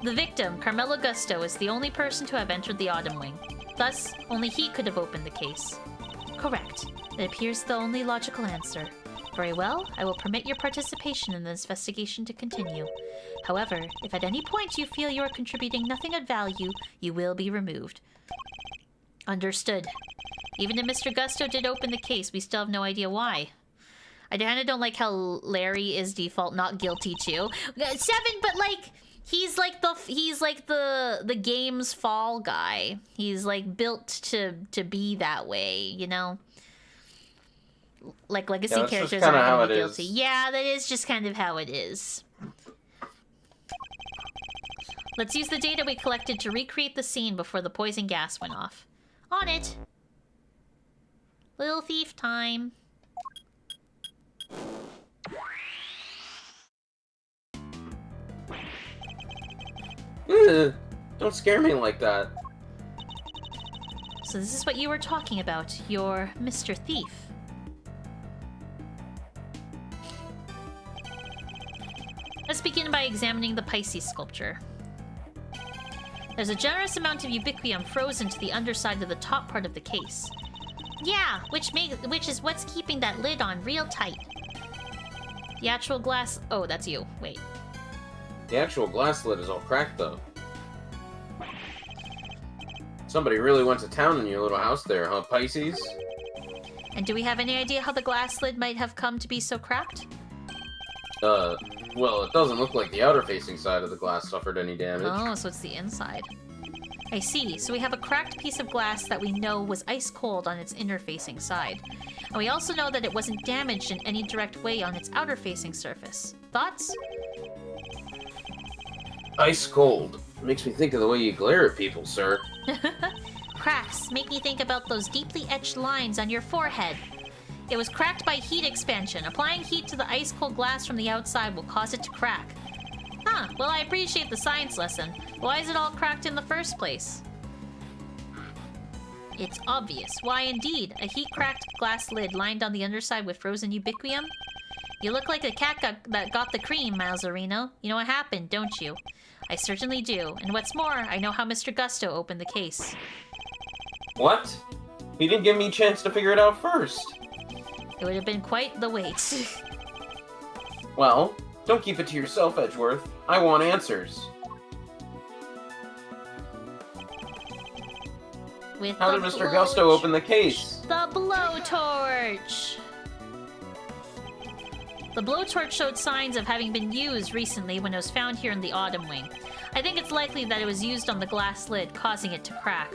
The victim, Carmelo Gusto, is the only person to have entered the Autumn Wing. Thus, only he could have opened the case. Correct. It appears the only logical answer. Very well, I will permit your participation in this investigation to continue. However, if at any point you feel you are contributing nothing of value, you will be removed. Understood. Even if Mr. Gusto did open the case, we still have no idea why. I kinda don't like how Larry is default not guilty too. 7, but like... He's like the game's fall guy. He's like built to be that way, you know? Like legacy characters aren't gonna be guilty. Yeah, that is just kind of how it is. Let's use the data we collected to recreate the scene before the poison gas went off. On it! Little thief time. Ugh, don't scare me like that. So this is what you were talking about, your Mr. Thief. Let's begin by examining the Pisces sculpture. There's a generous amount of ubiquium frozen to the underside of the top part of the case. Yeah, which is what's keeping that lid on real tight. The actual glass... Oh, that's you. Wait. The actual glass lid is all cracked, though. Somebody really went to town in your little house there, huh, Pisces? And do we have any idea how the glass lid might have come to be so cracked? Well, it doesn't look like the outer-facing side of the glass suffered any damage. Oh, so it's the inside. I see. So we have a cracked piece of glass that we know was ice cold on its inner-facing side. And we also know that it wasn't damaged in any direct way on its outer-facing surface. Thoughts? Ice cold. Makes me think of the way you glare at people, sir. Cracks make me think about those deeply etched lines on your forehead. It was cracked by heat expansion. Applying heat to the ice-cold glass from the outside will cause it to crack. Huh, well, I appreciate the science lesson. Why is it all cracked in the first place? It's obvious. Why, indeed. A heat-cracked glass lid lined on the underside with frozen ubiquium? You look like a cat that got the cream, Malzarino. You know what happened, don't you? I certainly do. And what's more, I know how Mr. Gusto opened the case. What? He didn't give me a chance to figure it out first. It would have been quite the wait. Well, don't keep it to yourself, Edgeworth. I want answers. With How did Mr. Gusto open the case? The blowtorch! The blowtorch showed signs of having been used recently when it was found here in the Autumn Wing. I think it's likely that it was used on the glass lid, causing it to crack.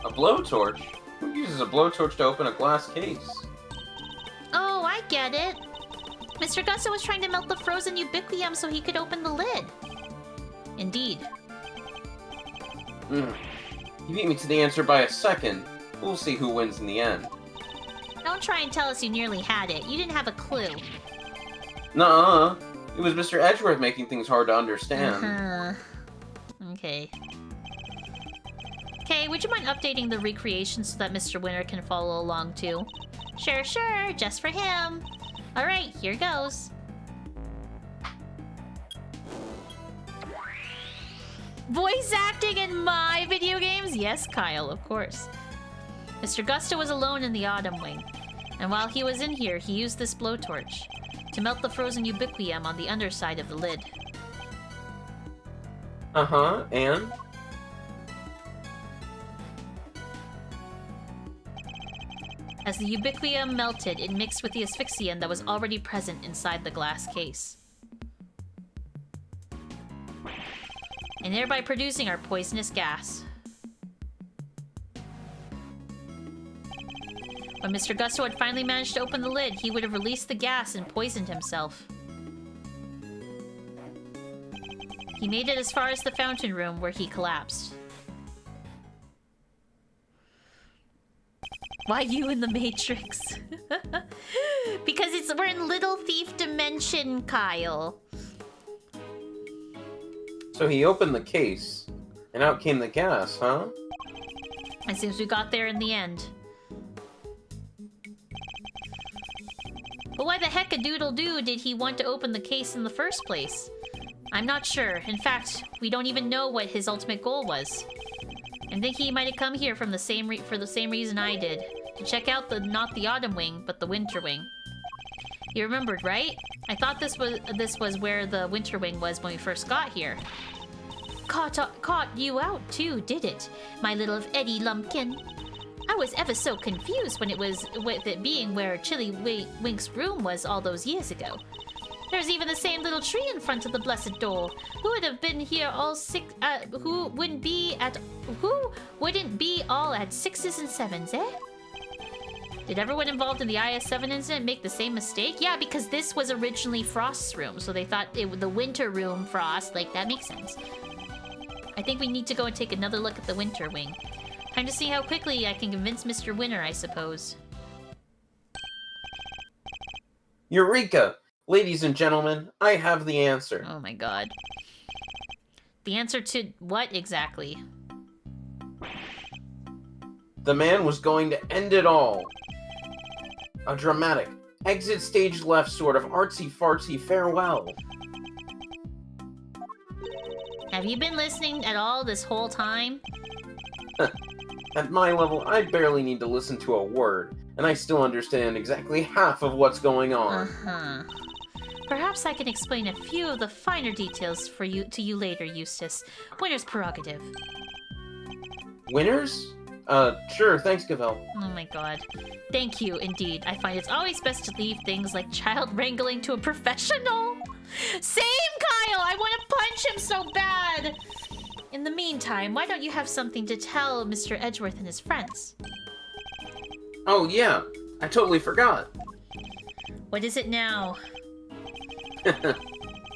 A blowtorch? Who uses a blowtorch to open a glass case? Oh, I get it. Mr. Gusto was trying to melt the frozen ubiquium so he could open the lid. Indeed. You beat me to the answer by a second. We'll see who wins in the end. Don't try and tell us you nearly had it. You didn't have a clue. Nuh-uh. It was Mr. Edgeworth making things hard to understand. Okay. Okay, would you mind updating the recreation so that Mr. Winter can follow along too? Sure, sure, just for him. Alright, here goes. Voice acting in my video games? Yes, Kyle, of course. Mr. Gusto was alone in the Autumn Wing, and while he was in here, he used this blowtorch to melt the frozen ubiquium on the underside of the lid. Uh-huh, and? As the ubiquium melted, it mixed with the asphyxiant that was already present inside the glass case, and thereby producing our poisonous gas. When Mr. Gusto had finally managed to open the lid, he would have released the gas and poisoned himself. He made it as far as the fountain room, where he collapsed. Why you in the Matrix? Because we're in Little Thief Dimension, Kyle. So he opened the case, and out came the gas, huh? It seems we got there in the end. But why the heck-a-doodle-doo did he want to open the case in the first place? I'm not sure. In fact, we don't even know what his ultimate goal was. I think he might have come here from the same reason I did. To check out not the Autumn Wing, but the Winter Wing. You remembered, right? I thought this was where the Winter Wing was when we first got here. Caught you out too, did it? My little Eddie Lumpkin. I was ever so confused when it was with it being where Chili Wink's room was all those years ago. There's even the same little tree in front of the blessed door. Who would have been here all six? Who wouldn't be all at 6s and 7s, eh? Did everyone involved in the IS-7 incident make the same mistake? Yeah, because this was originally Frost's room, so they thought it was the Winter Room Frost. Like, that makes sense. I think we need to go and take another look at the Winter Wing. Time to see how quickly I can convince Mr. Winter, I suppose. Eureka! Ladies and gentlemen, I have the answer. Oh my god. The answer to what exactly? The man was going to end it all. A dramatic, exit stage left sort of artsy-fartsy farewell. Have you been listening at all this whole time? At my level, I barely need to listen to a word, and I still understand exactly half of what's going on. Uh-huh. Perhaps I can explain a few of the finer details to you later, Eustace. Winner's prerogative. Winners? Sure, thanks, Gavel. Oh my god. Thank you, indeed. I find it's always best to leave things like child wrangling to a professional. Same, Kyle! I want to punch him so bad! In the meantime, why don't you have something to tell Mr. Edgeworth and his friends? Oh, yeah. I totally forgot. What is it now?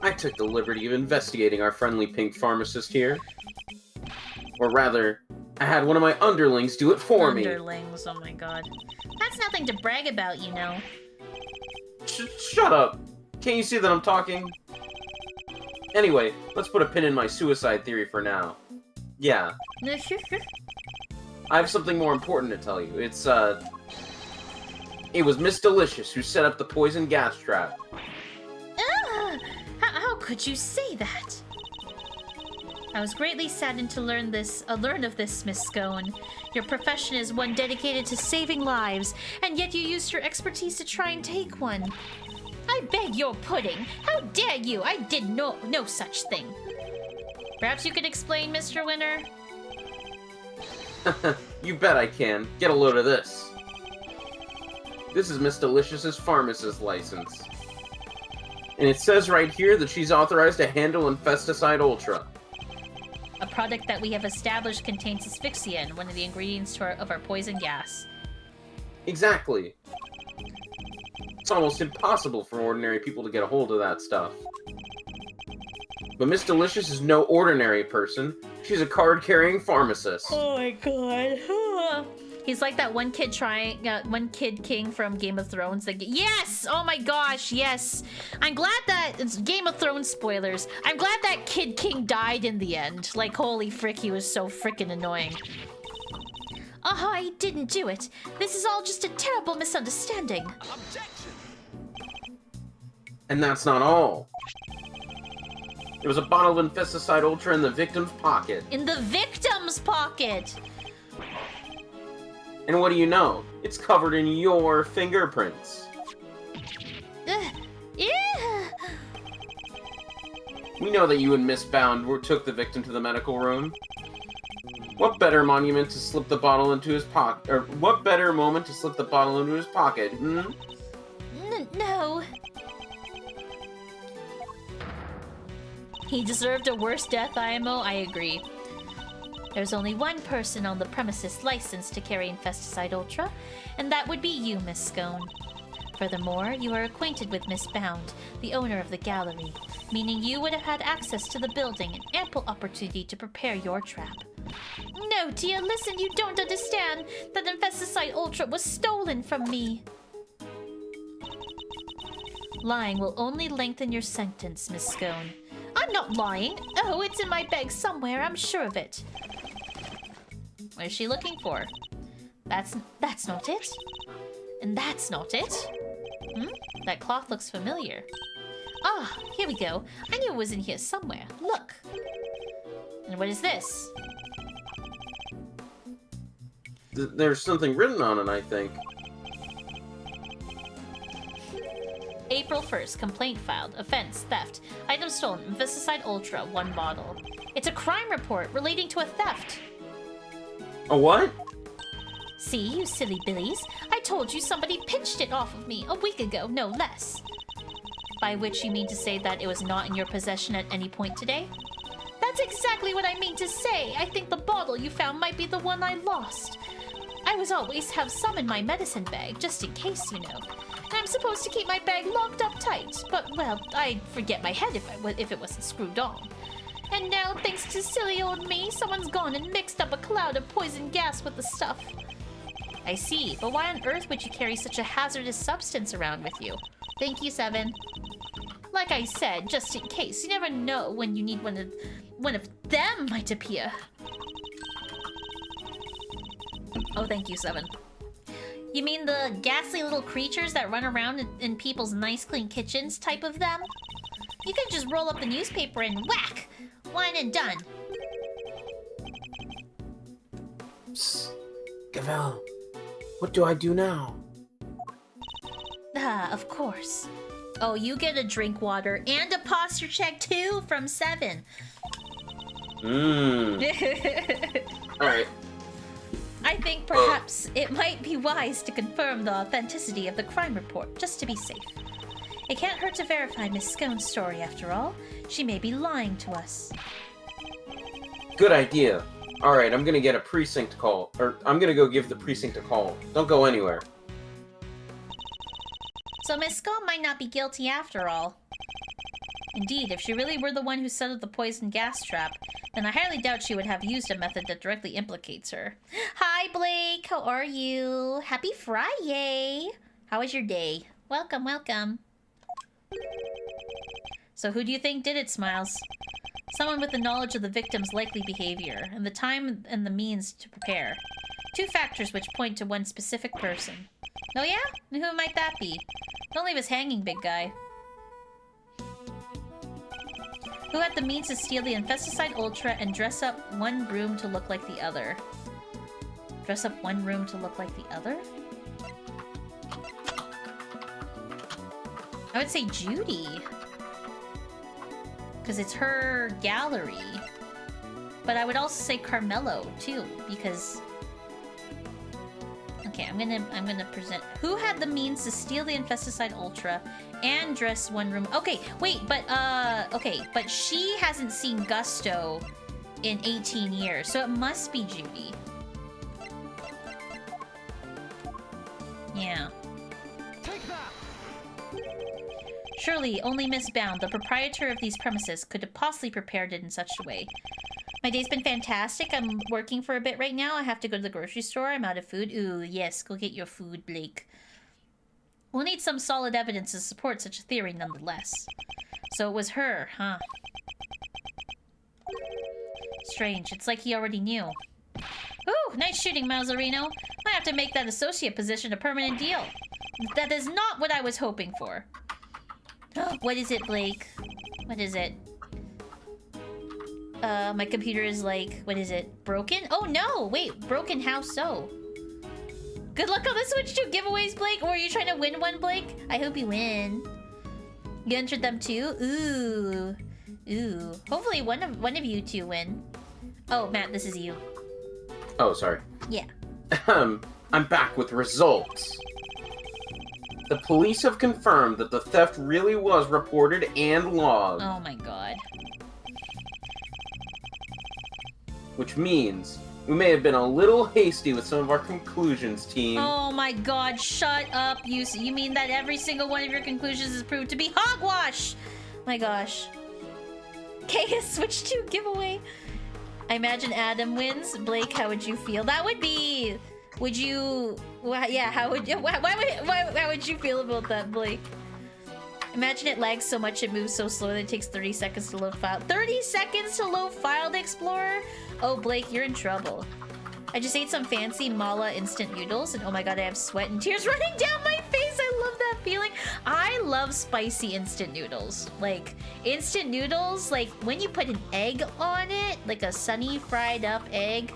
I took the liberty of investigating our friendly pink pharmacist here. Or rather, I had one of my underlings do it for me. Underlings, oh my god. That's nothing to brag about, you know. Shut up. Can't you see that I'm talking? Anyway, let's put a pin in my suicide theory for now. Yeah. I have something more important to tell you. It was Miss Delicious who set up the poison gas trap. How could you say that? I was greatly saddened to learn of this, Miss Scone. Your profession is one dedicated to saving lives, and yet you used your expertise to try and take one. I beg your pudding! How dare you! I did no such thing. Perhaps you could explain, Mr. Winner? You bet I can. Get a load of this. This is Miss Delicious's pharmacist license. And it says right here that she's authorized to handle Infesticide Ultra. A product that we have established contains asphyxian, one of the ingredients of our poison gas. Exactly. It's almost impossible for ordinary people to get a hold of that stuff. But Miss Delicious is no ordinary person. She's a card-carrying pharmacist. Oh my god. He's like that one kid king from Game of Thrones. Yes! Oh my gosh, yes. I'm glad that it's Game of Thrones spoilers. I'm glad that kid king died in the end. Like, holy frick, he was so freaking annoying. I didn't do it. This is all just a terrible misunderstanding. Objection! And that's not all. There was a bottle of Infesticide Ultra in the victim's pocket. In the victim's pocket! And what do you know? It's covered in your fingerprints. Yeah. We know that you and Miss Bound took the victim to the medical room. What better monument to slip the bottle into his pocket? Or what better moment to slip the bottle into his pocket? No. He deserved a worse death, IMO. I agree. There's only one person on the premises licensed to carry Infesticide Ultra, and that would be you, Miss Scone. Furthermore, you are acquainted with Miss Bound, the owner of the gallery, meaning you would have had access to the building and ample opportunity to prepare your trap. No, dear, listen, you don't understand. That Infesticide Ultra was stolen from me. Lying will only lengthen your sentence, Miss Scone. I'm not lying. Oh, it's in my bag somewhere, I'm sure of it. What is she looking for? That's not it. And that's not it. That cloth looks familiar. Ah, here we go. I knew it was in here somewhere. Look. And what is this? There's something written on it, I think. April 1st, complaint filed. Offense, theft. Item stolen, Infesticide Ultra, 1 bottle. It's a crime report relating to a theft. A what? See, you silly billies. I told you somebody pinched it off of me a week ago, no less. By which you mean to say that it was not in your possession at any point today? That's exactly what I mean to say. I think the bottle you found might be the one I lost. I was always have some in my medicine bag, just in case, you know. And I'm supposed to keep my bag locked up tight, but, well, I'd forget my head if it wasn't screwed on. And now, thanks to silly old me, someone's gone and mixed up a cloud of poison gas with the stuff. I see, but why on earth would you carry such a hazardous substance around with you? Thank you, Seven. Like I said, just in case. You never know when you need one of them might appear. Oh, thank you, Seven. You mean the ghastly little creatures that run around in people's nice, clean kitchens type of them? You can just roll up the newspaper and whack! One and done. Psst. Gavel, what do I do now? Of course. Oh, you get a drink water and a posture check too from Seven. Alright. I think perhaps it might be wise to confirm the authenticity of the crime report, just to be safe. It can't hurt to verify Miss Scone's story, after all. She may be lying to us. Good idea. Alright, I'm gonna get a precinct call. Or, I'm gonna go give the precinct a call. Don't go anywhere. So Miss Scone might not be guilty after all. Indeed, if she really were the one who set up the poison gas trap, then I highly doubt she would have used a method that directly implicates her. Hi, Blake! How are you? Happy Friday! How was your day? Welcome, welcome. So who do you think did it, Smiles? Someone with the knowledge of the victim's likely behavior, and the time and the means to prepare. Two factors which point to one specific person. Oh yeah? And who might that be? Don't leave us hanging, big guy. Who had the means to steal the Infesticide Ultra and dress up one room to look like the other? Dress up one room to look like the other? I would say Judy. Because it's her gallery. But I would also say Carmelo, too, because... Okay, I'm gonna present... Who had the means to steal the Infesticide Ultra and dress one room... Okay, wait, but, okay, but she hasn't seen Gusto in 18 years, so it must be Judy. Yeah. Take that! Surely, only Miss Bound, the proprietor of these premises, could have possibly prepared it in such a way. My day's been fantastic. I'm working for a bit right now. I have to go to the grocery store. I'm out of food. Ooh, yes, go get your food, Blake. We'll need some solid evidence to support such a theory nonetheless. So it was her, huh? Strange. It's like he already knew. Ooh, nice shooting, Mazzarino. Might have to make that associate position a permanent deal. That is not what I was hoping for. What is it, Blake? What is it? My computer is like, what is it? Broken? Oh no! Wait, broken how so? Good luck on the Switch 2 giveaways, Blake! Or are you trying to win one, Blake? I hope you win. You entered them too? Ooh. Ooh. Hopefully one of you two win. Oh, Matt, this is you. Oh, sorry. Yeah. I'm back with results. The police have confirmed that the theft really was reported and logged. Oh my god. Which means we may have been a little hasty with some of our conclusions, team. Oh my god, shut up, you mean that every single one of your conclusions is proved to be hogwash? My gosh. Okay, a Switch 2 giveaway. I imagine Adam wins. Blake, how would you feel? That would be... Would you... Yeah, how would you... How would you feel about that, Blake? Imagine it lags so much it moves so slow that it takes 30 seconds to load file. 30 seconds to load file to Explorer? Oh, Blake, you're in trouble. I just ate some fancy mala instant noodles, and oh my god, I have sweat and tears running down my face. I love that feeling. I love spicy instant noodles. Like, instant noodles, like, when you put an egg on it, like a sunny fried up egg,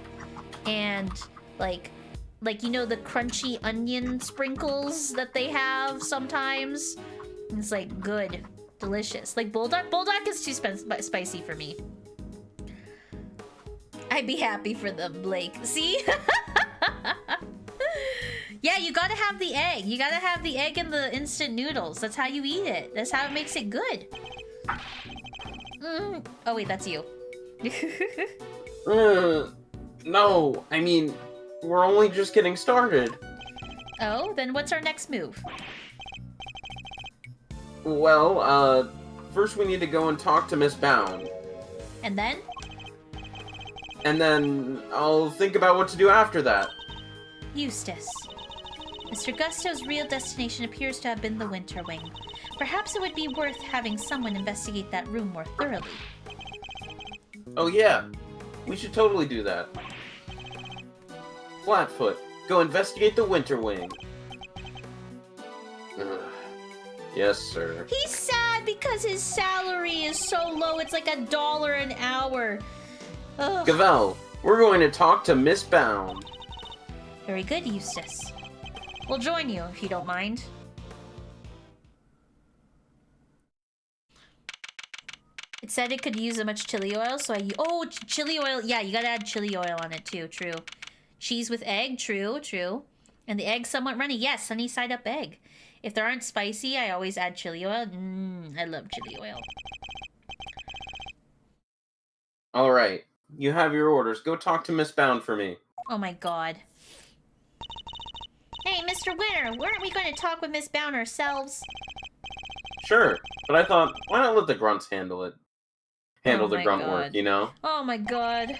and, like, you know, the crunchy onion sprinkles that they have sometimes? It's, like, good. Delicious. Like, Bulldog? Bulldog is too spicy for me. I'd be happy for them, Blake. See? Yeah, you gotta have the egg. You gotta have the egg in the instant noodles. That's how you eat it. That's how it makes it good. Oh, wait, that's you. No, I mean, we're only just getting started. Oh, then what's our next move? Well, first we need to go and talk to Miss Bound. And then? And then I'll think about what to do after that. Eustace. Mr. Gusto's real destination appears to have been the Winter Wing. Perhaps it would be worth having someone investigate that room more thoroughly. Oh yeah, we should totally do that. Flatfoot, go investigate the Winter Wing. Yes, sir. He's sad because his salary is so low. It's like $1 an hour. Ugh. Gavel, we're going to talk to Miss Bound. Very good, Eustace. We'll join you if you don't mind. It said it could use so much chili oil, so oh, chili oil. Yeah, you gotta add chili oil on it too, true. Cheese with egg, true, true. And the egg somewhat runny, yes, sunny side up egg. If they aren't spicy, I always add chili oil. I love chili oil. All right, you have your orders. Go talk to Miss Bound for me. Oh my god. Hey, Mr. Winner, weren't we going to talk with Miss Bound ourselves? Sure, but I thought, why not let the grunts handle it? Handle the grunt work, you know? Oh my god.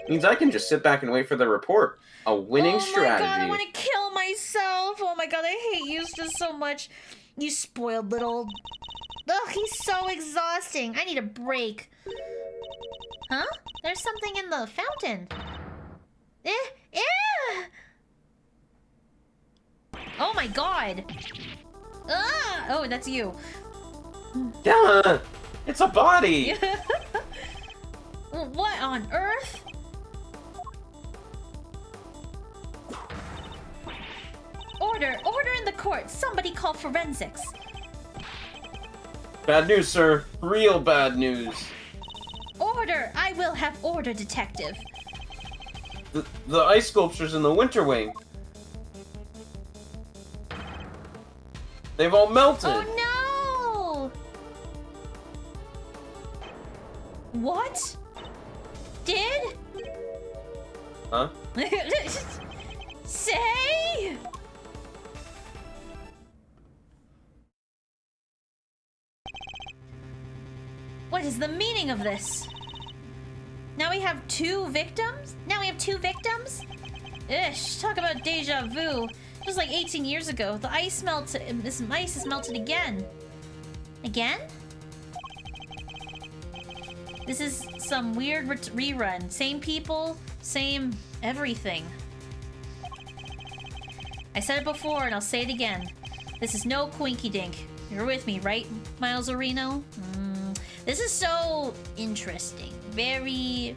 Means I can just sit back and wait for the report. A winning strategy. Oh my god, I want to kill myself. Oh my god, I hate Eustace so much. You spoiled little... Ugh, he's so exhausting. I need a break. Huh? There's something in the fountain. Eh! Oh my god. Ah! Oh, that's you. Yeah, it's a body. What on earth? Order in the court. Somebody call forensics. Bad news, sir. Real bad news. Order. I will have order, detective. The ice sculptures in the Winter Wing. They've all melted. Oh no! What? Did? Huh? Say? What is the meaning of this? Now we have two victims? Ish, talk about deja vu. Just like 18 years ago, the ice melted. This ice is melted again. Again? This is some weird rerun. Same people, same everything. I said it before and I'll say it again. This is no coinky dink. You're with me, right, Miles Orino? This is so interesting. Very,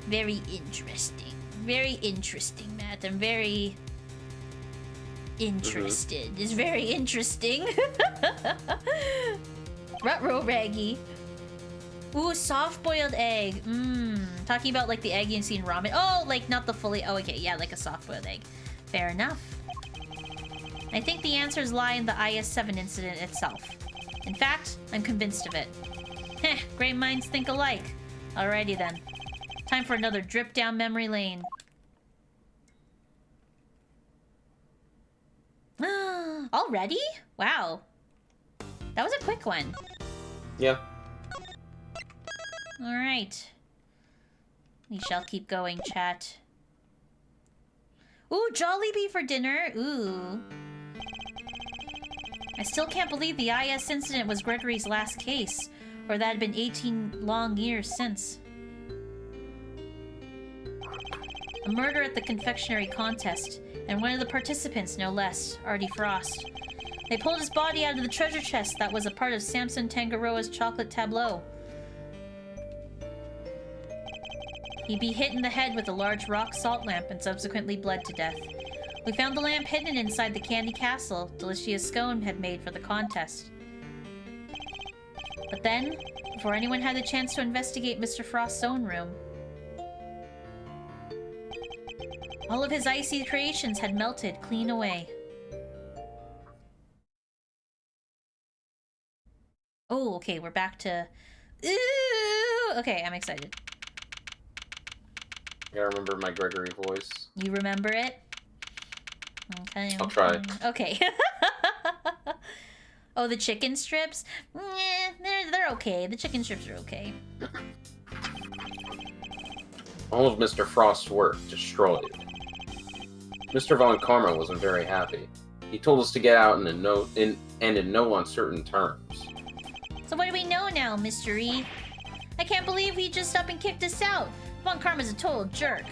very interesting. Very interesting, Matt. I'm very interested. It's very interesting. Ruh-roh, Raggy. Ooh, soft-boiled egg. Talking about like the egg you see in ramen. Oh, like not the fully... Oh, okay, yeah, like a soft-boiled egg. Fair enough. I think the answers lie in the IS-7 incident itself. In fact, I'm convinced of it. Heh, great minds think alike. Alrighty then. Time for another drip down memory lane. Already? Wow. That was a quick one. Yeah. Alright. We shall keep going, chat. Ooh, Jollibee for dinner. Ooh. I still can't believe the IS incident was Gregory's last case, or that had been 18 long years since. A murder at the confectionery contest, and one of the participants, no less, Artie Frost. They pulled his body out of the treasure chest that was a part of Samson Tangaroa's chocolate tableau. He'd be hit in the head with a large rock salt lamp and subsequently bled to death. We found the lamp hidden inside the candy castle Delicia's scone had made for the contest. But then, before anyone had the chance to investigate Mr. Frost's own room, all of his icy creations had melted clean away. Oh, okay, we're back to... Ooh! Okay, I'm excited. I gotta remember my Gregory voice. You remember it? Okay. I'll try. Okay. Oh, the chicken strips? They're okay. The chicken strips are okay. All of Mr. Frost's work destroyed. Mr. Von Karma wasn't very happy. He told us to get out in no uncertain terms. So what do we know now, Mr. E? I can't believe he just up and kicked us out. Von Karma's a total jerk.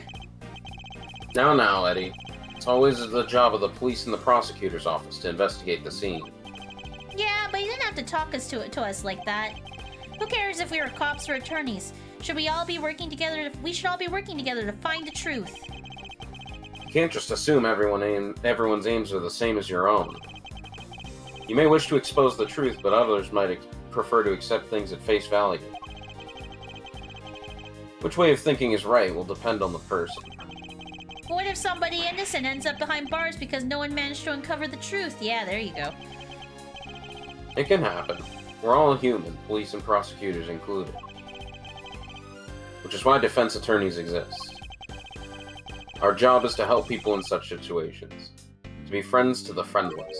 Now, Eddie. It's always the job of the police and the prosecutor's office to investigate the scene. Yeah, but he didn't have to talk to us like that. Who cares if we were cops or attorneys? Should we all be working together? We should all be working together to find the truth. You can't just assume everyone's aims are the same as your own. You may wish to expose the truth, but others might prefer to accept things at face value. Which way of thinking is right will depend on the person. What if somebody innocent ends up behind bars because no one managed to uncover the truth? Yeah, there you go. It can happen. We're all human, police and prosecutors included. Which is why defense attorneys exist. Our job is to help people in such situations. To be friends to the friendless.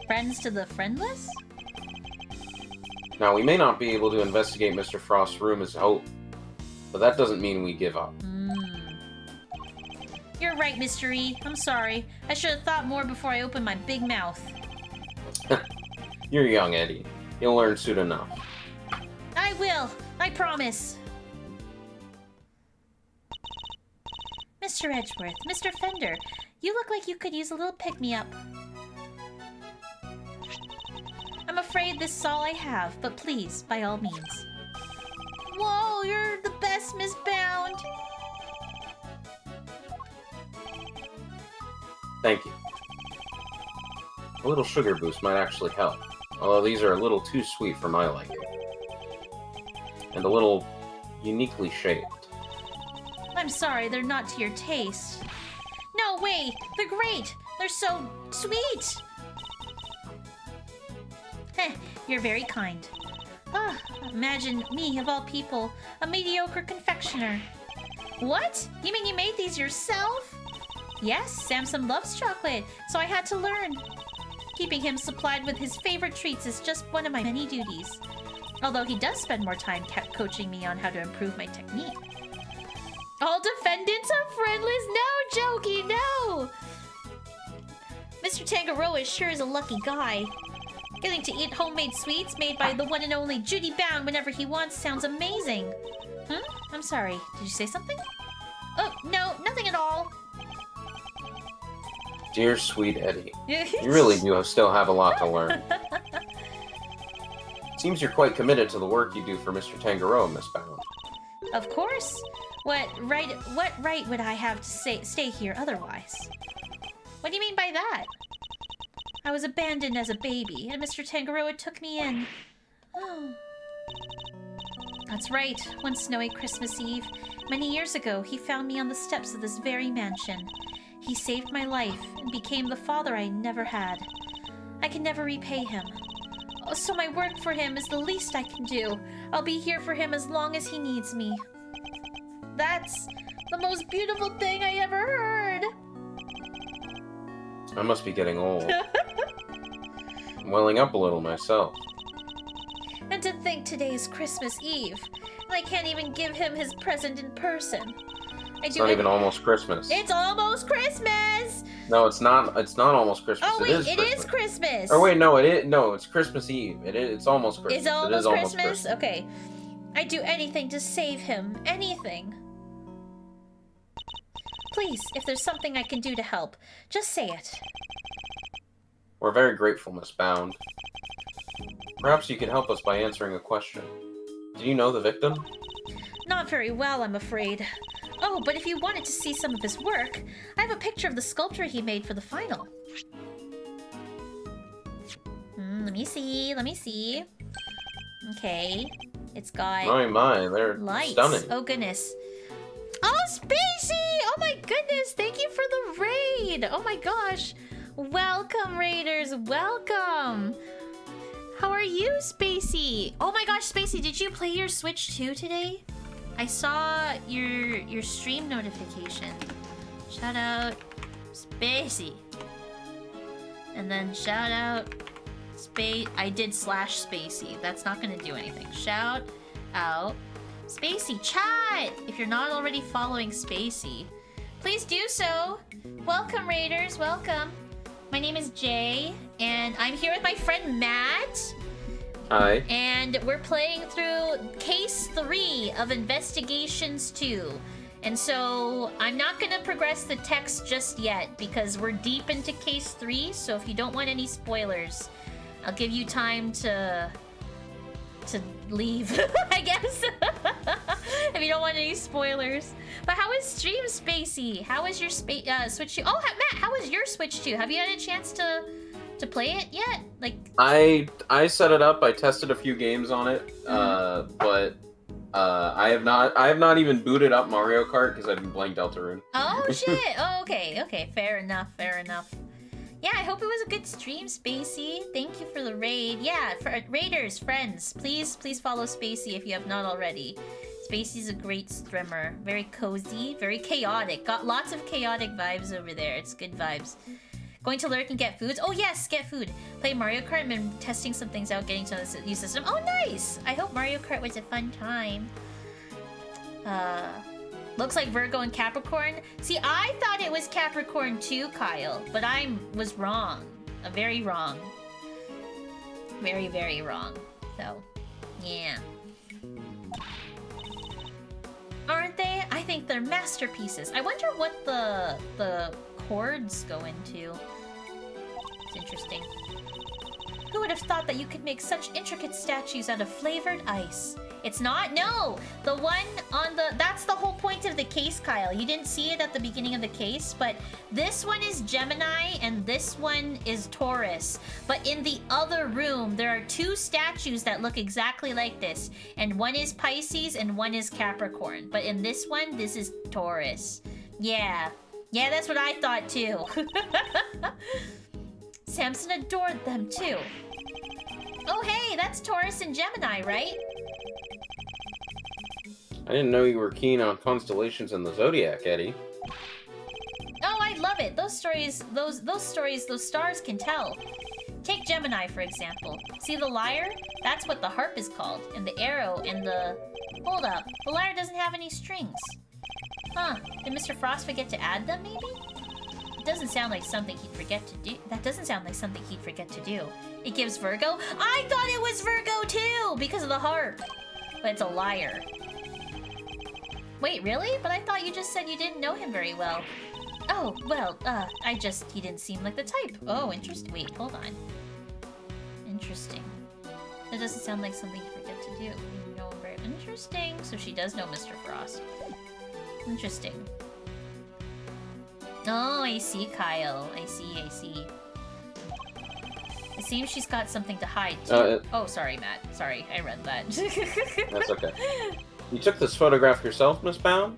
Friends to the friendless? Now, we may not be able to investigate Mr. Frost's room as hoped, but that doesn't mean we give up. You're right, Mr. E. I'm sorry. I should have thought more before I opened my big mouth. You're young, Eddie. You'll learn soon enough. I will. I promise. Mr. Edgeworth, Mr. Fender, you look like you could use a little pick-me-up. I'm afraid this is all I have, but please, by all means. Whoa, you're the best, Miss Bound. Thank you. A little sugar boost might actually help, although these are a little too sweet for my liking. And a little uniquely shaped. I'm sorry, they're not to your taste. No, wait, they're great. They're so sweet. Heh, you're very kind. Ah, imagine me, of all people, a mediocre confectioner. What? You mean you made these yourself? Yes, Samson loves chocolate, so I had to learn. Keeping him supplied with his favorite treats is just one of my many duties. Although he does spend more time coaching me on how to improve my technique. All defendants are friendless? No, Jokey, no! Mr. Tangaroa sure is a lucky guy. Getting to eat homemade sweets made by the one and only Judy Bound whenever he wants sounds amazing. I'm sorry, did you say something? Oh, no, nothing at all. Dear sweet Eddie, you really do still have a lot to learn. Seems you're quite committed to the work you do for Mr. Tangaroa, Miss Bound. Of course. What right would I have to stay here otherwise? What do you mean by that? I was abandoned as a baby, and Mr. Tangaroa took me in. Oh. That's right. One snowy Christmas Eve, many years ago, he found me on the steps of this very mansion. He saved my life and became the father I never had. I can never repay him. Oh, so my work for him is the least I can do. I'll be here for him as long as he needs me. That's the most beautiful thing I ever heard. I must be getting old. I'm welling up a little myself. And to think today's Christmas Eve, and I can't even give him his present in person. It's not even almost Christmas. It's almost Christmas! No, it's not. It's not almost Christmas. Oh wait, it is Christmas. Or wait, no, it is. No, it's Christmas Eve. It's almost Christmas. It's almost, it is almost Christmas? Okay. I'd do anything to save him. Anything. Please, if there's something I can do to help, just say it. We're very grateful, Miss Bound. Perhaps you can help us by answering a question. Do you know the victim? Not very well, I'm afraid. Oh, but if you wanted to see some of his work, I have a picture of the sculpture he made for the final. Let me see. Okay. It's got... My, they're lights. Stunning. Oh, goodness. Oh, Spacey! Oh my goodness, thank you for the raid! Oh my gosh. Welcome, raiders, welcome! How are you, Spacey? Oh my gosh, Spacey, did you play your Switch 2 today? I saw your stream notification. Shout out Spacey. And then shout out I did /Spacey. That's not gonna do anything. Shout out Spacey. Chat! If you're not already following Spacey, please do so. Welcome, raiders, welcome. My name is Jay, and I'm here with my friend Matt. Hi. And we're playing through Case 3 of Investigations 2. And so I'm not going to progress the text just yet because we're deep into Case 3. So if you don't want any spoilers, I'll give you time to leave, I guess. If you don't want any spoilers. But how is stream, Spacey? How is your Switch 2? Oh, Matt, how is your Switch 2? Have you had a chance to play it yet? Like, I set it up. I tested a few games on it, but I have not even booted up Mario Kart because I've been playing Deltarune. Oh shit! Oh, okay. Fair enough. Yeah, I hope it was a good stream, Spacey. Thank you for the raid. Yeah, for raiders, friends, please follow Spacey if you have not already. Spacey's a great streamer. Very cozy, very chaotic. Got lots of chaotic vibes over there. It's good vibes. Going to lurk and get foods? Oh yes, get food. Play Mario Kart and been testing some things out, getting to the new system. Oh nice! I hope Mario Kart was a fun time. Looks like Virgo and Capricorn. See, I thought it was Capricorn too, Kyle, but I was wrong. Very wrong. Very, very wrong. So, yeah. Aren't they? I think they're masterpieces. I wonder what the chords go into. It's interesting. Who would have thought that you could make such intricate statues out of flavored ice? It's not? No! The one on the... That's the whole point of the case, Kyle. You didn't see it at the beginning of the case, but this one is Gemini and this one is Taurus. But in the other room, there are two statues that look exactly like this. And one is Pisces and one is Capricorn. But in this one, this is Taurus. Yeah. Yeah, that's what I thought too. Samson adored them too. Oh hey, that's Taurus and Gemini, right? I didn't know you were keen on constellations and the zodiac, Eddie. Oh, I love it. Those stories, those stars can tell. Take Gemini, for example. See the lyre? That's what the harp is called. And the arrow and the... Hold up. The lyre doesn't have any strings. Huh. Did Mr. Frost forget to add them, maybe? It doesn't sound like something he'd forget to do. That doesn't sound like something he'd forget to do. It gives Virgo? I thought it was Virgo, too! Because of the harp. But it's a lyre. Wait, really? But I thought you just said you didn't know him very well. Oh, well, he didn't seem like the type. Oh, interesting. Wait, hold on. Interesting. That doesn't sound like something you forget to do. You know him very... Interesting. So she does know Mr. Frost. Interesting. Oh, I see, Kyle. I see. It seems she's got something to hide, too. Oh, sorry, Matt. Sorry, I read that. That's okay. You took this photograph yourself, Miss Bound?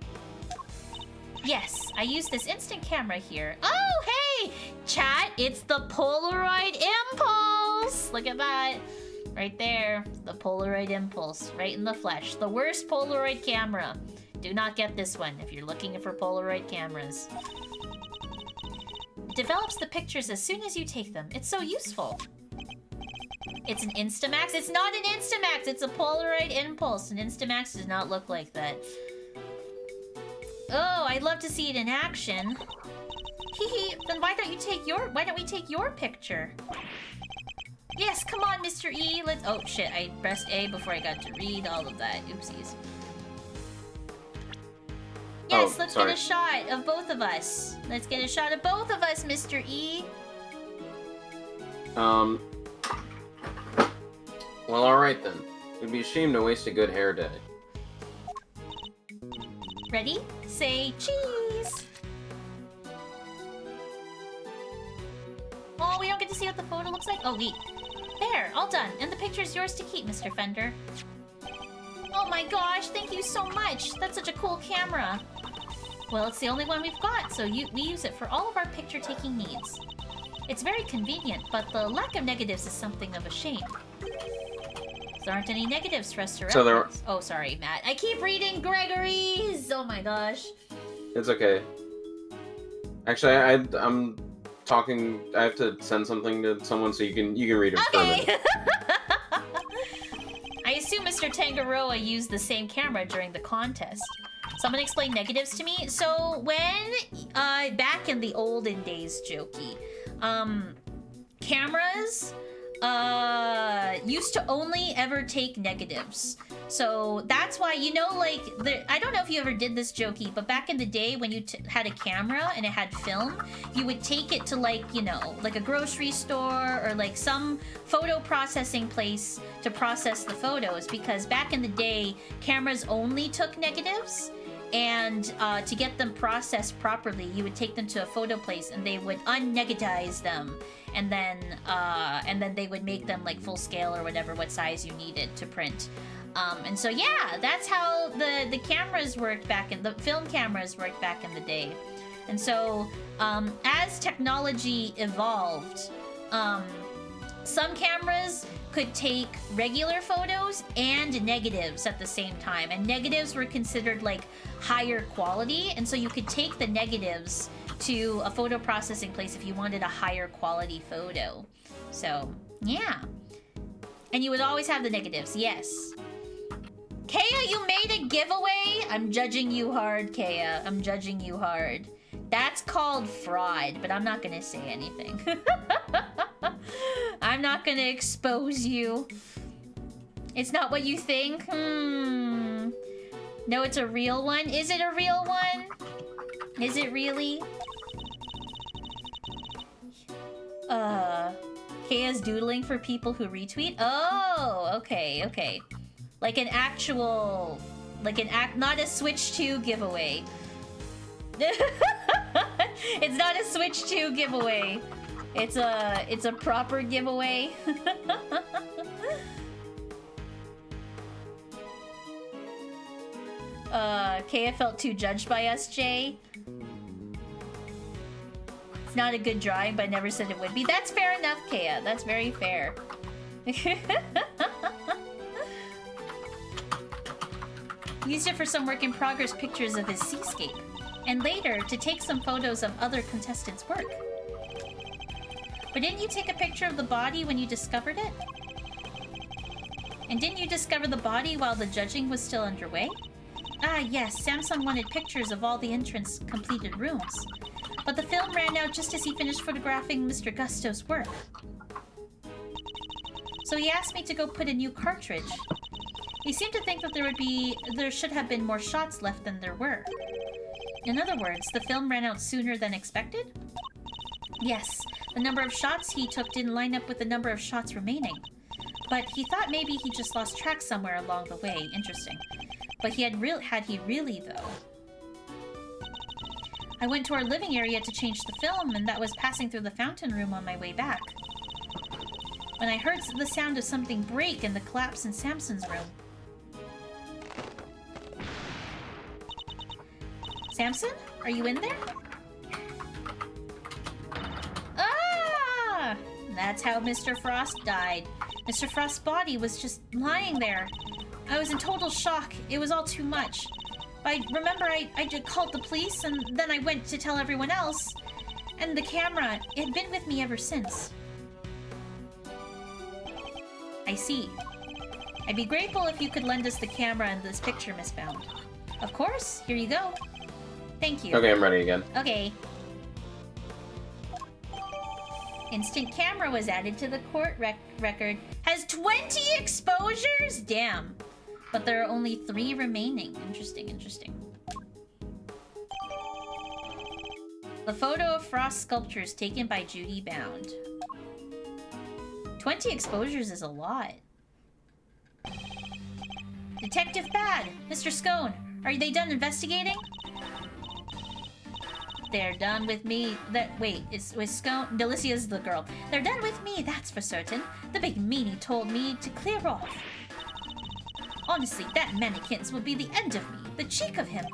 Yes, I used this instant camera here. Oh, hey! Chat, it's the Polaroid Impulse! Look at that. Right there. The Polaroid Impulse. Right in the flesh. The worst Polaroid camera. Do not get this one if you're looking for Polaroid cameras. It develops the pictures as soon as you take them. It's so useful. It's an Instamax? It's not an Instamax! It's a Polaroid Impulse. An Instamax does not look like that. Oh, I'd love to see it in action. Hehe, then why don't we take your picture? Yes, come on, Mr. E, let's... Oh, shit, I pressed A before I got to read all of that. Oopsies. Yes, let's get a shot of both of us. Let's get a shot of both of us, Mr. E. Well, alright then. It'd be a shame to waste a good hair day. Ready? Say cheese! Oh, we don't get to see what the photo looks like? Oh, wait. There, all done. And the picture's yours to keep, Mr. Fender. Oh my gosh, thank you so much! That's such a cool camera! Well, it's the only one we've got, so we use it for all of our picture-taking needs. It's very convenient, but the lack of negatives is something of a shame. There aren't any negatives for us to reference. Oh, sorry, Matt. I keep reading Gregory's! Oh my gosh. It's okay. Actually, I'm talking... I have to send something to someone so you can read it for a minute. I assume Mr. Tangaroa used the same camera during the contest. Someone explain negatives to me. So when, back in the olden days, Jokey, cameras, used to only ever take negatives. So that's why, you know, like, I don't know if you ever did this, Jokey, but back in the day when you had a camera and it had film, you would take it to, like, you know, like a grocery store or like some photo processing place to process the photos, because back in the day, cameras only took negatives. And to get them processed properly, you would take them to a photo place and they would unnegatize them, and then they would make them like full scale or whatever, what size you needed to print. And so yeah, that's how the cameras worked back in the film cameras worked back in the day. And so as technology evolved, some cameras could take regular photos and negatives at the same time, and negatives were considered like higher quality, and so you could take the negatives to a photo processing place if you wanted a higher quality photo. So yeah, and you would always have the negatives. Yes. Kea, you made a giveaway? I'm judging you hard, Kea. I'm judging you hard. That's called fraud, but I'm not gonna say anything. I'm not gonna expose you. It's not what you think? No, it's a real one? Is it a real one? Is it really? Kea's doodling for people who retweet? Oh, okay, okay. Like an actual... not a Switch 2 giveaway. It's not a Switch 2 giveaway. It's a proper giveaway. Kea felt too judged by us, Jay. It's not a good drawing, but I never said it would be. That's fair enough, Kea. That's very fair. Used it for some work in progress pictures of his seascape, and later to take some photos of other contestants' work. But didn't you take a picture of the body when you discovered it? And didn't you discover the body while the judging was still underway? Ah yes, Samsung wanted pictures of all the entrance completed rooms. But the film ran out just as he finished photographing Mr. Gusto's work. So he asked me to go put a new cartridge. He seemed to think that there should have been more shots left than there were. In other words, the film ran out sooner than expected? Yes, the number of shots he took didn't line up with the number of shots remaining. But he thought maybe he just lost track somewhere along the way. Interesting. But had he really, though? I went to our living area to change the film, and that was passing through the fountain room on my way back, when I heard the sound of something break and the collapse in Samson's room. Samson? Are you in there? Ah! That's how Mr. Frost died. Mr. Frost's body was just lying there. I was in total shock. It was all too much. I remember I just called the police, and then I went to tell everyone else. And the camera, it had been with me ever since. I see. I'd be grateful if you could lend us the camera and this picture, Miss Bound. Of course. Here you go. Thank you. Okay, I'm ready again. Okay. Instant camera was added to the court record. Has 20 exposures? Damn. But there are only 3 remaining. Interesting, interesting. The photo of Frost sculptures taken by Judy Bound. 20 exposures is a lot. Detective Bad! Mr. Scone, are they done investigating? They're done with me. Wait, was Scone? Delicia's the girl. They're done with me, that's for certain. The big meanie told me to clear off. Honestly, that mannequins would be the end of me. The cheek of him.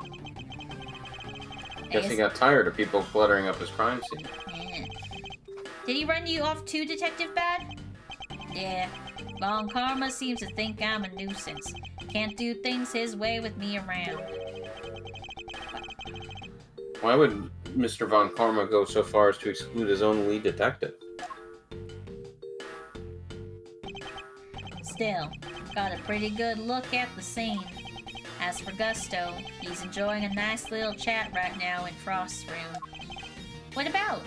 Guess he got tired of people cluttering up his crime scene. Yeah. Did he run you off too, Detective Bad? Yeah. Von Karma seems to think I'm a nuisance. Can't do things his way with me around. Why would Mr. Von Karma go so far as to exclude his own lead detective? Still, got a pretty good look at the scene. As for Gusto, he's enjoying a nice little chat right now in Frost's room. What about?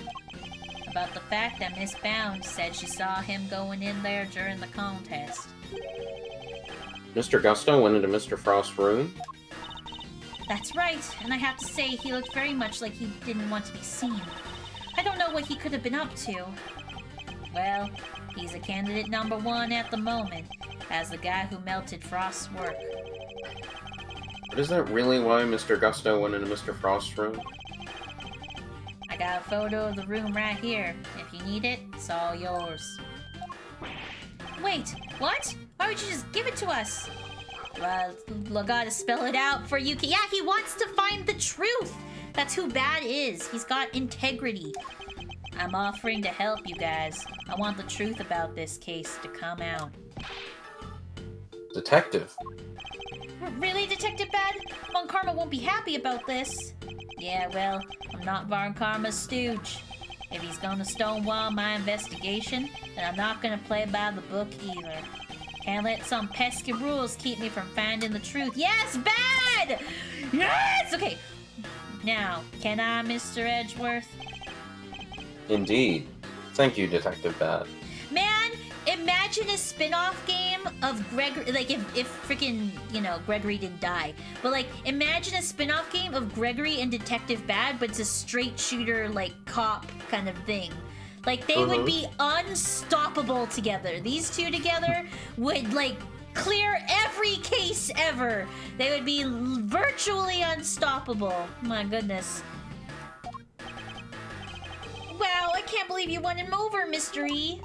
About the fact that Miss Bound said she saw him going in there during the contest. Mr. Gusto went into Mr. Frost's room? That's right, and I have to say he looked very much like he didn't want to be seen. I don't know what he could have been up to. Well, he's a candidate number 1 at the moment, as the guy who melted Frost's work. But is that really why Mr. Gusto went into Mr. Frost's room? I got a photo of the room right here. If you need it, it's all yours. Wait, what? Why would you just give it to us? I gotta spell it out for you. Yeah, he wants to find the truth. That's who Bad is. He's got integrity. I'm offering to help you guys. I want the truth about this case to come out. Detective. Really, Detective Bad? Von Karma won't be happy about this. Yeah, well, I'm not Von Karma's stooge. If he's gonna stonewall my investigation, then I'm not gonna play by the book either. Can't let some pesky rules keep me from finding the truth. Yes, Bad! Yes! Okay. Now, can I, Mr. Edgeworth? Indeed. Thank you, Detective Bad. Man, imagine a spin-off game of Gregory, like if freaking, you know, Gregory didn't die. But like, imagine a spin-off game of Gregory and Detective Bad, but it's a straight shooter, like, cop kind of thing. Like, they would be unstoppable together. These two together would, like, clear every case ever. They would be virtually unstoppable. My goodness. Wow, I can't believe you won him over, Mr. E.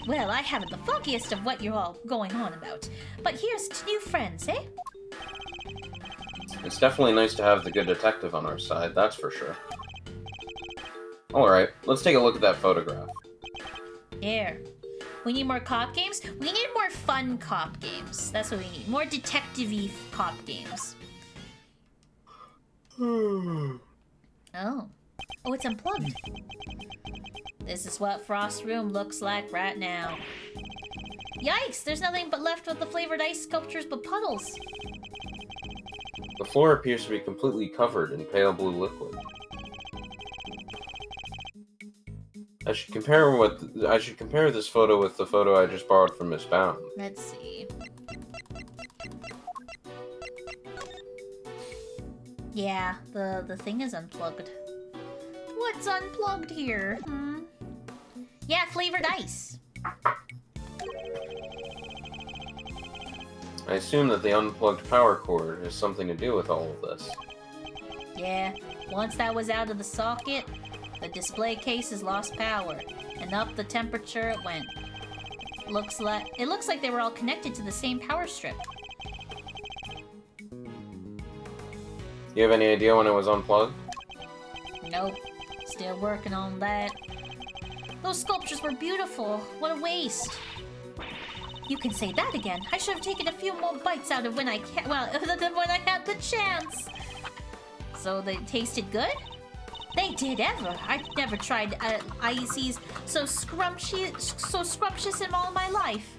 Well, I haven't the foggiest of what you're all going on about. But here's to new friends, eh? It's definitely nice to have the good detective on our side, that's for sure. Alright, let's take a look at that photograph. Here. We need more cop games? We need more fun cop games. That's what we need. More detective-y cop games. Oh. Oh, it's unplugged. This is what Frost's room looks like right now. Yikes! There's nothing but left with the flavored ice sculptures but puddles. The floor appears to be completely covered in pale blue liquid. I should compare this photo with the photo I just borrowed from Miss Bound. Let's see. Yeah, the thing is unplugged. What's unplugged here? Yeah, flavored ice. I assume that the unplugged power cord has something to do with all of this. Yeah, once that was out of the socket, the display case has lost power, and up the temperature it went. It looks like they were all connected to the same power strip. You have any idea when it was unplugged? Nope. Still working on that. Those sculptures were beautiful. What a waste. You can say that again. I should have taken a few more bites out of when I when I had the chance. So they tasted good? They did ever. I've never tried ices so scrumptious in all my life.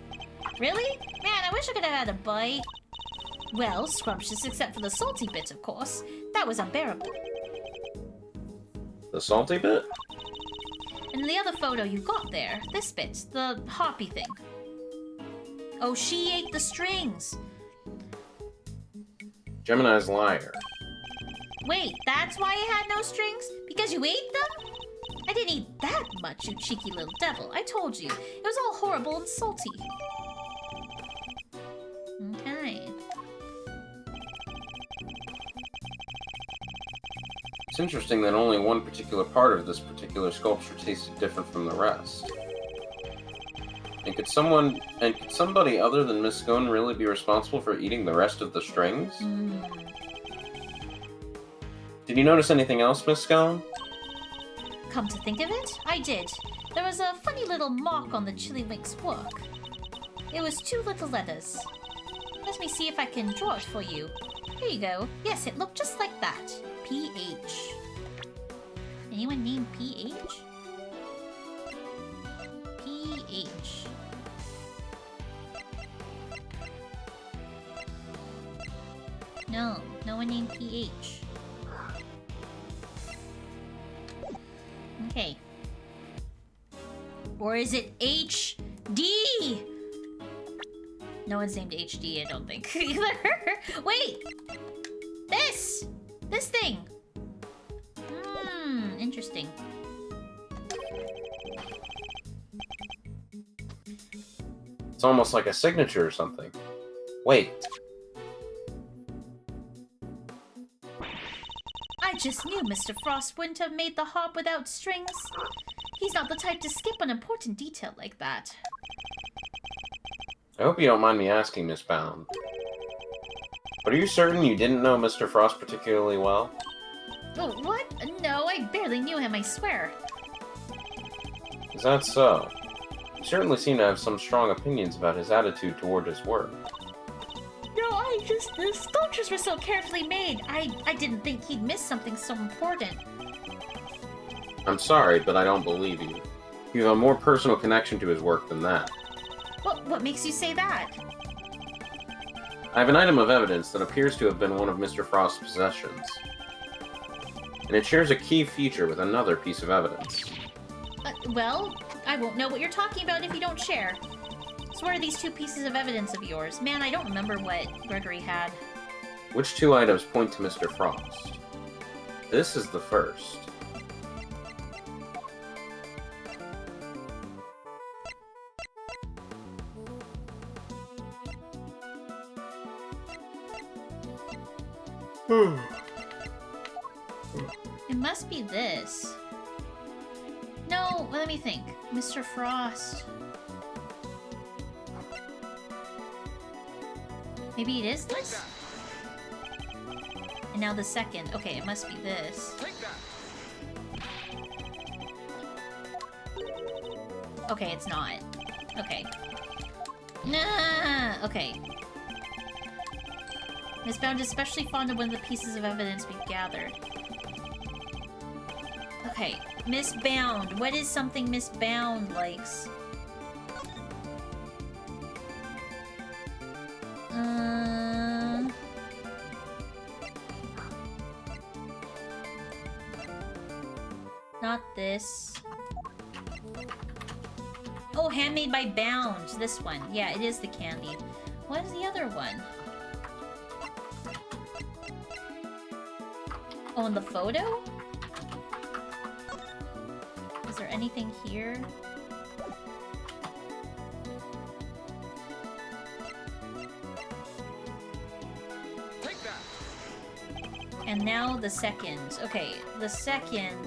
Really? Man, I wish I could have had a bite. Well, scrumptious except for the salty bits, of course. That was unbearable. The salty bit? And the other photo you got there, this bit, the hoppy thing. Oh, she ate the strings. Gemini's liar. Wait, that's why it had no strings? Because you ate them? I didn't eat that much, you cheeky little devil. I told you. It was all horrible and salty. Okay. It's interesting that only one particular part of this particular sculpture tasted different from the rest. And could somebody other than Miss Scone really be responsible for eating the rest of the strings? Did you notice anything else, Miss Scone? Come to think of it, I did. There was a funny little mark on the Chillywink's work. It was 2 little letters. Let me see if I can draw it for you. Here you go. Yes, it looked just like that. PH. Anyone named PH? PH. No, no one named PH. Okay. Or is it HD? No one's named HD, I don't think, either. Wait! This! This thing! Interesting. It's almost like a signature or something. Wait. I just knew Mr. Frost wouldn't have made the hop without strings. He's not the type to skip an important detail like that. I hope you don't mind me asking, Miss Bound. But are you certain you didn't know Mr. Frost particularly well? Oh, what? No, I barely knew him, I swear. Is that so? You certainly seem to have some strong opinions about his attitude toward his work. No, the sculptures were so carefully made. I didn't think he'd miss something so important. I'm sorry, but I don't believe you. You have a more personal connection to his work than that. What makes you say that? I have an item of evidence that appears to have been one of Mr. Frost's possessions. And it shares a key feature with another piece of evidence. Well, I won't know what you're talking about if you don't share. So what are these two pieces of evidence of yours? Man, I don't remember what Gregory had. Which two items point to Mr. Frost? This is the first. It must be this. No, let me think. Mr. Frost. Maybe it is this? And now the second. Okay, it must be this. Okay, it's not. Okay. Nah! Okay. Miss Bound is especially fond of one of the pieces of evidence we've gathered. Okay, Miss Bound. What is something Miss Bound likes? Not this. Oh, handmade by Bound. This one. Yeah, it is the candy. What is the other one? Oh, in the photo? Is there anything here? Take that. And now the second. Okay, the second...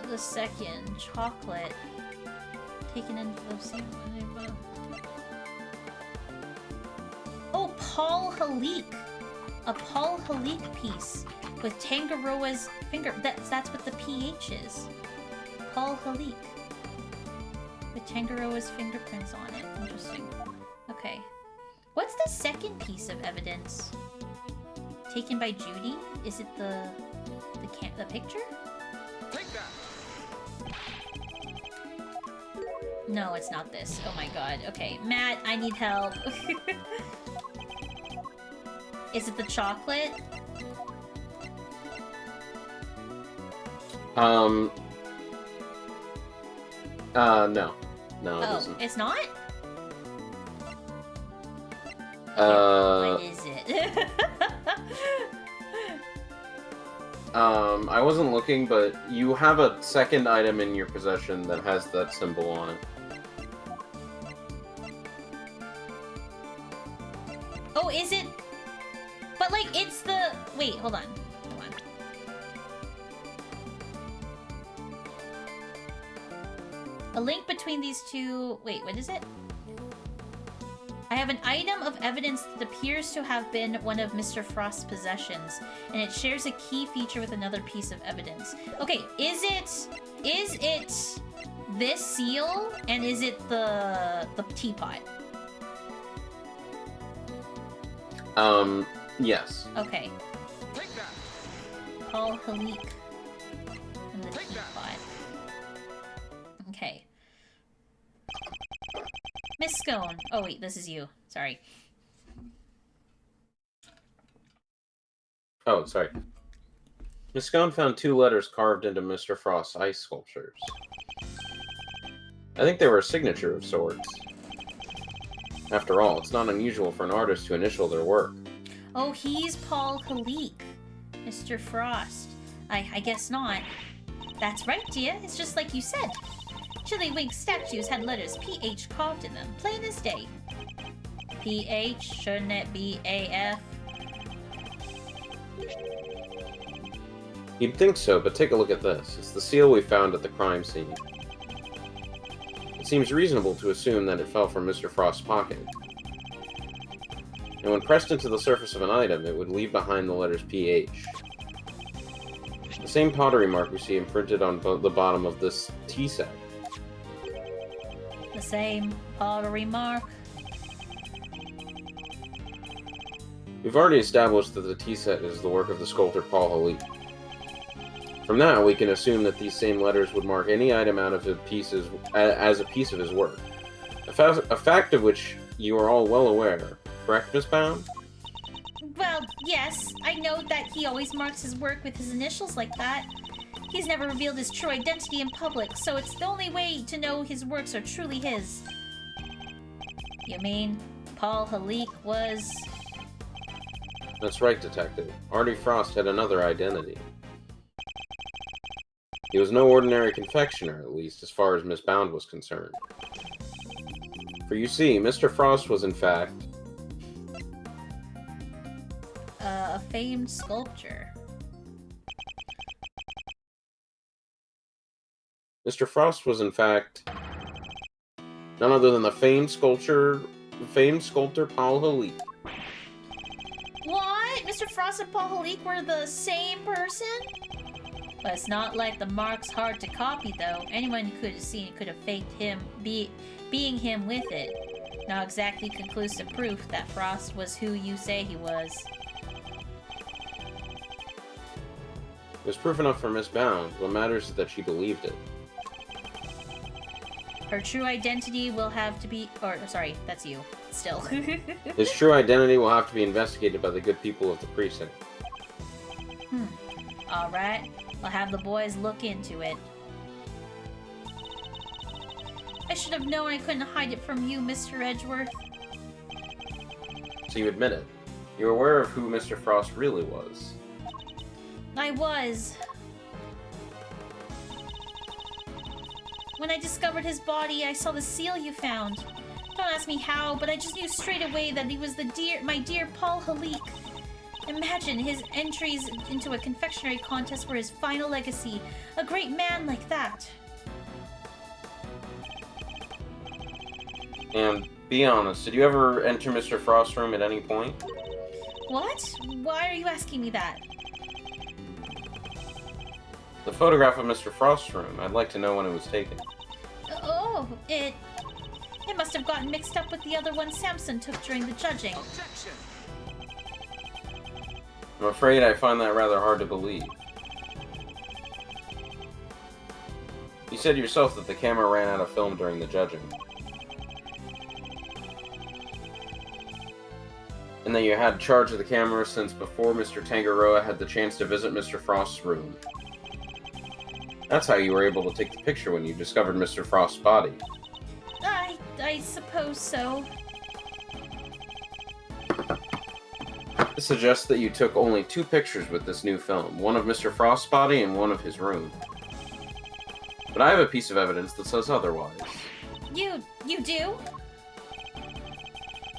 the second chocolate taken into the same... Oh, Paul Halik! A Paul Halik piece with Tangaroa's finger... That's what the PH is. Paul Halik. With Tangaroa's fingerprints on it. Interesting. Okay. What's the second piece of evidence? Taken by Judy? Is it the picture? Take that. No, it's not this. Oh my god. Okay, Matt, I need help. Is it the chocolate? No. No, it Oh, isn't. it's not? What is it? I wasn't looking, but you have a second item in your possession that has that symbol on it. Oh, is it? But, like, it's the... Wait, hold on. Hold on. A link between these two... Wait, what is it? I have an item of evidence that appears to have been one of Mr. Frost's possessions, and it shares a key feature with another piece of evidence. Okay, is it this seal, and is it the teapot? Yes. Okay. Take that. Paul Halik and the Take that. teapot. Okay. Miss Scone. Oh wait, this is you. Sorry. Oh, sorry. Miss Scone found two letters carved into Mr. Frost's ice sculptures. I think they were a signature of sorts. After all, it's not unusual for an artist to initial their work. Oh, he's Paul Halik. Mr. Frost. I guess not. That's right, dear. It's just like you said. Chillywink statues had letters PH carved in them, plain as day. PH? Shouldn't it be AF? You'd think so, but take a look at this. It's the seal we found at the crime scene. It seems reasonable to assume that it fell from Mr. Frost's pocket. And when pressed into the surface of an item, it would leave behind the letters PH. The same pottery mark we see imprinted on the bottom of this tea set. The same pottery mark. We've already established that the tea set is the work of the sculptor Paul Halik. From that, we can assume that these same letters would mark any item out of his pieces as a piece of his work. A fact of which you are all well aware, correct, Miss Bound? Well, yes. I know that he always marks his work with his initials like that. He's never revealed his true identity in public, so it's the only way to know his works are truly his. You mean Paul Halik was... That's right, Detective. Artie Frost had another identity. He was no ordinary confectioner, at least as far as Miss Bound was concerned. For you see, Mr. Frost was in fact... a famed sculptor. Mr. Frost was in fact... none other than the famed sculptor Paul Halik. What? Mr. Frost and Paul Halik were the same person? But it's not like the mark's hard to copy, though. Anyone who could have seen it could have faked him being him with it. Not exactly conclusive proof that Frost was who you say he was. It was proof enough for Miss Bound. What matters is that she believed it. Her true identity will have to be... Or, sorry, that's you. Still. His true identity will have to be investigated by the good people of the precinct. Alright. I'll have the boys look into it. I should have known I couldn't hide it from you, Mr. Edgeworth. So you admit it. You're aware of who Mr. Frost really was. I was. When I discovered his body, I saw the seal you found. Don't ask me how, but I just knew straight away that he was my dear Paul Halik. Imagine his entries into a confectionery contest were his final legacy. A great man like that. And be honest, did you ever enter Mr. Frost's room at any point? What? Why are you asking me that? The photograph of Mr. Frost's room. I'd like to know when it was taken. Oh, it must have gotten mixed up with the other one Samson took during the judging. Objection! I'm afraid I find that rather hard to believe. You said yourself that the camera ran out of film during the judging. And that you had charge of the camera since before Mr. Tangaroa had the chance to visit Mr. Frost's room. That's how you were able to take the picture when you discovered Mr. Frost's body. I suppose so. This suggests that you took only 2 pictures with this new film, one of Mr. Frost's body and one of his room. But I have a piece of evidence that says otherwise. You do?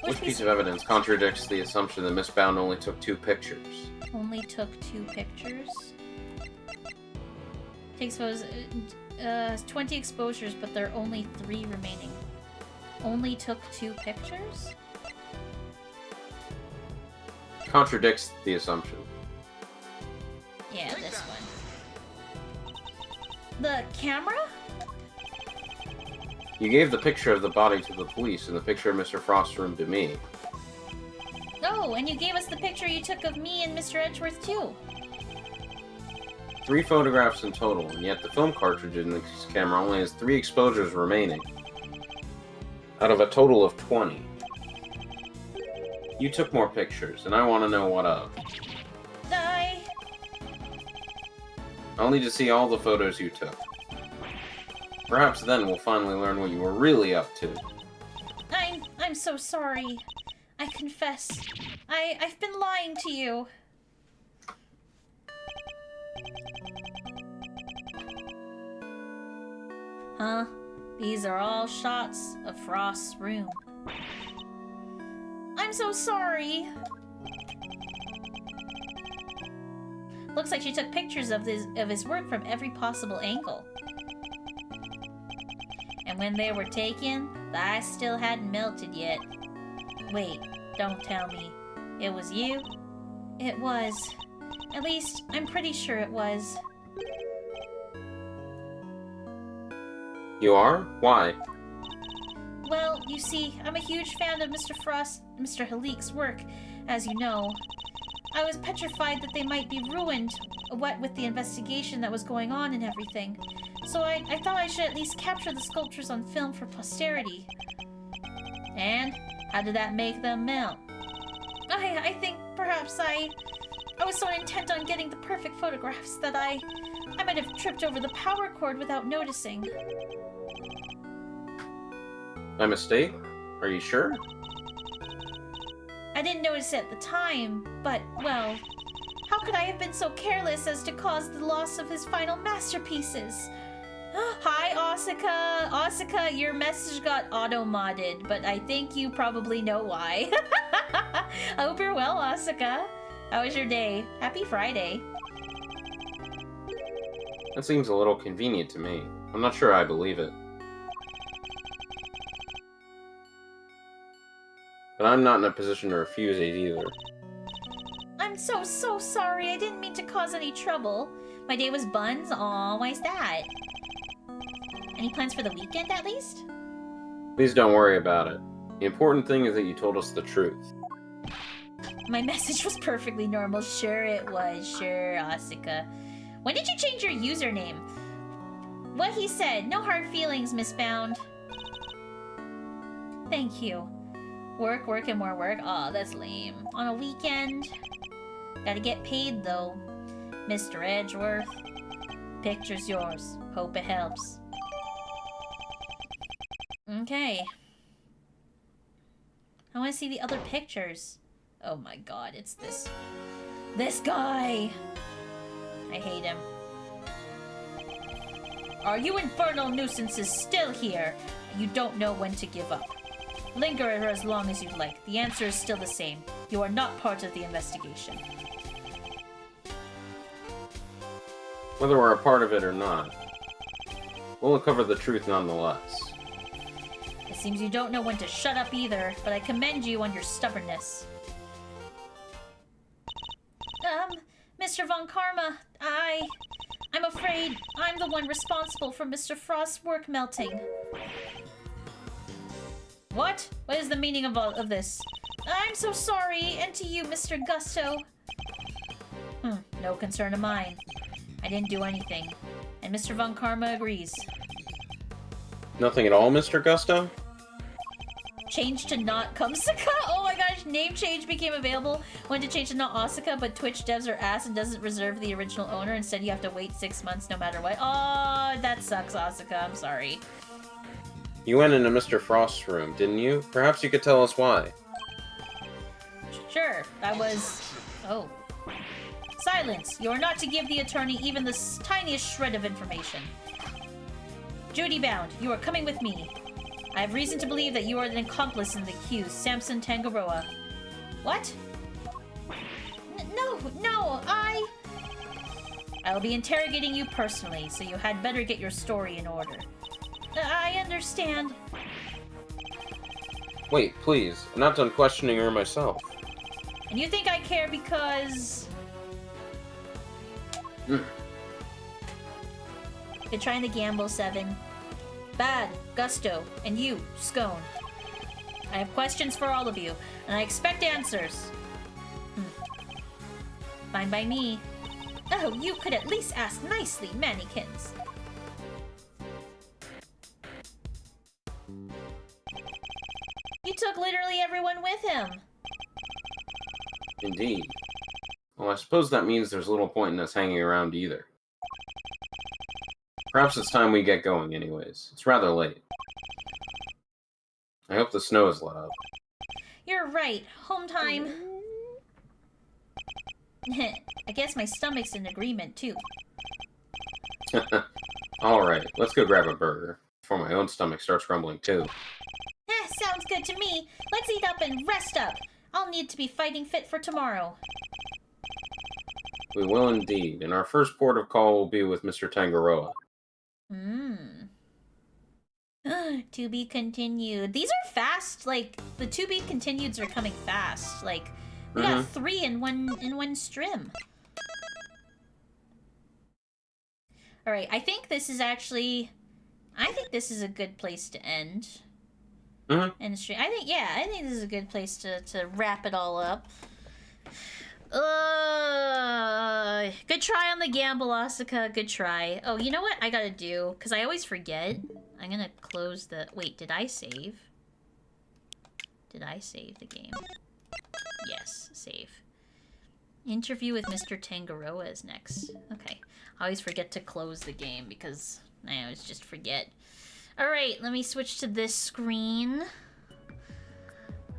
Which piece of evidence contradicts the assumption that Miss Bound only took 2 pictures? Only took 2 pictures? Takes 20 exposures, but there are only 3 remaining. Only took 2 pictures? Contradicts the assumption. Yeah, this one. The camera? You gave the picture of the body to the police and the picture of Mr. Frost's room to me. Oh, and you gave us the picture you took of me and Mr. Edgeworth, too. 3 photographs in total, and yet the film cartridge in this camera only has 3 exposures remaining. Out of a total of 20. You took more pictures, and I want to know what of. I'll need to see all the photos you took. Perhaps then we'll finally learn what you were really up to. I'm so sorry. I confess. I've been lying to you. Huh? These are all shots of Frost's room. I'm so sorry. Looks like she took pictures of his work from every possible angle. And And when they were taken, the ice still hadn't melted yet. Wait, don't tell me. It was you? It was. At least, I'm pretty sure it was. You are? Why? Well, you see, I'm a huge fan of Mr. Halik's work, as you know. I was petrified that they might be ruined, what with the investigation that was going on and everything. So I thought I should at least capture the sculptures on film for posterity. And how did that make them melt? I think perhaps I was so intent on getting the perfect photographs that I might have tripped over the power cord without noticing. My mistake? Are you sure? I didn't notice it at the time, but, well, how could I have been so careless as to cause the loss of his final masterpieces? Hi, Asuka. Asuka, your message got auto-modded, but I think you probably know why. I hope you're well, Asuka. How was your day? Happy Friday. That seems a little convenient to me. I'm not sure I believe it. But I'm not in a position to refuse it either. I'm so sorry. I didn't mean to cause any trouble. My day was buns. Aw, why's that? Any plans for the weekend, at least? Please don't worry about it. The important thing is that you told us the truth. My message was perfectly normal. Sure it was. Sure, Asuka. When did you change your username? What he said. No hard feelings, Miss Bound. Thank you. Work, work, and more work. Aw, that's lame. On a weekend? Gotta get paid, though. Mr. Edgeworth. Picture's yours. Hope it helps. Okay. I want to see the other pictures. Oh my god, it's this guy! I hate him. Are you infernal nuisances still here? You don't know when to give up. Linger as long as you like. The answer is still the same. You are not part of the investigation. Whether we're a part of it or not, we'll uncover the truth nonetheless. It seems you don't know when to shut up either, but I commend you on your stubbornness. Mr. Von Karma, I'm afraid I'm the one responsible for Mr. Frost's work melting. What? What is the meaning of all of this? I'm so sorry, and to you, Mr. Gusto. No concern of mine. I didn't do anything. And Mr. Von Karma agrees. Nothing at all, Mr. Gusto? Change to not Kumsaka? Oh my gosh, name change became available when to change to not Asuka, but Twitch devs are ass and doesn't reserve the original owner. Instead, you have to wait 6 months no matter what. Oh, that sucks, Asuka. I'm sorry. You went into Mr. Frost's room, didn't you? Perhaps you could tell us why. Sure, that was... Oh. Silence! You are not to give the attorney even the tiniest shred of information. Judy Bound, you are coming with me. I have reason to believe that you are an accomplice in the accused, Samson Tangaroa. What? No, I will be interrogating you personally, so you had better get your story in order. I understand. Wait, please. I'm not done questioning her myself. And you think I care because... You're trying to gamble, Seven. Bad, Gusto, and you, Scone. I have questions for all of you, and I expect answers. Fine by me. Oh, you could at least ask nicely, Mannykins. You took literally everyone with him. Indeed. Well, I suppose that means there's little point in us hanging around either. Perhaps it's time we get going anyways. It's rather late. I hope the snow is let up. You're right. Home time. I guess my stomach's in agreement, too. Alright, let's go grab a burger, before my own stomach starts grumbling too. Sounds good to me. Let's eat up and rest up. I'll need to be fighting fit for tomorrow. We will indeed, and our first port of call will be with Mr. Tangaroa. To be continued. These are fast. Like the to be continueds are coming fast. Like we got 3 in one stream. All right, I think this is actually. I think this is a good place to end. In the stream. I think this is a good place to wrap it all up. Good try on the gamble, Asuka. Good try. Oh, you know what I gotta do? Because I always forget. I'm gonna close the... Wait, did I save? Did I save the game? Yes, save. Interview with Mr. Tangaroa is next. Okay. I always forget to close the game because I always just forget. Alright, let me switch to this screen.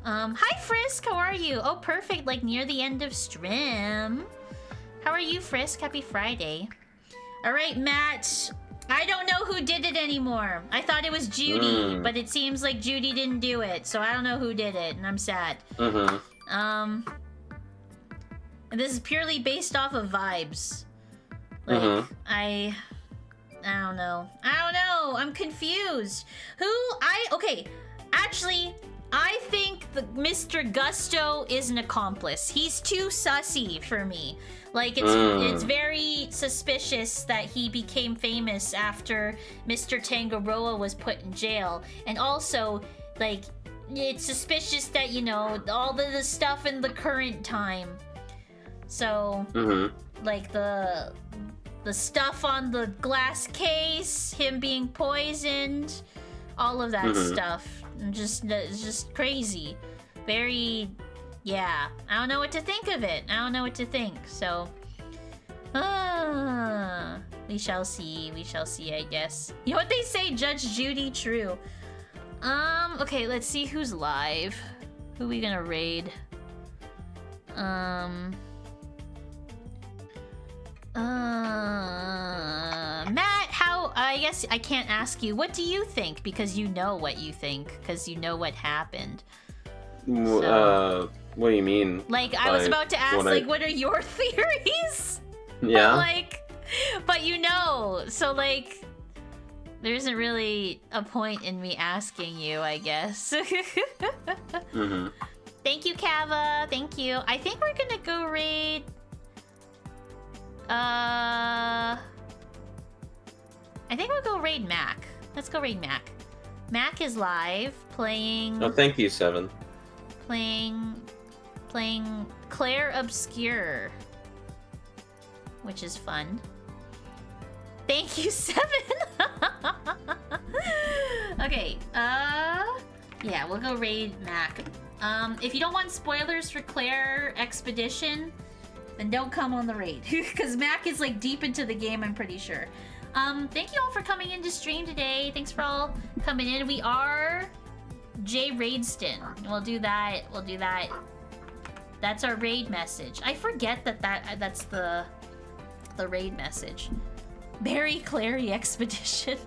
Hi Frisk, how are you? Oh, perfect, like near the end of stream. How are you, Frisk? Happy Friday. Alright, Matt. I don't know who did it anymore. I thought it was Judy, but it seems like Judy didn't do it, so I don't know who did it, and I'm sad. And this is purely based off of vibes. Like, I don't know. I'm confused. Okay, actually, I think the Mr. Gusto is an accomplice. He's too sussy for me. Like, it's very suspicious that he became famous after Mr. Tangaroa was put in jail. And also, like, it's suspicious that, you know, all the stuff in the current time. So, like, the stuff on the glass case, him being poisoned, all of that stuff. It's just crazy. Very, yeah. I don't know what to think of it. I don't know what to think. So, we shall see. We shall see, I guess. You know what they say, Judge Judy, true. Okay, let's see who's live. Who are we gonna raid? Matt, I guess I can't ask you. What do you think? Because you know what you think. Because you know what happened. So, what do you mean? Like, I was about to ask, like, what are your theories? Yeah. But you know, so, like, there isn't really a point in me asking you, I guess. Thank you, Kava. Thank you. I think we're gonna go raid... I think we'll go raid Mac. Let's go raid Mac. Mac is live, playing... Oh, thank you, Seven. Playing Claire Obscure. Which is fun. Thank you, Seven! Okay, yeah, we'll go raid Mac. If you don't want spoilers for Claire Expedition, then don't come on the raid. Because Mac is, like, deep into the game, I'm pretty sure. Thank you all for coming into stream today. Thanks for all coming in. We are J Raidston. We'll do that. We'll do that. That's our raid message. I forget that's the raid message. Barry Clary Expedition.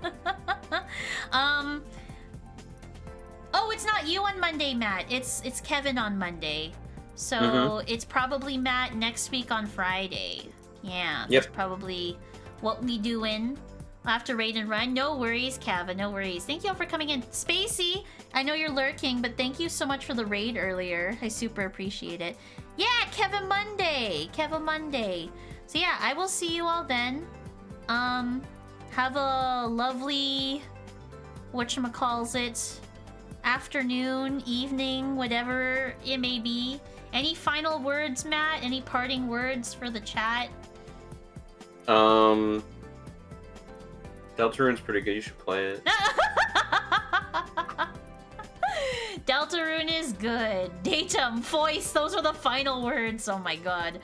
Oh, it's not you on Monday, Matt. It's Kevin on Monday. So it's probably Matt next week on Friday. Yeah, that's probably what we doing. We'll have to raid and run. No worries, Kava, no worries. Thank you all for coming in. Spacey, I know you're lurking, but thank you so much for the raid earlier. I super appreciate it. Yeah, Kevin Monday. Kevin Monday. So yeah, I will see you all then. Have a lovely, whatchamacallit, afternoon, evening, whatever it may be. Any final words, Matt? Any parting words for the chat? Deltarune's pretty good. You should play it. Deltarune is good. Datum, voice. Those are the final words. Oh my god.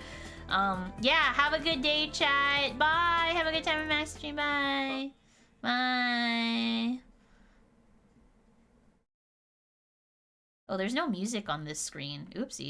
Yeah, have a good day, chat. Bye. Have a good time in Max Stream. Bye. Bye. Oh, there's no music on this screen. Oopsies.